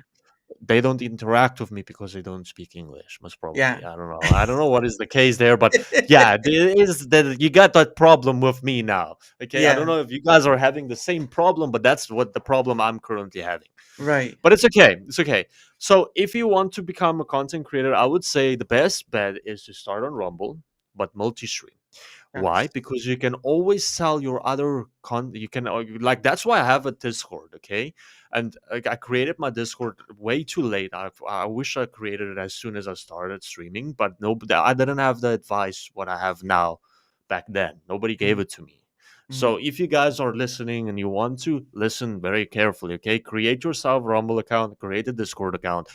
they don't interact with me because they don't speak English. Most Yeah. probably, I don't know. I don't know what is the case there, but yeah, it is that you got that problem with me now. Okay, I don't Yeah. know if you guys are having the same problem, but that's what the problem I'm currently having. Right. But it's okay. It's okay. So if you want to become a content creator, I would say the best bet is to start on Rumble, but multi-stream. Why? Yes. Because you can always sell your other you can like that's why I have a Discord, okay? And like, I created my Discord way too late. I wish I created it as soon as I started streaming, but no, I didn't have the advice what I have now back then. Nobody gave Mhm. it to me. Mhm. So if you guys are listening and you want to listen very carefully, okay? Create yourself a Rumble account, create a Discord account,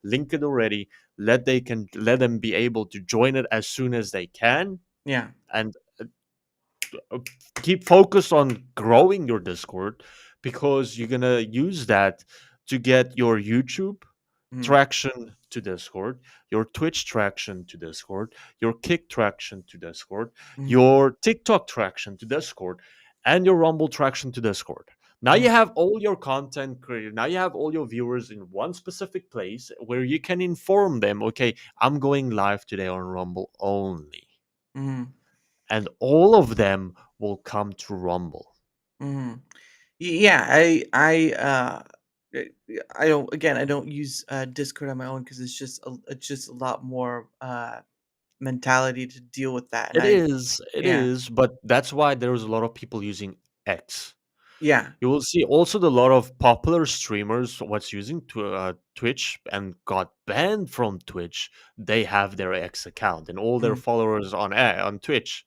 link it already. Let them be able to join it as soon as they can, Yeah. and uh, keep focused on growing your Discord because you're gonna use that to get your YouTube Mhm. traction to Discord, your Twitch traction to Discord, your Kick traction to Discord, Mhm. your TikTok traction to Discord, and your Rumble traction to Discord. Now you Mhm. have all your content created. Now you have all your viewers in one specific place where you can inform them, okay, I'm going live today on Rumble only. Mhm. And all of them will come to Rumble. Mhm. Yeah, I don't, again, I don't use Discord on my own because it's just a lot more mentality to deal with that, and It yeah, is, but that's why there's a lot of people using X. yeah. You will see also a lot of popular streamers what's using Twitch and got banned from Twitch. They have their X account, and all their Mhm. followers on Twitch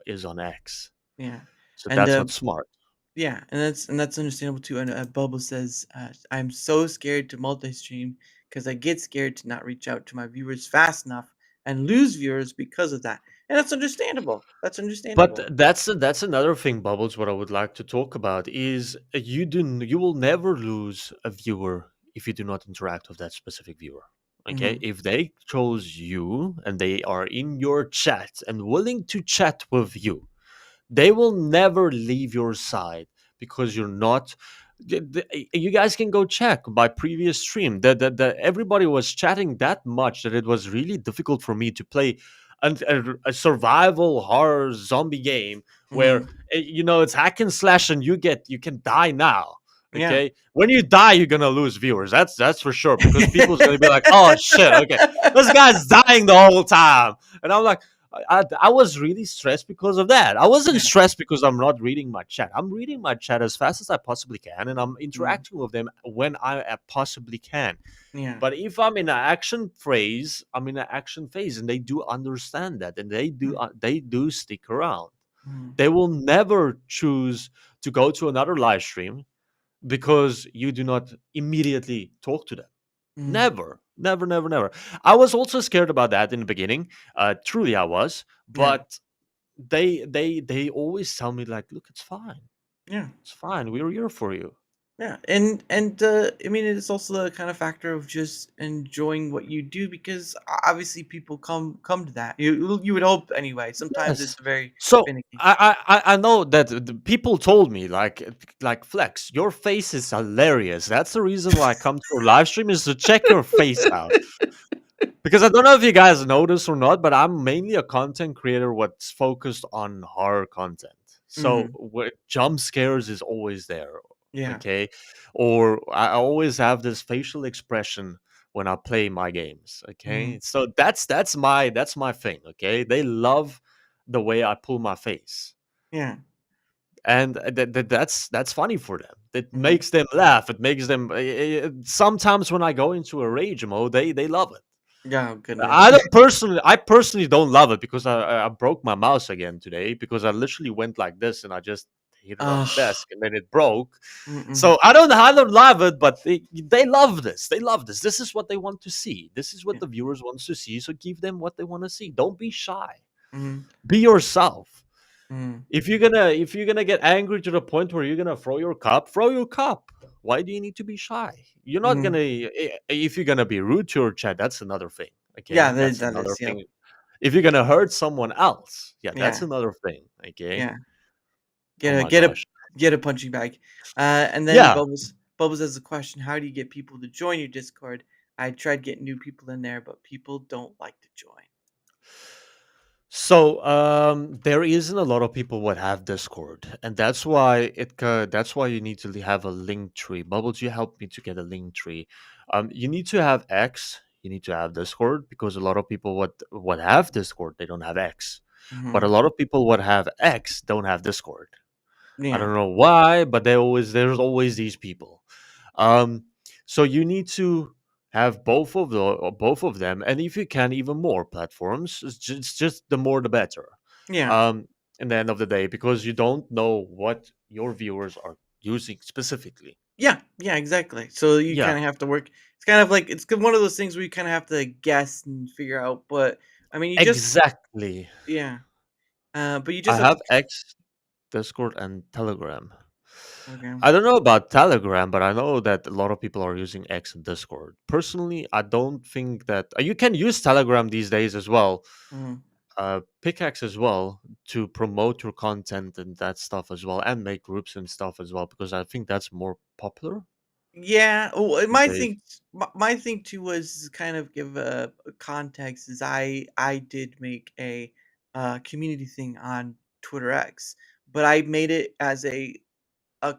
is on X. Yeah, So and that's not smart. yeah, and that's understandable too. And Bubble says, "I'm so scared to multi-stream because I get scared to not reach out to my viewers fast enough and lose viewers because of that." And that's understandable. That's But understandable. that's another thing, Bubbles. What I would like to talk about is you will never lose a viewer if you do not interact with that specific viewer. Okay, Hmm. if they chose you and they are in your chat and willing to chat with you, they will never leave your side because you're not. You guys can go check my previous stream. Everybody was chatting that much that it was really difficult for me to play a survival horror zombie game where Hmm. it's hack and slash and you can die now. Yeah. Okay, when you die, you're gonna lose viewers. That's for sure because people's gonna be like, "Oh shit, okay, this guy's dying the whole time," and I'm like, I was really stressed because of that. I wasn't Yeah. stressed because I'm not reading my chat. I'm reading my chat as fast as I possibly can, and I'm Mm. interacting with them when I possibly can. Yeah. But if I'm in an action phase, I'm in an action phase, and they do understand that, and they do stick around. Mm. They will never choose to go to another live stream because you do not immediately talk to them. Mm. Never, never, never, never. I was also scared about that in the beginning. Truly, I was. Yeah. But they always tell me like, look, it's fine. Yeah. It's fine. We're here for you. Yeah, and I mean, it's also a kind of factor of just enjoying what you do because obviously people come to that. You would hope anyway. Sometimes Yes. it's very So finicky. I know that the people told me like Flex, your face is hilarious. That's the reason why I come to your live stream is to check your face out. Because I don't know if you guys notice or not, but I'm mainly a content creator what's focused on horror content. So Hmm. jump scares is always there, Yeah. okay? Or I always have this facial expression when I play my games, Hmm. okay? So that's my thing, okay? They love the way I pull my face. Yeah. and that's funny for them. It Mhm. makes them laugh. It makes them. Sometimes when I go into a rage mode, they love it. Yeah, oh goodness. I personally don't love it because I broke my mouse again today because I literally went like this and I just hit it on the Ugh. desk and then it broke. Mm-mm. So I don't love it, but they love this. They love this. This is what they want to see. This is what Yeah. the viewers wants to see. So give them what they want to see. Don't be shy. Mhm. Be yourself. Mhm. If you're gonna get angry to the point where you're gonna throw your cup, throw your cup. Why do you need to be shy? You're not Mhm. gonna if you're gonna be rude to your chat, that's another thing. Yeah, Okay, that's that another is, yep. thing. If you're gonna hurt someone else, yeah, that's Yeah, another thing. Okay. yeah. Oh Get a my gosh. get a punching bag. And then Yeah. Bubbles has a question, how do you get people to join your Discord? I tried getting new people in there, but people don't like to join. So there isn't a lot of people what have Discord, and that's why you need to have a link tree. Bubbles, you help me to get a link tree. You need to have X. You need to have Discord because a lot of people what have Discord they don't have X, but a Mhm. lot of people what have X don't have Discord. I Yeah. don't know why, but there's always these people. Um, so you need to have both of them, and if you can, even more platforms. It's just the more the better. Yeah. Um, in the end of the day, because you don't know what your viewers are using specifically. Yeah, yeah, exactly. So you Yeah, kinda have to work, it's kind of like, one of those things where you kinda have to guess and figure out, but, I mean, you just exactly. yeah, but you I just have to have X, Discord, and Telegram. okay. I don't know about Telegram, but I know that a lot of people are using X and Discord. Personally, I don't think that you can use Telegram these days as well. Mhm. Pickaxe as well to promote your content and that stuff as well, and make groups and stuff as well, because I think that's more popular Yeah, well, these my days. thing my thing too was kind of give a context is I did make a, community thing on Twitter X, but I made it as a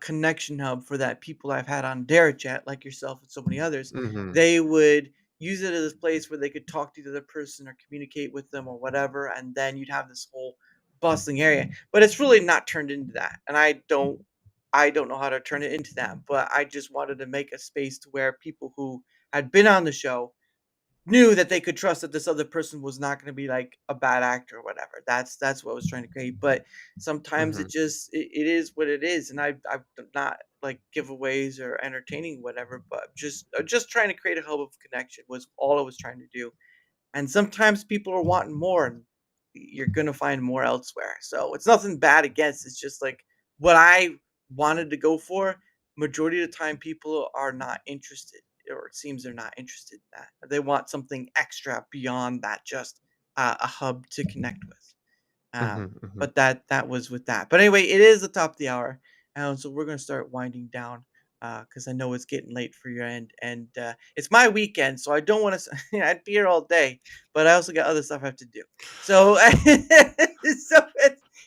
connection hub for that people I've had on DaraChat, like yourself and so many others, Hmm. they would use it as a place where they could talk to the other person or communicate with them or whatever, and then you'd have this whole bustling area. But it's really not turned into that, and I don't know how to turn it into that. But I just wanted to make a space to where people who had been on the show knew that they could trust that this other person was not gonna be, like, a bad actor or whatever. That's what I was trying to create, but sometimes Hmm. it is what it is, and I've not, like, giveaways or entertaining whatever, but just trying to create a hub of connection was all I was trying to do. And sometimes people are wanting more, and you're gonna find more elsewhere. So it's nothing bad against. It's just like what I wanted to go for. Majority of the time, people are not interested, or it seems they're not interested in that. They want something extra beyond that, just a hub to connect with. Hmm. Hmm. But that was with that. But anyway, it is the top of the hour, so we're gonna start winding down because I know it's getting late for your end, and it's my weekend, so I don't want to. I'd be here all day, but I also got other stuff I have to do. So, so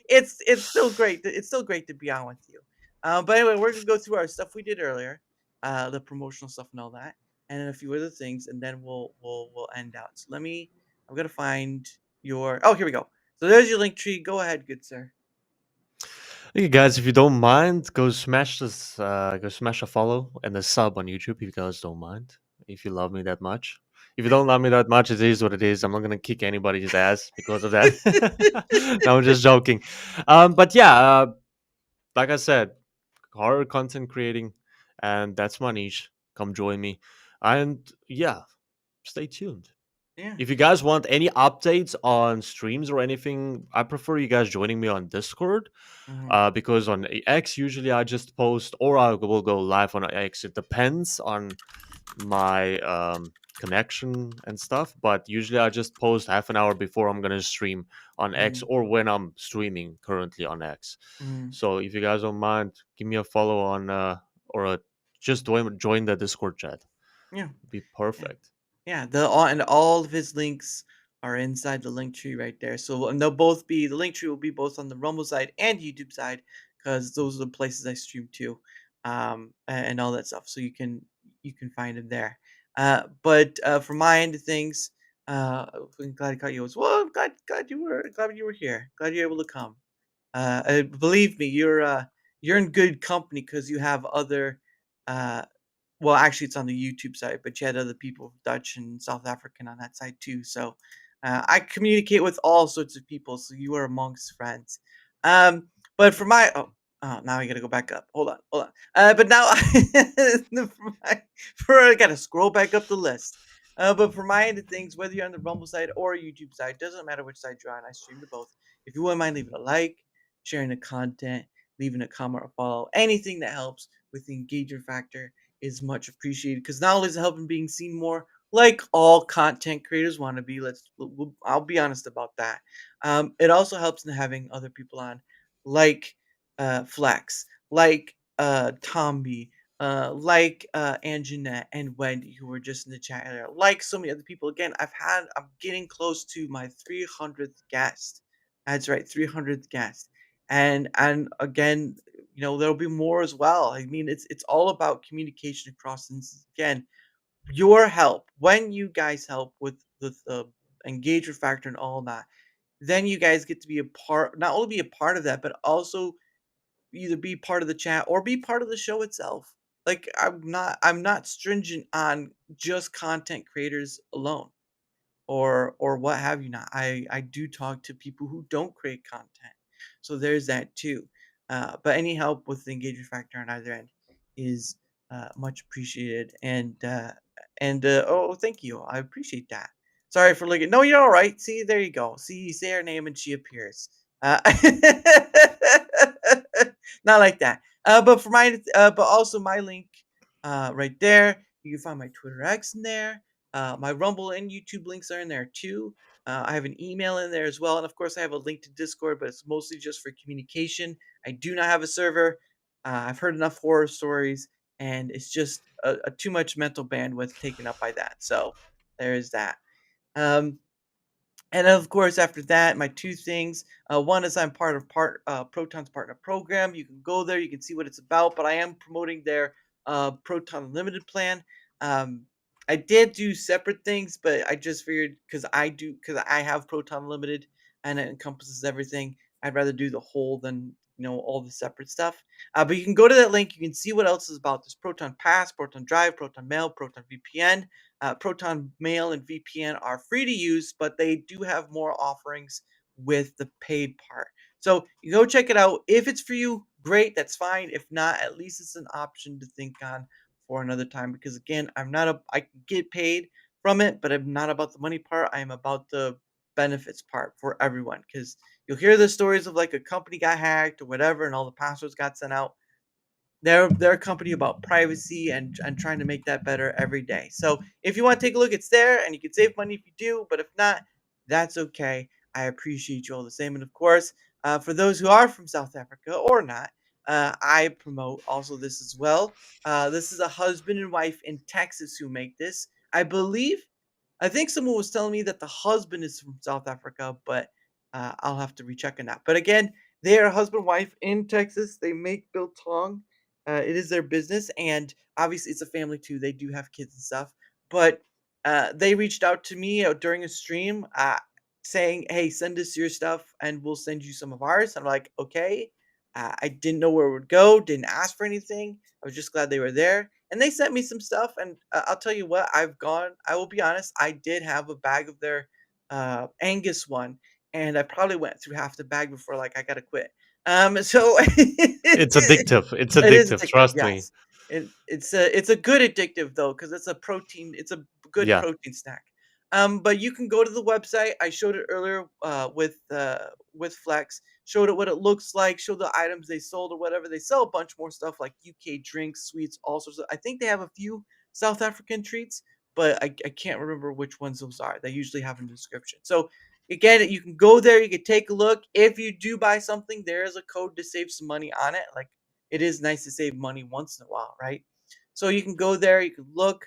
it's still great. It's still great to be on with you. But anyway, we're gonna go through our stuff we did earlier, the promotional stuff and all that, and then a few other things, and then we'll end out. So let me. I'm gonna find your. Oh, here we go. So there's your link tree. Go ahead, good sir. Okay, guys, if you don't mind, go smash a follow and a sub on YouTube if you guys don't mind. If you love me that much. If you don't love me that much, it is what it is. I'm not gonna kick anybody's ass because of that. No, I'm just joking. But yeah, like I said, horror content creating, and that's my niche. Come join me, and yeah, stay tuned. Yeah. If you guys want any updates on streams or anything, I prefer you guys joining me on Discord. Mhm. Because on X, usually I just post or I will go live on X. It depends on my connection and stuff, but usually I just post half an hour before I'm gonna stream on X Mhm. or when I'm streaming currently on X. Mhm. So if you guys don't mind, give me a follow on or just join the Discord chat. Yeah. Be Yeah. perfect. Yeah. All of his links are inside the link tree right there. So and they'll both be the link tree will be both on the Rumble side and YouTube side because those are the places I stream to, and all that stuff. So you can find him there. But from my end of things, I'm glad I caught you. Well, I'm glad you were here. Glad you're able to come. Believe me, you're in good company because you have other. Uh, well, actually, it's on the YouTube side, but you had other people, Dutch and South African, on that side too. So I communicate with all sorts of people. So you are amongst friends. But for my now I gotta go back up. Hold on. But now for I gotta scroll back up the list. But for my end of things, whether you're on the Rumble side or YouTube side, doesn't matter which side you're on. I stream to both. If you wouldn't mind leaving a like, sharing the content, leaving a comment or follow, anything that helps with the engagement factor is much appreciated because not only is it helping being seen more, like all content creators want to be. I'll be honest about that. It also helps in having other people on, like Flex, like Tomby, like Anjanette and Wendy, who were just in the chat earlier, like so many other people. Again, I'm getting close to my 300th guest. That's right, 300th guest. And again, there'll be more as well. I mean, it's all about communication across. And again, your help, when you guys help with the engagement factor and all that, then you guys get to be a part, not only be a part of that, but also either be part of the chat or be part of the show itself. Like I'm not stringent on just content creators alone or what have you not. I do talk to people who don't create content, so there's that too. But any help with the engagement factor on either end is much appreciated. And thank you, I appreciate that. Sorry for looking. No, you're all right. See, there you go. See, you say her name and she appears. Not like that. But for my but also my link right there. You can find my Twitter X in there. My Rumble and YouTube links are in there too. I have an email in there as well. And of course, I have a link to Discord, but it's mostly just for communication. I do not have a server. I've heard enough horror stories, and it's just a too much mental bandwidth taken up by that. So there is that. Um, and of course, after that, my two things. One is I'm part of Proton's partner program. You can go there, you can see what it's about. But I am promoting their Proton Unlimited plan. Um, I did do separate things, but I just figured because I have Proton Unlimited and it encompasses everything. I'd rather do the whole than all the separate stuff. But you can go to that link. You can see what else is about. There's Proton Pass, Proton Drive, Proton Mail, Proton VPN. Proton Mail and VPN are free to use, but they do have more offerings with the paid part. So you go check it out. If it's for you, great, that's fine. If not, at least it's an option to think on for another time. Because again, I can get paid from it, but I'm not about the money part. I am about the benefits part for everyone. Because you'll hear the stories of like a company got hacked or whatever, and all the passwords got sent out. They're a company about privacy and trying to make that better every day. So if you want to take a look, it's there, and you can save money if you do. But if not, that's okay. I appreciate you all the same. And of course, for those who are from South Africa or not, I promote also this as well. This is a husband and wife in Texas who make this. I think someone was telling me that the husband is from South Africa, but I'll have to recheck on that. But again, they are husband and wife in Texas. They make biltong. It is their business, and obviously it's a family too. They do have kids and stuff. But they reached out to me during a stream, saying, "Hey, send us your stuff, and we'll send you some of ours." I'm like, "Okay." I didn't know where it would go. Didn't ask for anything. I was just glad they were there. And they sent me some stuff, and I'll tell you what, I will be honest, I did have a bag of their Angus one, and I probably went through half the bag before like I gotta quit. So It's addictive. It's it is addictive. addictive, Trust me. yes. It's a good addictive though, because it's a protein. It's a good Yeah, protein snack. But you can go to the website. I showed it earlier with Flex. Showed it what it looks like. Showed the items they sold or whatever. They sell a bunch more stuff like UK drinks, sweets, all sorts of. I think they have a few South African treats, but I can't remember which ones those are. They usually have in the description. So again, you can go there. You can take a look. If you do buy something, there is a code to save some money on it. Like it is nice to save money once in a while, right? So you can go there, you can look,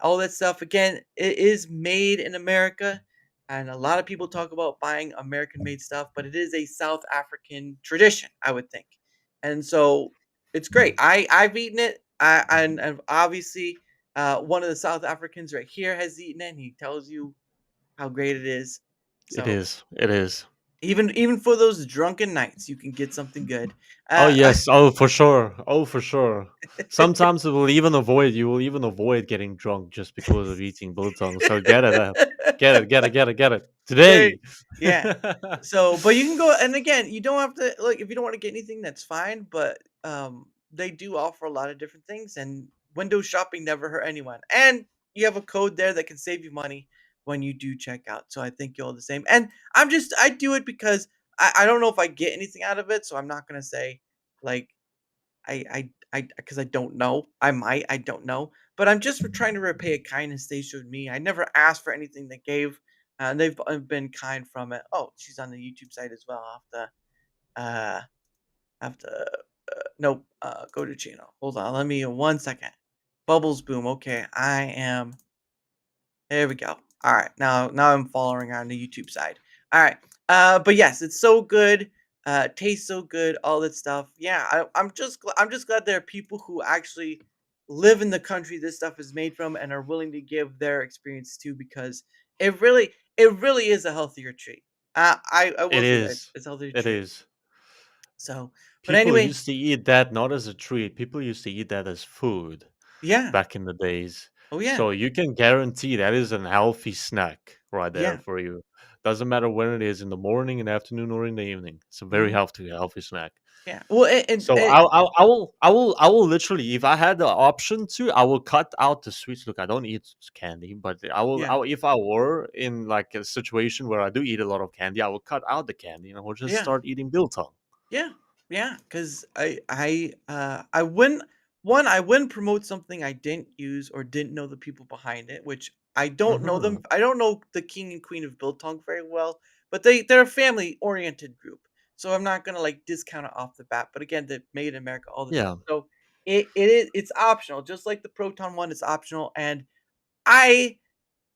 all that stuff. Again, it is made in America, and a lot of people talk about buying American-made stuff, but it is a South African tradition, I would think, and so it's great. I've eaten it, and obviously, one of the South Africans right here has eaten it, and he tells you how great it is. it So is. It is. Even for those drunken nights, you can get something good. Oh I yes, oh for sure, oh for sure. Sometimes you will even avoid getting drunk just because of eating biltong. So get it, get it there, today. yeah. So, but you can go, and again, you don't have to, like, if you don't want to get anything, that's fine. But they do offer a lot of different things, and window shopping never hurt anyone. And you have a code there that can save you money when you do check out. So I think you'll the same. And I do it because I don't know if I get anything out of it, so I'm not gonna say like because I don't know. I might, I don't know. But I'm just trying to repay a kindness they showed me. I never asked for anything they gave, and they've been kind from it. Oh, she's on the YouTube site as well. Uh, have to, nope, go to channel. Hold on, let me 1 second. Bubbles Boom. Okay, I am. There we go. All right, now I'm following her on the YouTube side. All right, but yes, it's so good. Tastes so good. All that stuff. Yeah, I'm just glad there are people who actually live in the country this stuff is made from and are willing to give their experience to, because it really is a healthier treat. I It will say that is. it's a healthier It treat. is. So, but People anyway, used to eat that not as a treat. People used to eat that as food yeah. back in the days. Oh yeah, So you can guarantee that is an healthy snack right there yeah. for you. Doesn't matter when it is, in the morning, in the afternoon, or in the evening. It's a very Hmm. healthy snack. Yeah. Well, So I will literally, if I had the option to, I will cut out the sweets. Look, I don't eat candy, but yeah, if I were in like a situation where I do eat a lot of candy, I will cut out the candy and I will just yeah. start eating biltong. Yeah, yeah, because I wouldn't promote something I didn't use or didn't know the people behind it, which I don't know them. Hmm. I don't know the king and queen of Biltong very well, but they're a family oriented group, so I'm not gonna like discount it off the bat. But again, they made in America, all this stuff, Yeah, so it's optional, just like the Proton one is optional, and I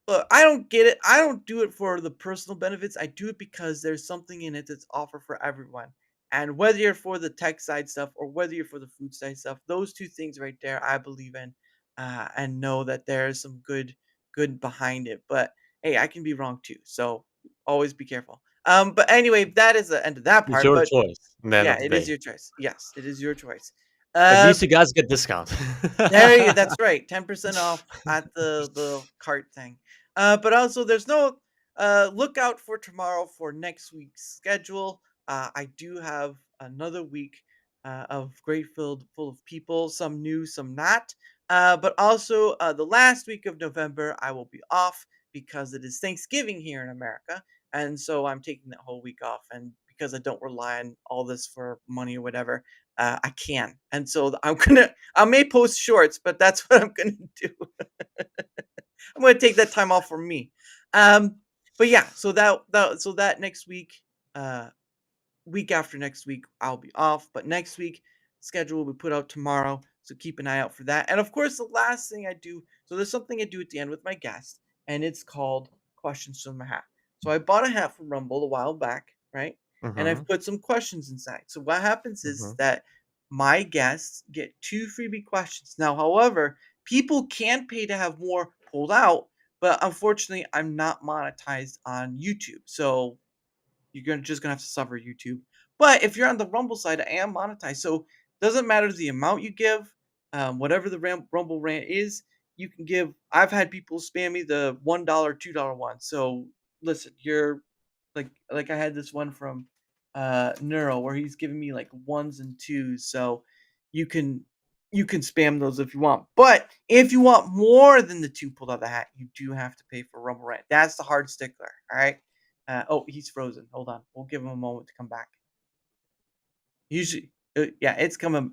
Look, I don't get it. I don't do it for the personal benefits. I do it because there's something in it that's offered for everyone. And whether you're for the tech side stuff or whether you're for the food side stuff, those two things right there, I believe in, and know that there's some good behind it. But hey, I can be wrong too. So always be careful. But anyway, that is the end of that it's part. your But choice. At the end yeah, of the it is day, your choice. Yes, it is your choice. at Uh, least you guys get discount. that's right, 10% off at the cart thing. But also there's no look out for tomorrow for next week's schedule. I do have another week of great filled full of people, some new, some not. But also the last week of November I will be off because it is Thanksgiving here in America. And so I'm taking that whole week off, and because I don't rely on all this for money or whatever, I can. And so I may post shorts, but that's what I'm gonna do. I'm gonna take that time off for me. Um, but yeah, so that next week, uh, week after next week, I'll be off. But next week schedule will be put out tomorrow, so keep an eye out for that. And of course, the last thing I do, so there's something I do at the end with my guest, and it's called questions from a hat. So I bought a hat from Rumble a while back, right? And Hmm. I've put some questions inside. So what happens is Hmm. that my guests get two freebie questions. Now, however, people can pay to have more pulled out, but unfortunately, I'm not monetized on YouTube. So just gonna have to suffer YouTube. But if you're on the Rumble side, I am monetized, so doesn't matter the amount you give, whatever the Rumble rant is, you can give. I've had people spam me the $1, $2 one. So listen, you're like I had this one from Neuro where he's giving me like ones and twos. So you can you can spam those if you want. But if you want more than the two pulled out of the hat, you do have to pay for Rumble rant. That's the hard stickler. All right. Oh, he's frozen. Hold on. We'll give him a moment to come back. Usually, yeah, it's coming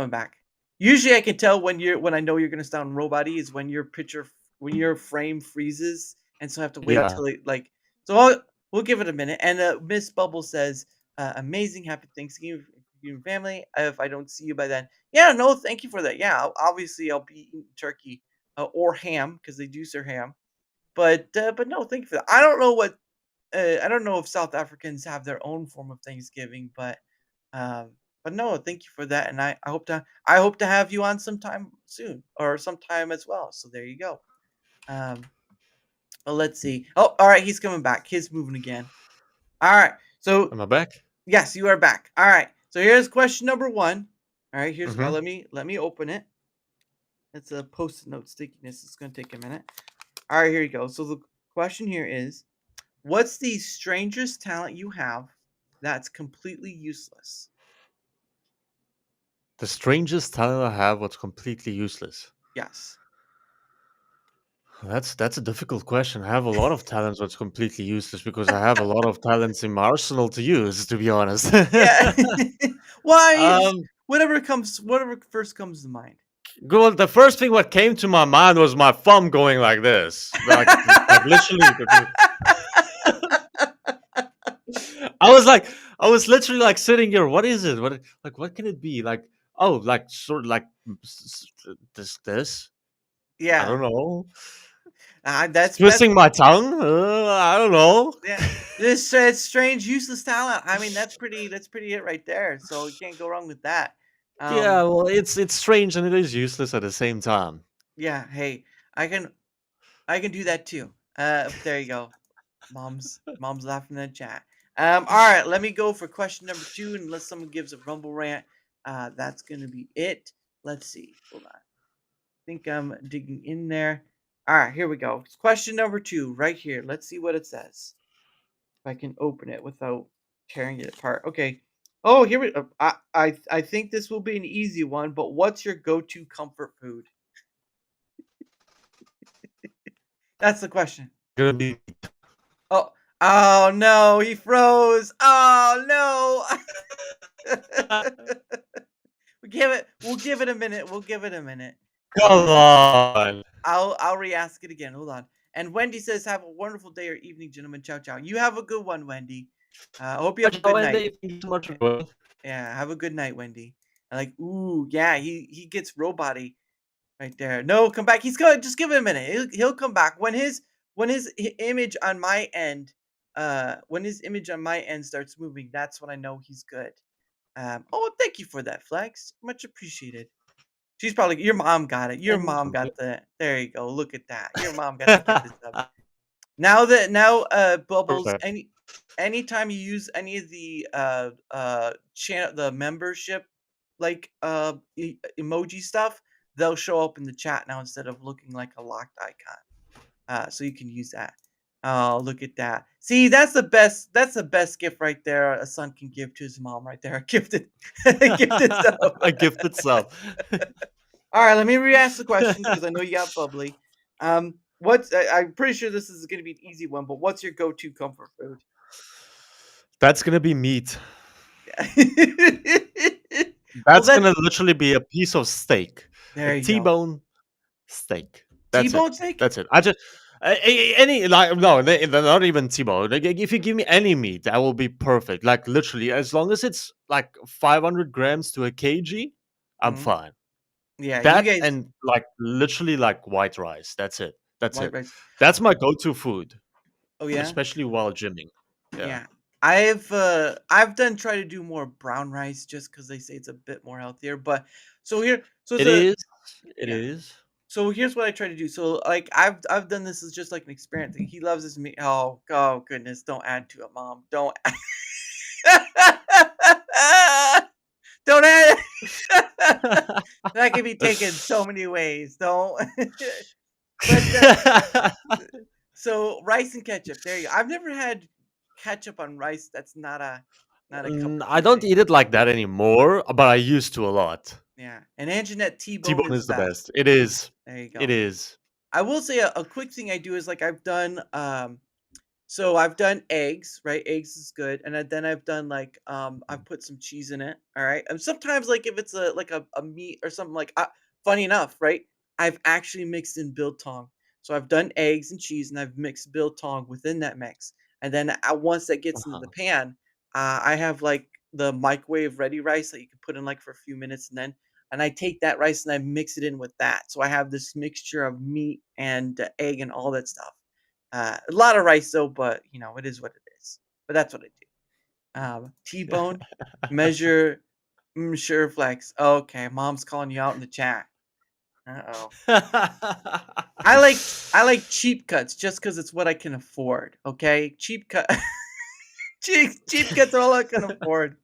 back. Usually, I can tell when I know you're gonna sound robot-y is when your frame freezes, and so I have to wait Yeah. till it like. We'll give it a minute. And Miss Bubble says, "Amazing, happy Thanksgiving, you and family. If I don't see you by then, yeah, no, thank you for that. Yeah, obviously I'll be eating turkey or ham because they do serve ham. But no, thank you for that. I don't know if South Africans have their own form of Thanksgiving, but no, thank you for that, and I hope to have you on sometime soon or sometime as well. So there you go. Um, but let's see. Oh, all right, he's coming back. He's moving again. All right. So Am I back? yes, you are back. All right. So here's question number 1. All right, here's Mm-hmm. let me open it. It's a post-it note stickiness. It's gonna take a minute. All right, here you go. So the question here is, what's the strangest talent you have that's completely useless? The strangest talent I have was completely useless. Yes. That's a difficult question. I have a lot of talents that's completely useless because I have a lot of talents in my arsenal to use, to be honest. Yeah. Why? um, Whatever first comes to mind. well, the first thing what came to my mind was my thumb going like this, like literally. I was literally like sitting here. What is it? What can it be? Like, oh, like sort of like this. I Yeah. don't know. That's Twisting my tongue. I don't know. yeah. This strange useless talent. I mean, that's pretty it right there. So you can't go wrong with that. Yeah, Um, well, it's strange and it is useless at the same time. yeah. Hey, I can I can do that too. There you go. Mom's laughing in the chat. All right, let me go for question number 2, unless someone gives a rumble rant. That's gonna be it. Let's see. Hold on. I think I'm digging in there. All right, here we go. It's question number 2, right here. Let's see what it says. If I can open it without tearing it apart. Okay. Oh, here we. I think this will be an easy one. But what's your go-to comfort food? That's the question. Gonna be Oh, oh no, he froze. Oh no. We'll give it a minute. We'll give it a minute. come on. I'll re-ask it again. Hold on. And Wendy says, "Have a wonderful day or evening, gentlemen. Ciao, ciao." You have a good one, Wendy. I hope you have a good night. Thank you so much Yeah, for yeah, have a good night, Wendy. And like, ooh, yeah, he gets robot-y right there. No, come back. He's going. Just give it a minute. He'll come back when his image on my end, when his image on my end starts moving. That's when I know he's good. Oh, thank you for that, Flex. Much appreciated. She's probably your mom got it. Your mom got the. There you go. Look at that. Your mom got to get this up. Now, Bubbles, Perfect. anytime you use any of the channel the membership like emoji stuff, they'll show up in the chat now instead of looking like a locked icon. So you can use that. Oh, look at that. See, that's the best gift right there a son can give to his mom right there. A gifted gifted stuff. A gift itself. All right, let me re-ask the question because I know you got bubbly. I'm pretty sure this is going to be an easy one, but what's your go-to comfort food? That's gonna be meat. Yeah. Well, That's that gonna literally be a piece of steak, a there you go. T-bone steak. That's T-bone it. steak. That's it. I just any like no, they're not even T-bone. Like, if you give me any meat, that will be perfect. Like literally, as long as it's like 500 grams to a kg, I'm Mhm. fine. Yeah, you That guys and like literally like white rice. That's it. That's white it. rice. That's my go-to food, Oh yeah, especially while gymming. Yeah. yeah. I've done try to do more brown rice just because they say it's a bit more healthier. But so it's It a is. It yeah. is. So here's what I try to do. So like I've done this as just like an experiment thing. He loves his meat. Oh goodness! Don't add to it, mom. Don't. Don't add. That can be taken so many ways. Don't. But so rice and ketchup. There you go. I've never had ketchup on rice. That's not a cup of I tea don't thing. eat it like that anymore, but I used to a lot. Yeah. And Anjanette T-bone T-bone is the is the best. best. It is. There you It go. is. I will say a quick thing I do is like I've done so I've done eggs, right? Eggs is good, and then I've done like I've put some cheese in it. All right, and sometimes like if it's a meat or something like funny enough, right? I've actually mixed in biltong. So I've done eggs and cheese, and I've mixed biltong within that mix, and then once that gets into the Uh-huh. pan, I have like the microwave ready rice that you can put in like for a few minutes, and I take that rice and I mix it in with that. So I have this mixture of meat and egg and all that stuff. A lot of rice though, but it is what it is. But that's what I do. T-bone, measure, sure flex. Okay, mom's calling you out in the chat. Uh-oh. I like cheap cuts just because it's what I can afford. Okay, cheap cut. cheap cuts are all I can afford.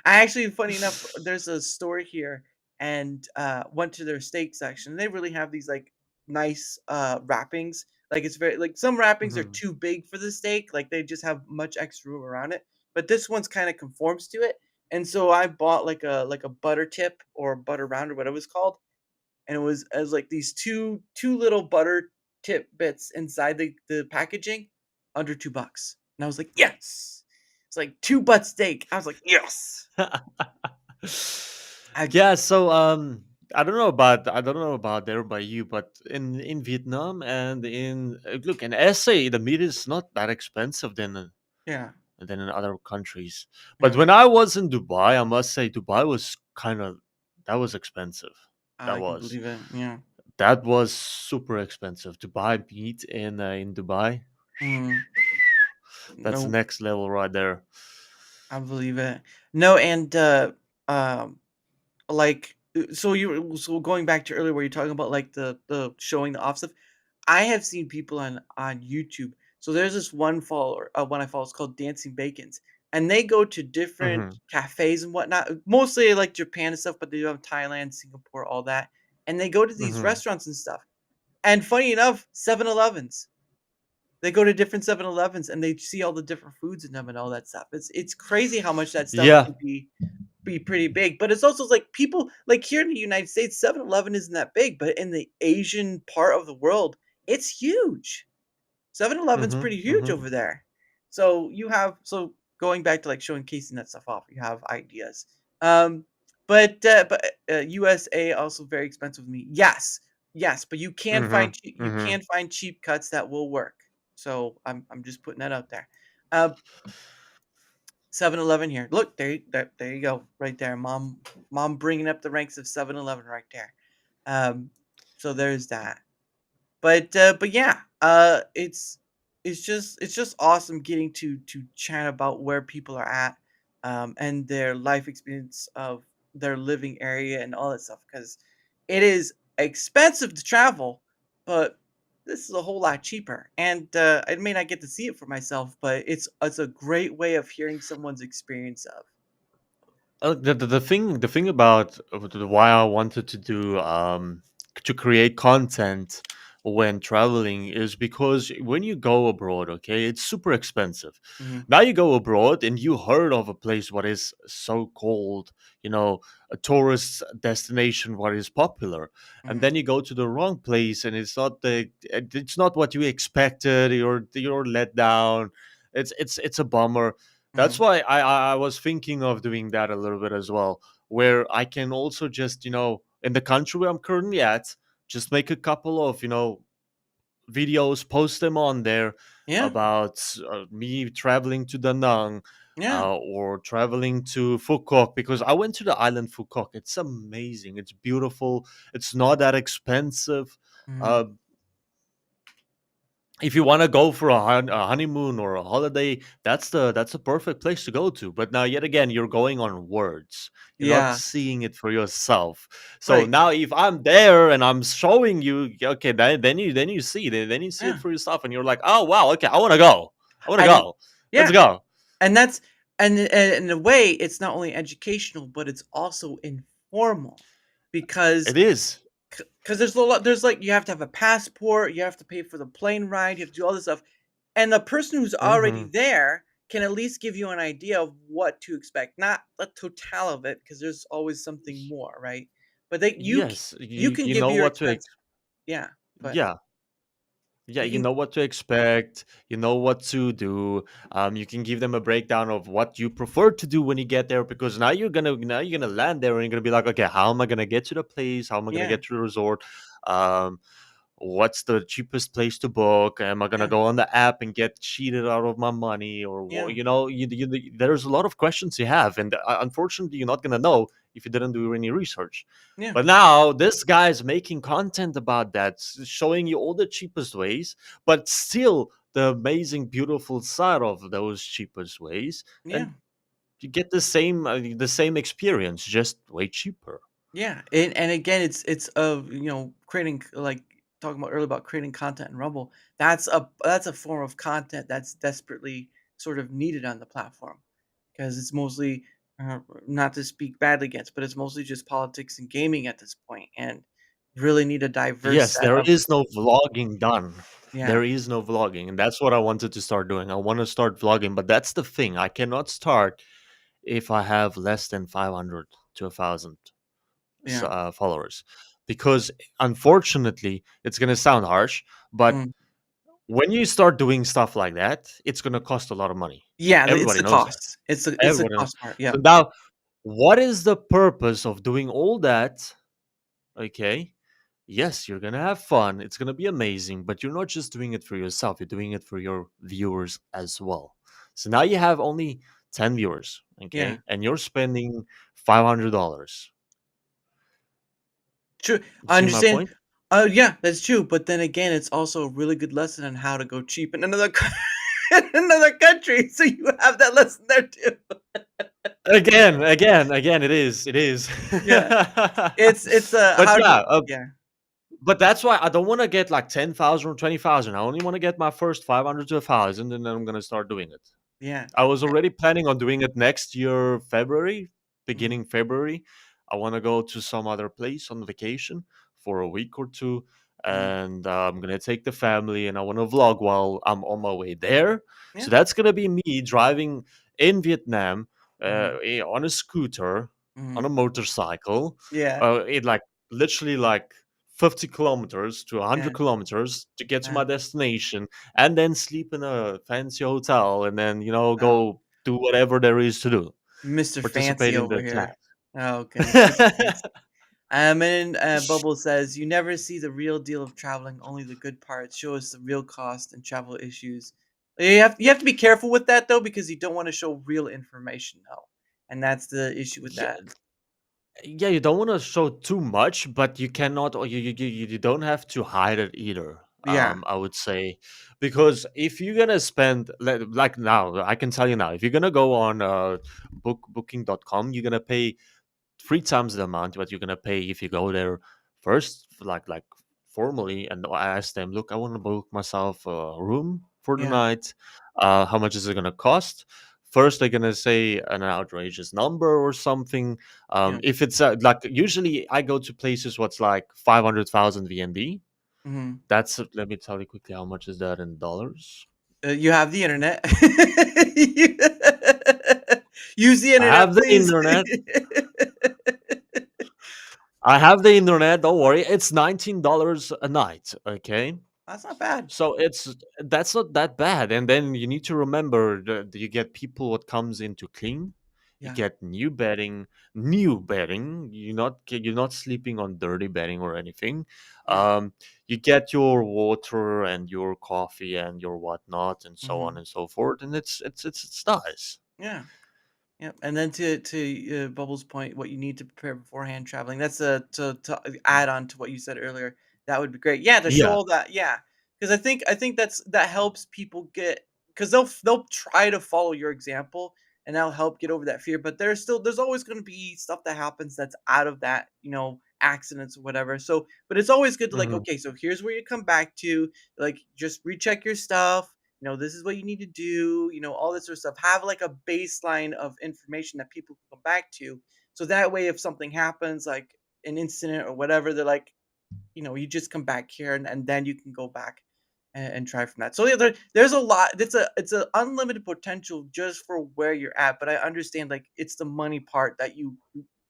I actually, funny enough, there's a store here, and went to their steak section. They really have these like nice wrappings. Like it's very like some wrappings are Mhm. too big for the steak. Like they just have much extra room around it. But this one's kind of conforms to it. And so I bought like a butter tip or butter round or whatever it's called. And it was as like these two little butter tip bits inside the packaging under $2. And I was like, yes. It's like two butt steak. I was like, yes. I Yeah, so I don't know about there by you, but in Vietnam and in look in SA, the meat is not that expensive yeah, than in other countries. But yeah. when I was in Dubai, I must say Dubai was kind of that was expensive. That I can was believe it. Yeah. that was super expensive to buy meat in Dubai. Mm, That's the no, next level right there. I believe it. No, and um like so going back to earlier where you're talking about like the showing the off stuff. I have seen people on YouTube. So there's this one I follow. It's called Dancing Bacons, and they go to different Hmm. cafes and whatnot. Mostly like Japan and stuff, but they do have Thailand, Singapore, all that. And they go to these Hmm. restaurants and stuff. And funny enough, 7-Elevens. They go to different 7-Elevens and they see all the different foods in them and all that stuff. It's crazy how much that stuff Yeah. can be pretty big. But it's also like people like here in the United States, 7-Eleven isn't that big, but in the Asian part of the world, it's huge. 7-Eleven's Hmm. pretty huge Hmm. over there. So you have so going back to like showcasing that stuff off, you have ideas. Um, but USA also very expensive with me. Yes, yes, but Hmm. you Hmm. can find cheap cuts that will work. So I'm just putting that out there. Uh, 7-Eleven here. Look, there you go, right there. Mom bringing up the ranks of 7-Eleven right there. Um, so there's that. But yeah, it's just awesome getting to chat about where people are at, and their life experience of their living area and all that stuff. Because it is expensive to travel, but this is a whole lot cheaper. And I may not get to see it for myself, but it's a great way of hearing someone's experience of. The thing about why I wanted to do to create content when traveling is because when you go abroad, okay, it's super expensive. Hmm. Now you go abroad and you heard of a place what is so called, you know, a tourist destination what is popular, and Hmm. then you go to the wrong place and it's not what you expected. You're let down. It's a bummer. That's Hmm. why I was thinking of doing that a little bit as well, where I can also just, in the country where I'm currently at, just make a couple of, videos, post them on there Yeah, about me traveling to Da Nang yeah. or traveling to Phuket, because I went to the island Phuket. It's amazing. It's beautiful. It's not that expensive. Hmm. Uh, if you want to go for a honeymoon or a holiday, that's a perfect place to go to. But now, yet again, you're going on words. You're not Yeah, seeing it for yourself. So right. now, if I'm there and I'm showing you, okay, then you see it, then you see it Yeah, for yourself, and you're like, oh wow, okay, I want to go. I want to and go. Let's yeah. go. And that's and in a way, it's not only educational, but it's also informal because It is. because there's a lot. There's like you have to have a passport, you have to pay for the plane ride, you have to do all this stuff, and the person who's already Hmm. there can at least give you an idea of what to expect, not the total of it, because there's always something more, right? But Yes, you can you give know your what to. expense. Yeah, but Yeah, yeah, you you can. know what to expect, you know what to do. You can give them a breakdown of what you prefer to do when you get there, because now you're gonna land there and you're gonna be like, okay, how am I gonna get to the place, how am I gonna Yeah, get to the resort, um what's the cheapest place to book, am I gonna yeah, go on the app and get cheated out of my money, or yeah, there's a lot of questions you have, and unfortunately you're not gonna know if you didn't do any research. yeah, But now this guy's making content about that, showing you all the cheapest ways, but still the amazing, beautiful side of those cheapest ways, yeah. and you get the same experience, just way cheaper. Yeah, and again, it's creating like talking about earlier about creating content in Rumble. That's a form of content that's desperately sort of needed on the platform because it's mostly not to speak badly against, but it's mostly just politics and gaming at this point, and really need a diverse Yes, set there of is no vlogging done. yeah, There is no vlogging, and that's what I wanted to start doing. I want to start vlogging, but that's the thing. I cannot start if I have less than 500 to 1,000 yeah, followers, because unfortunately, it's gonna sound harsh, but mm. when you start doing stuff like that, it's gonna cost a lot of money. Yeah. It's Everybody the knows that. cost. It's the Everybody knows. cost part. So Yeah, now, what is the purpose of doing all that? Okay, yes, you're gonna have fun. It's gonna be amazing, but you're not just doing it for yourself. You're doing it for your viewers as well. So now you have only 10 viewers, yeah. okay, and you're spending $500. True. You I see my understand. point? Yeah, that's true. But then again, it's also a really good lesson on how to go cheap in another in another country. So you have that lesson there too. Again, it is. Yeah, it's a But how do yeah, you, yeah, but that's why I don't want to get like 10,000 or 20,000. I only want to get my first 500 to 1,000, and then I'm gonna start doing it. yeah. I was already planning on doing it next year, February, Mhm, beginning February. I want to go to some other place on vacation for a week or two, mhm. and I'm gonna take the family, and I want to vlog while I'm on my way there. So Yeah. that's gonna be me driving in Vietnam Mhm, on a scooter, on a mhm. motorcycle, Yeah. it like literally like 50 kilometers to Yeah. 100 kilometers to get to Yeah. my destination, and then sleep in a fancy hotel, and then Oh, go do whatever there is to do, Mr. participate Fancy in over the here. chat. Oh goodness, Mr. Fancy. And Bubble says, "You never see the real deal of traveling, only the good parts. Show us the real cost and travel issues." You have to be careful with that though, because you don't want to show real information though, and that's the issue with Yeah, that. yeah, you don't want to show too much, but you cannot, or you don't have to hide it either. Yeah. I would say, because if you're gonna spend like now, I can tell you now, if you're gonna go on booking.com, you're gonna pay three times the amount what you're gonna pay if you go there first, like formally, and I ask them, look, I want to book myself a room for the Yeah. night. How much is it gonna cost? First, they're gonna say an outrageous number or something. Yeah. If it's like usually I go to places what's like 500,000 VND. Hmm. That's let me tell you quickly how much is that in dollars. You have the internet. Use the I internet, have the please. internet. I have the internet. Don't worry. It's $19 a night. Okay. That's not bad. So that's not that bad, and then you need to remember that you get people what comes in to clean. You Yeah. get new bedding. You're not sleeping on dirty bedding or anything. Yeah. You get your water and your coffee and your whatnot and so on Hmm. and so forth, and it's nice. Yeah. Yep, and then to Bubbles' point, what you need to prepare beforehand traveling. That's a to add on to what you said earlier. That would be great. Yeah, to show Yeah. all that. Yeah, because I think that helps people get, because they'll try to follow your example, and that'll help get over that fear. But there's always going to be stuff that happens that's out of that, accidents or whatever. So, but it's always good to, like, Hmm. okay, so here's where you come back to, like, just recheck your stuff. This is what you need to do, all this sort of stuff. Have like a baseline of information that people can come back to. So that way, if something happens, like an incident or whatever, they're like, you just come back here, and then you can go back and try from that. So yeah, there's a lot. It's a unlimited potential just for where you're at. But I understand, like, it's the money part that you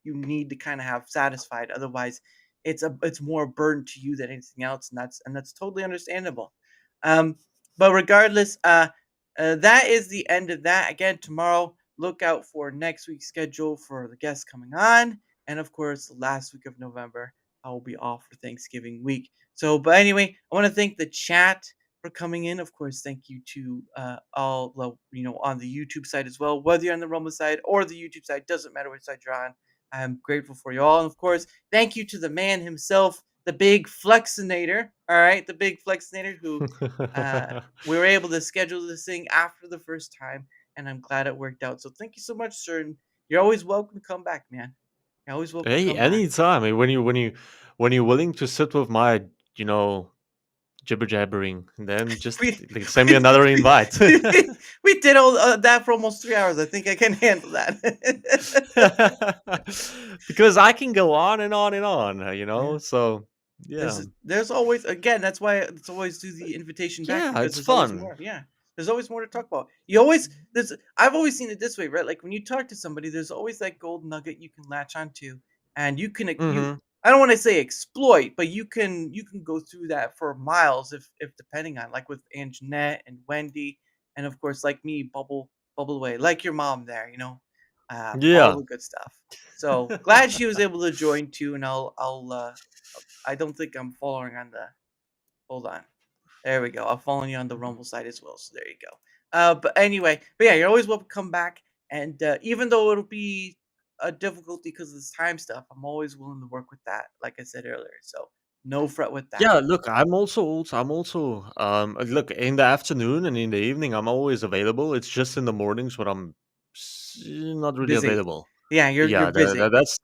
need to kind of have satisfied. Otherwise, it's more a burden to you than anything else, and that's totally understandable. Um, but regardless, that is the end of that. Again, tomorrow, look out for next week's schedule for the guests coming on, and of course, the last week of November, I will be off for Thanksgiving week. So, but anyway, I want to thank the chat for coming in. Of course, thank you to all, well, on the YouTube side as well. Whether you're on the Rumble side or the YouTube side, doesn't matter which side you're on. I'm grateful for you all. And of course, thank you to the man himself, the big Flexinator. All right, the big Flexinator who we were able to schedule this thing after the first time, and I'm glad it worked out. So thank you so much, sir. And you're always welcome to come back, man. You're always welcome to Hey, come back. anytime. When you're willing to sit with my, you know, jibber jabbering, and then just we like, send me another invite. we did all that for almost 3 hours. I think I can handle that. Because I can go on and on and on, Yeah. So yeah, There's always, again, that's why it's always do the invitation back, yeah, because it's there's always fun. more. Yeah. There's always more to talk about. You always there's I've always seen it this way, right? Like when you talk to somebody, there's always that gold nugget you can latch onto, and you can you Hmm. I don't want to say exploit, but you can go through that for miles if depending on, like with Anjanette and Wendy, and of course like me, bubble away, like your mom there, all Yeah. the good stuff. So glad she was able to join too, and I don't think I'm following on the. Hold on. There we go. I'm following you on the Rumble side as well. So there you go. But anyway, but yeah, you're always welcome to come back. And even though it'll be a difficulty because of this time stuff, I'm always willing to work with that, like I said earlier. So no fret with that. Yeah, look, look, in the afternoon and in the evening, I'm always available. It's just in the mornings when not really Busy. available. Yeah, you're Yeah, busy. that's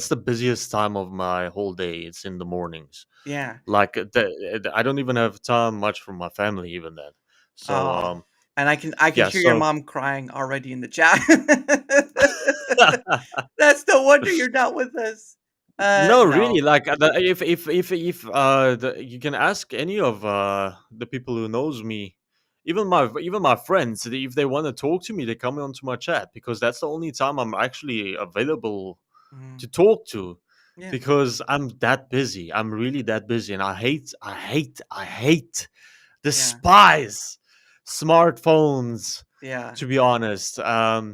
the busiest time of my whole day. It's in the mornings. Yeah. Like I don't even have time much for my family even then. So Oh. And I can yeah, hear your so mom crying already in the chat. That's no wonder you're not with us. no, really, No. like if you can ask any of the people who knows me, even my friends, if they want to talk to me, they come onto my chat because that's the only time I'm actually available Mhm. to talk to, Yeah. because I'm that busy. I'm really that busy, and I hate, Yeah. despise smartphones. Yeah. To be honest, but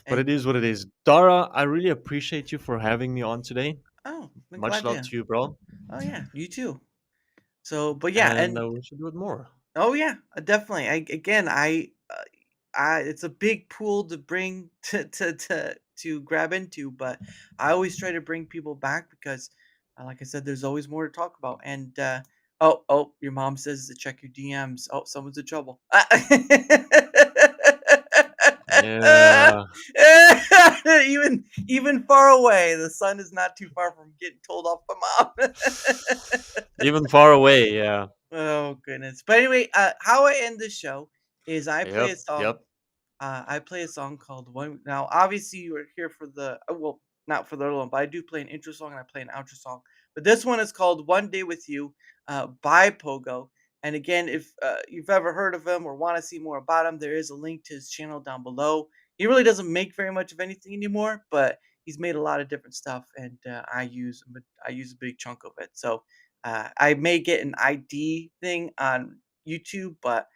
it And is what it is. Dara, I really appreciate you for having me on today. oh, I'm Much glad love to. to you, bro. Oh yeah, you too. So, but yeah, And and we should do it more. oh yeah, definitely. It's a big pool to bring to grab into, but I always try to bring people back because, like I said, there's always more to talk about. And oh, your mom says to check your DMs. Oh, someone's in trouble. Yeah, Even far away, the sun is not too far from getting told off by mom. even far away. Yeah. Oh goodness. But anyway, how I end this show is I play a Yep. song. Yep. I play a song called One. Now, obviously, you were here for the well, not for the other one, but I do play an intro song and I play an outro song. But this one is called "One Day with You" by Pogo. And again, if you've ever heard of him or want to see more about him, there is a link to his channel down below. He really doesn't make very much of anything anymore, but he's made a lot of different stuff, and I use a big chunk of it. So I may get an ID thing on YouTube, but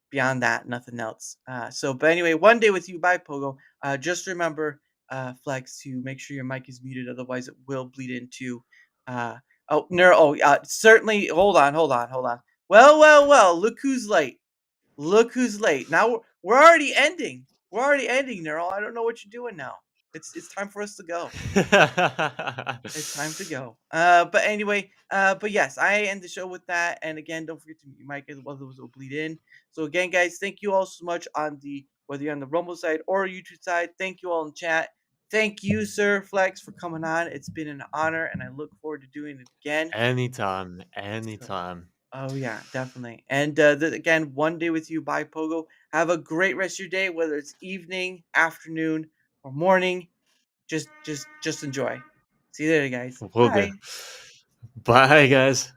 beyond that, nothing else. But anyway, one day with you by Pogo. Just remember, Flex, to make sure your mic is muted, otherwise it will bleed into. Uh, certainly. Hold on. Well. Look who's late. Look who's late. Now we're already ending. We're already ending, Neural. I don't know what you're doing now. It's time for us to go. It's time to go. But anyway, but yes, I end the show with that. And again, don't forget to mute your mic as well, those will bleed in. So again, guys, thank you all so much on the whether you're on the Rumble side or YouTube side. Thank you all in chat. Thank you, Sir Flex, for coming on. It's been an honor, and I look forward to doing it again. Anytime. So, Anytime. oh yeah, definitely. And again, one day with you by Pogo. Have a great rest of your day, whether it's evening, afternoon, or morning. Just enjoy. See you later, guys. Will do. Bye. Bye, guys.